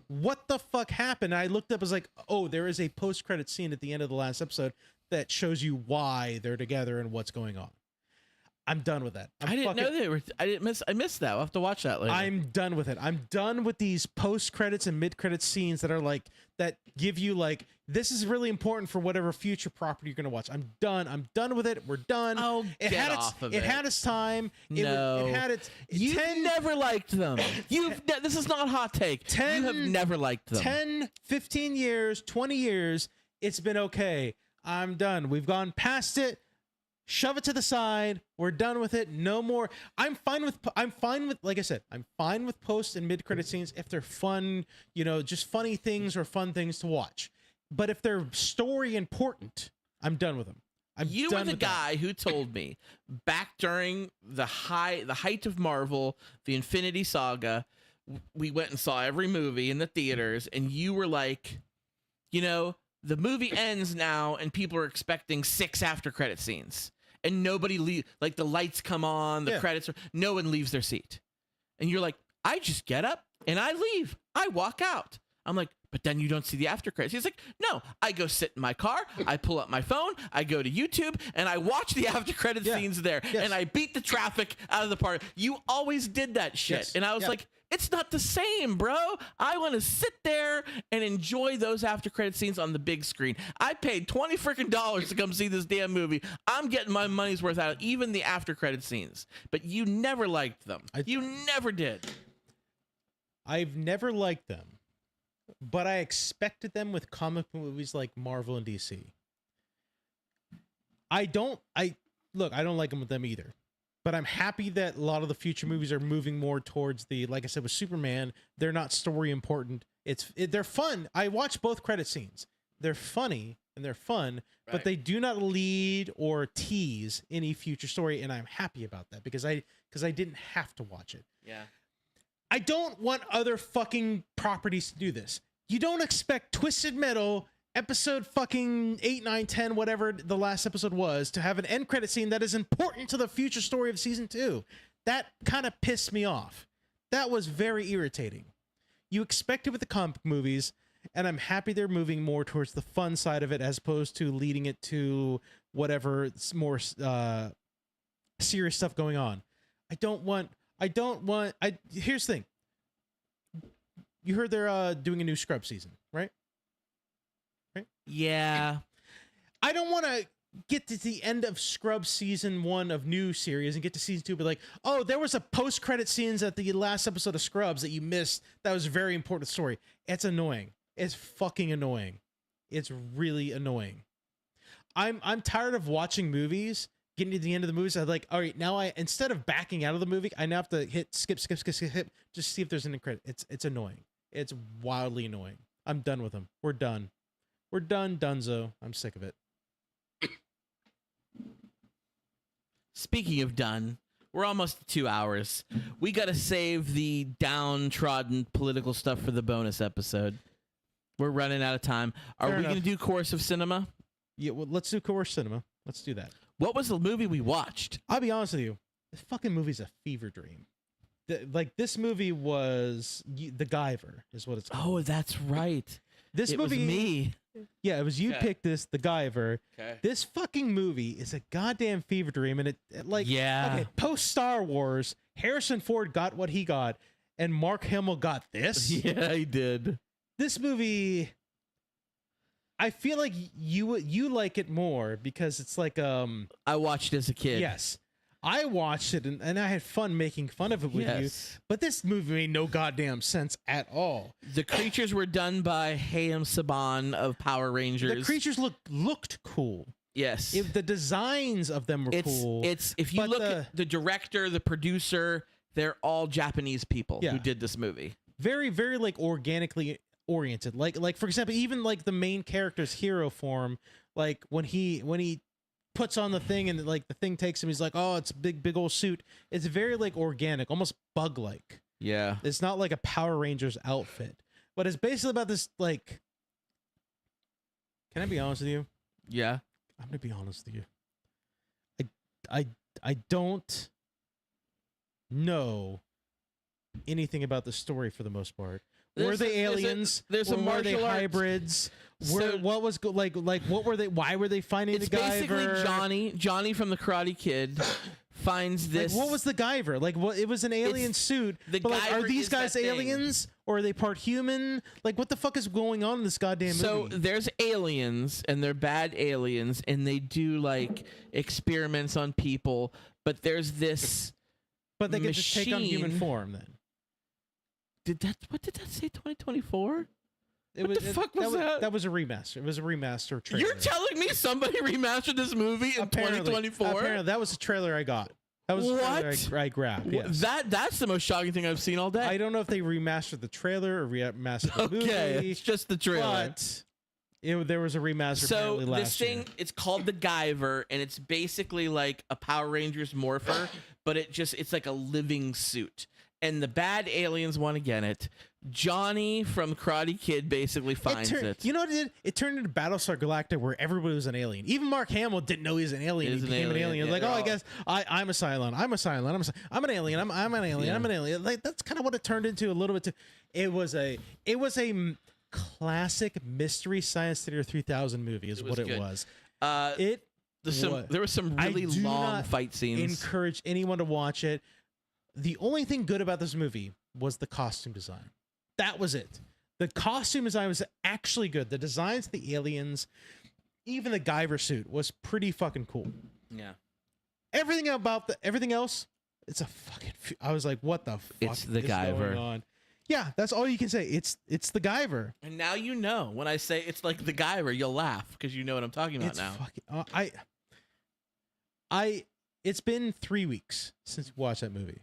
What the fuck happened? And I looked up, I was like, oh, there is a post-credit scene at the end of the last episode that shows you why they're together and what's going on. I'm done with that. I didn't know they were. I missed that. I'll have to watch that later. I'm done with it. I'm done with these post credits and mid credits scenes that are like that give you like this is really important for whatever future property you're gonna watch. I'm done. I'm done with it. We're done. Oh, it get had off of it it. had its time. No. It had its. You've never liked them. This is not a hot take. 10 you have never liked them. 10, 15 years, 20 years. It's been okay. I'm done. We've gone past it. Shove it to the side. We're done with it. No more. I'm fine with like I said, I'm fine with post and mid credit scenes if they're fun, just funny things or fun things to watch. But if they're story important, I'm done with them. You were the guy who told me back during the height of Marvel, the Infinity Saga, we went and saw every movie in the theaters, and you were like, the movie ends now and people are expecting 6 after credit scenes. And nobody like the lights come on, the credits no one leaves their seat. And you're like, I just get up and I leave. I walk out. I'm like, but then you don't see the after credits. He's like, no, I go sit in my car, I pull up my phone, I go to YouTube, and I watch the after credit scenes there. Yes. And I beat the traffic out of the park. You always did that shit. Yes. And I was like, it's not the same, bro. I want to sit there and enjoy those after credit scenes on the big screen. I paid $20 freaking to come see this damn movie. I'm getting my money's worth out of even the after credit scenes. But you never liked them. You never did. I've never liked them, but I expected them with comic movies like Marvel and DC. I don't like them with them either. But I'm happy that a lot of the future movies are moving more towards like I said, with Superman, they're not story important. They're fun. I watch both credit scenes. They're funny and they're fun, but they do not lead or tease any future story, and I'm happy about that because I didn't have to watch it. Yeah. I don't want other fucking properties to do this. You don't expect Twisted Metal episode fucking 8, 9, 10, whatever the last episode was, to have an end credit scene that is important to the future story of season 2. That kind of pissed me off. That was very irritating. You expect it with the comic movies, and I'm happy they're moving more towards the fun side of it as opposed to leading it to whatever more serious stuff going on. Here's the thing. You heard they're doing a new Scrub season, right? Yeah. I don't want to get to the end of Scrub season 1 of new series and get to season 2 but like, oh, there was a post-credit scenes at the last episode of Scrubs that you missed that was a very important story. It's annoying. It's fucking annoying. It's really annoying. I'm tired of watching movies, getting to the end of the movies. I'm like, all right, now instead of backing out of the movie, I now have to hit skip, just see if there's an end credit. It's annoying. It's wildly annoying. I'm done with them. We're done. We're done, Dunzo. I'm sick of it. Speaking of done, we're almost at 2 hours. We got to save the downtrodden political stuff for the bonus episode. We're running out of time. Are we going to do Course of Cinema? Yeah, well, let's do Course Cinema. Let's do that. What was the movie we watched? I'll be honest with you. This fucking movie's a fever dream. This movie was The Guyver, is what it's called. Oh, that's right. This it movie, was me. Yeah, it was you picked this, The Guyver. Okay. This fucking movie is a goddamn fever dream, and post Star Wars, Harrison Ford got what he got, and Mark Hamill got this. Yeah, he did. This movie, I feel like you like it more because it's like I watched it as a kid. Yes. I watched it and I had fun making fun of it with you, but this movie made no goddamn sense at all. The creatures were done by Hayam Saban of Power Rangers. The creatures looked cool. Yes. The designs of them were cool. If you look at the director, the producer, they're all Japanese people who did this movie. Very, very like organically oriented. Like for example, even like the main character's hero form, like when he puts on the thing and like the thing takes him, he's like, oh, it's a big old suit. It's very like organic, almost bug like. Yeah. It's not like a Power Rangers outfit, but it's basically about this like. Can I be honest with you? Yeah. I'm gonna be honest with you. I don't know anything about the story for the most part. Were they aliens? There's a were they martial arts hybrids? So- What was like? What were they? Why were they finding It's the guy? basically Johnny from the Karate Kid finds this. Like, what was the Guyver? Like, what? It was an alien suit. the But like, are Guyver these is that guys thing. aliens or are they part human? Like, what the fuck is going on in this goddamn So movie? there's aliens, and they're bad aliens, and they do like experiments on people. But there's this. But they can just take on human machine- form then. What did that say? 2024. What the fuck was that? That was a remaster. It was a remaster trailer. You're telling me somebody remastered this movie in 2024? Apparently, that was a trailer I got. That was a trailer What? I grabbed. Yes. That's the most shocking thing I've seen all day. I don't know if they remastered the trailer or remastered the movie. Okay, it's just the trailer. But there was a remaster So apparently this last thing, year. it's called the Guyver, and it's basically like a Power Rangers morpher, but it's like a living suit. And the bad aliens want to get it. Johnny from Karate Kid basically finds it. You know what it did? It turned into Battlestar Galactica where everybody was an alien. Even Mark Hamill didn't know he was an alien. He's He an became an alien, alien. yeah, Like, they're I all- guess I'm a Cylon. I'm a Cylon. I'm an alien. I'm an alien. Yeah. I'm an alien. Like, that's kind of what it turned into a little bit. It was a classic mystery science theater 3000 movie. Is It was what it good. was. There was some I really do long not fight scenes. Encourage anyone to watch it. The only thing good about this movie was the costume design. That was it. The costume design was actually good. The designs of the aliens, even the Guyver suit, was pretty fucking cool. Yeah. Everything else, it's a fucking. I was like, what the fuck It's the is Guyver. going on? Yeah, that's all you can say. It's the Guyver. And now you know when I say it's like the Guyver, you'll laugh because you know what I'm talking about It's now. fucking. It's been 3 weeks since we watched that movie.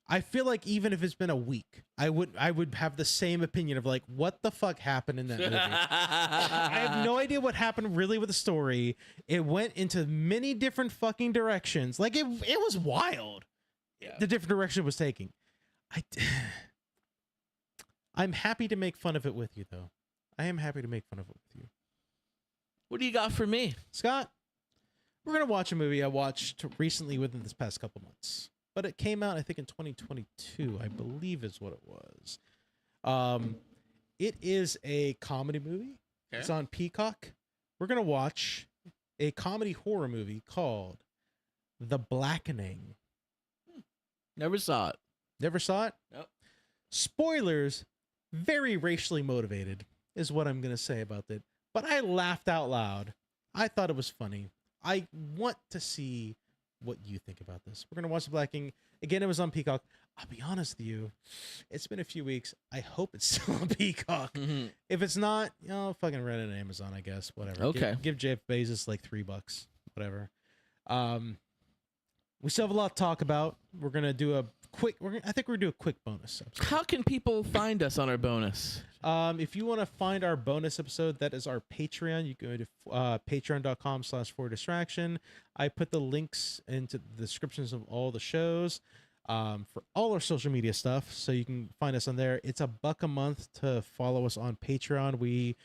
I feel like even if it's been a week, I would have the same opinion of like, what the fuck happened in that movie? I have no idea what happened really with the story. It went into many different fucking directions. Like it was wild. Yeah. The different direction it was taking. I'm happy to make fun of it with you though. I am happy to make fun of it with you. What do you got for me? Scott, we're going to watch a movie I watched recently within this past couple months. But it came out, I think, in 2022, I believe is what it was. It is a comedy movie. Okay. It's on Peacock. We're going to watch a comedy horror movie called The Blackening. Never saw it. Never saw it? Nope. Spoilers, very racially motivated is what I'm going to say about it. But I laughed out loud. I thought it was funny. I want to see what you think about this. We're going to watch The Blackening. Again, it was on Peacock. I'll be honest with you. It's been a few weeks. I hope it's still on Peacock. Mm-hmm. If it's not, fucking rent it on Amazon, I guess. Whatever. Okay. Give Jeff Bezos like $3. Whatever. We still have a lot to talk about. We're going to do a quick, I think we're going to do a quick bonus episode. How can people find us on our bonus? If you want to find our bonus episode, that is our Patreon. You go to patreon.com/fordistraction. I put the links into the descriptions of all the shows for all our social media stuff, so you can find us on there. It's $1 a month to follow us on Patreon. We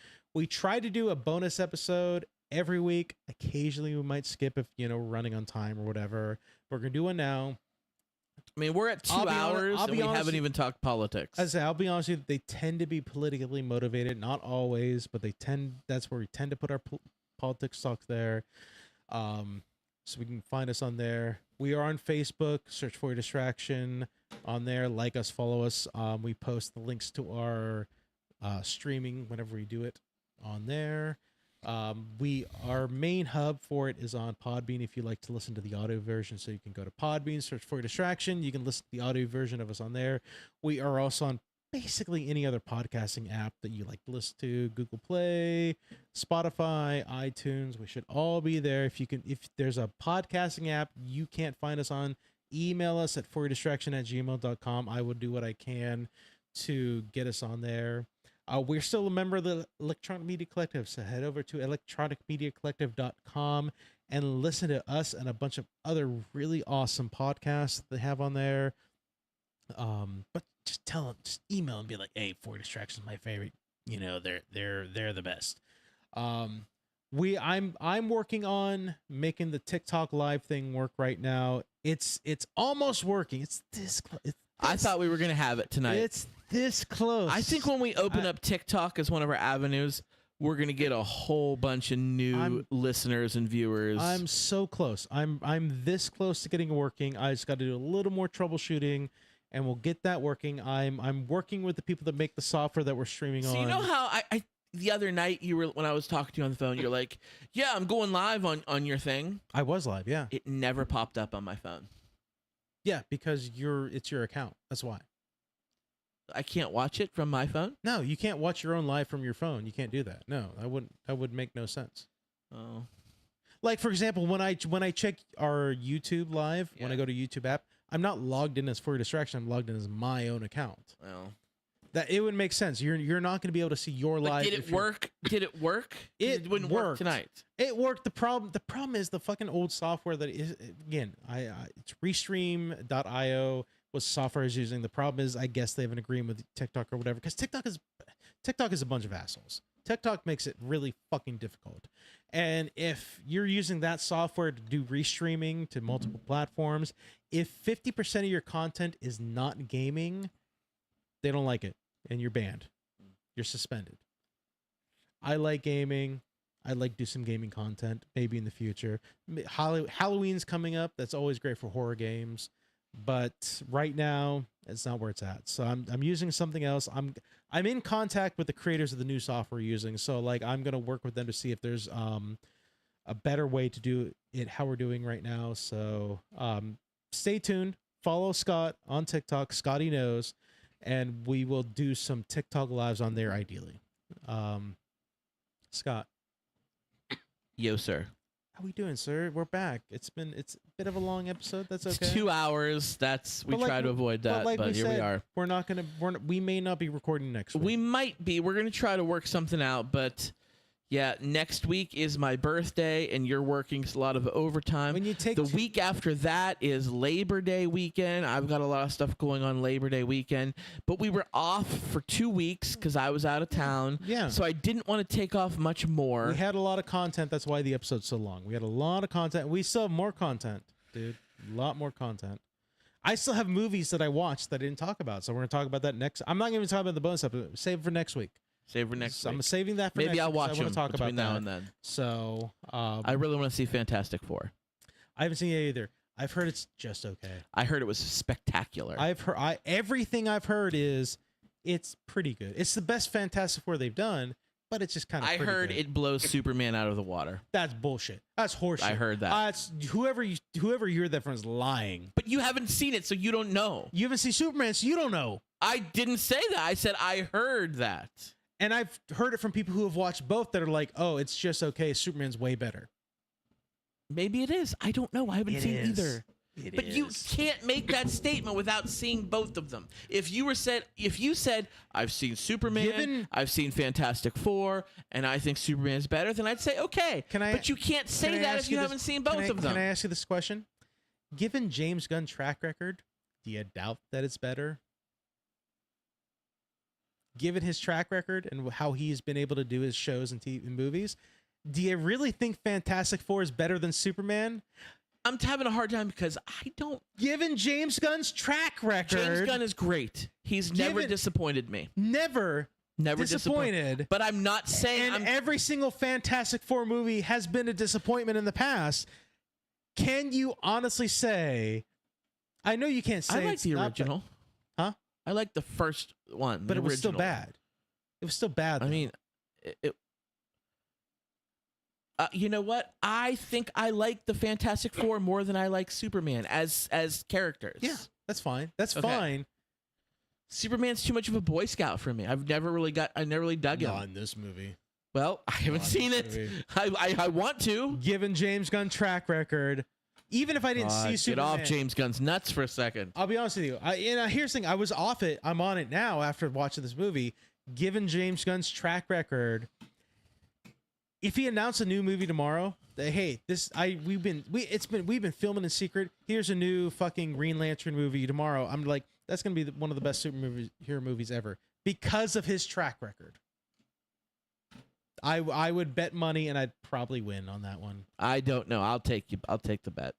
try to do a bonus episode every week. Occasionally, we might skip if we're running on time or whatever. We're gonna do one now. I mean, we're at 2 I'll be hours I'll and be we honest haven't with- even talked politics. I'll be honest with you, they tend to be politically motivated. Not always, but that's where we tend to put our politics talk there. So we can find us on there. We are on Facebook. Search for Distraction on there. Like us, follow us. We post the links to our streaming whenever we do it on there. Our main hub for it is on Podbean. If you like to listen to the audio version, so you can go to Podbean, search for Distraction. You can listen to the audio version of us on there. We are also on basically any other podcasting app that you like to listen to: Google Play, Spotify, iTunes. We should all be there. If there's a podcasting app you can't find us on, email us at fordistraction@gmail.com. I will do what I can to get us on there. We're still a member of the Electronic Media Collective, so head over to electronicmediacollective.com and listen to us and a bunch of other really awesome podcasts they have on there. But just email and be like, "Hey, For Distraction is my favorite. They're the best." I'm working on making the TikTok live thing work right now. It's almost working. It's this close. I thought we were going to have it tonight. It's this close. I think when we open up TikTok as one of our avenues, we're gonna get a whole bunch of new listeners and viewers. I'm so close. I'm this close to getting it working. I just got to do a little more troubleshooting, and we'll get that working. I'm working with the people that make the software that we're streaming on. So you know how I the other night when I was talking to you on the phone, you're like, "Yeah, I'm going live on your thing." I was live, yeah. It never popped up on my phone. Yeah, because it's your account. That's why. I can't watch it from my phone. No, you can't watch your own live from your phone. You can't do that. No, that would make no sense. Oh. Like, for example, when I check our YouTube live, when I go to YouTube app, I'm not logged in as For Your Distraction. I'm logged in as my own account. Well, that it would make sense. You're not going to be able to see your live. Did it work? Did it work? It wouldn't work tonight. It worked. The problem is the fucking old software that is, again, it's Restream.io was software I was using. The problem is, I guess they have an agreement with TikTok or whatever, because TikTok is a bunch of assholes. TikTok makes it really fucking difficult. And if you're using that software to do restreaming to multiple platforms, if 50% of your content is not gaming, they don't like it and you're banned. You're suspended. I like gaming. I'd like to do some gaming content maybe in the future. Halloween's coming up. That's always great for horror games. But right now, it's not where it's at. So I'm using something else. I'm in contact with the creators of the new software we're using. So like I'm gonna work with them to see if there's a better way to do it how we're doing right now. So stay tuned. Follow Scott on TikTok. Scotty knows, and we will do some TikTok lives on there ideally. Scott, Yo, sir. how we doing, sir? We're back. It's a bit of a long episode. That's okay. It's 2 hours. We try to avoid that, but here we are. We may not be recording next week. We might be. We're gonna try to work something out, but yeah, next week is my birthday, and you're working a lot of overtime. When you take the week after that is Labor Day weekend. I've got a lot of stuff going on Labor Day weekend, but we were off for 2 weeks because I was out of town. Yeah. So I didn't want to take off much more. We had a lot of content. That's why the episode's so long. We had a lot of content. We still have more content, dude. A lot more content. I still have movies that I watched that I didn't talk about, so we're gonna talk about that next. I'm not gonna even talk about the bonus episode. Save it for next week. Save for next week. I'm saving that for Maybe next I'll week, watch so I them want to talk about now that. and then. So I really want to see Fantastic Four. I haven't seen it either. I've heard it's just okay. I heard it was spectacular. Everything I've heard is it's pretty good. It's the best Fantastic Four they've done, but it's just kind of. I heard good. it blows Superman out of the water. That's bullshit. That's horseshit. I heard that. It's whoever you heard that from is lying. But you haven't seen it, so you don't know. You haven't seen Superman, so you don't know. I didn't say that. I said I heard that. And I've heard it from people who have watched both that are like, "Oh, it's just okay. Superman's way better." Maybe it is. I don't know. I haven't seen either. But you can't make that statement without seeing both of them. If you said I've seen Superman, I've seen Fantastic Four, and I think Superman is better, then I'd say okay. But you can't say that if you haven't seen both of them. Can I ask you this question? Given James Gunn's track record, do you doubt that it's better? Given his track record and how he's been able to do his shows and TV and movies, do you really think Fantastic Four is better than Superman? I'm having a hard time because I don't. Given James Gunn's track record, James Gunn is great. He's never disappointed me. Never disappointed. But I'm not saying. And every single Fantastic Four movie has been a disappointment in the past. Can you honestly say? I know you can't say. I like the original. Huh? I like the first one, but it was still bad. It was still bad. I mean, you know what? I think I like the Fantastic Four more than I like Superman as characters. Yeah, that's fine. That's fine. Superman's too much of a Boy Scout for me. I never really dug him. Not in this movie. Well, I haven't seen it. I want to. Given James Gunn's track record, even if I didn't see Superman. Get off James Gunn's nuts for a second. I'll be honest with you. Here's the thing. I was off it. I'm on it now after watching this movie. Given James Gunn's track record, if he announced a new movie tomorrow, that hey, we've been filming in secret. Here's a new fucking Green Lantern movie tomorrow. I'm like, that's gonna be one of the best superhero movies ever because of his track record. I would bet money and I'd probably win on that one. I don't know. I'll take the bet.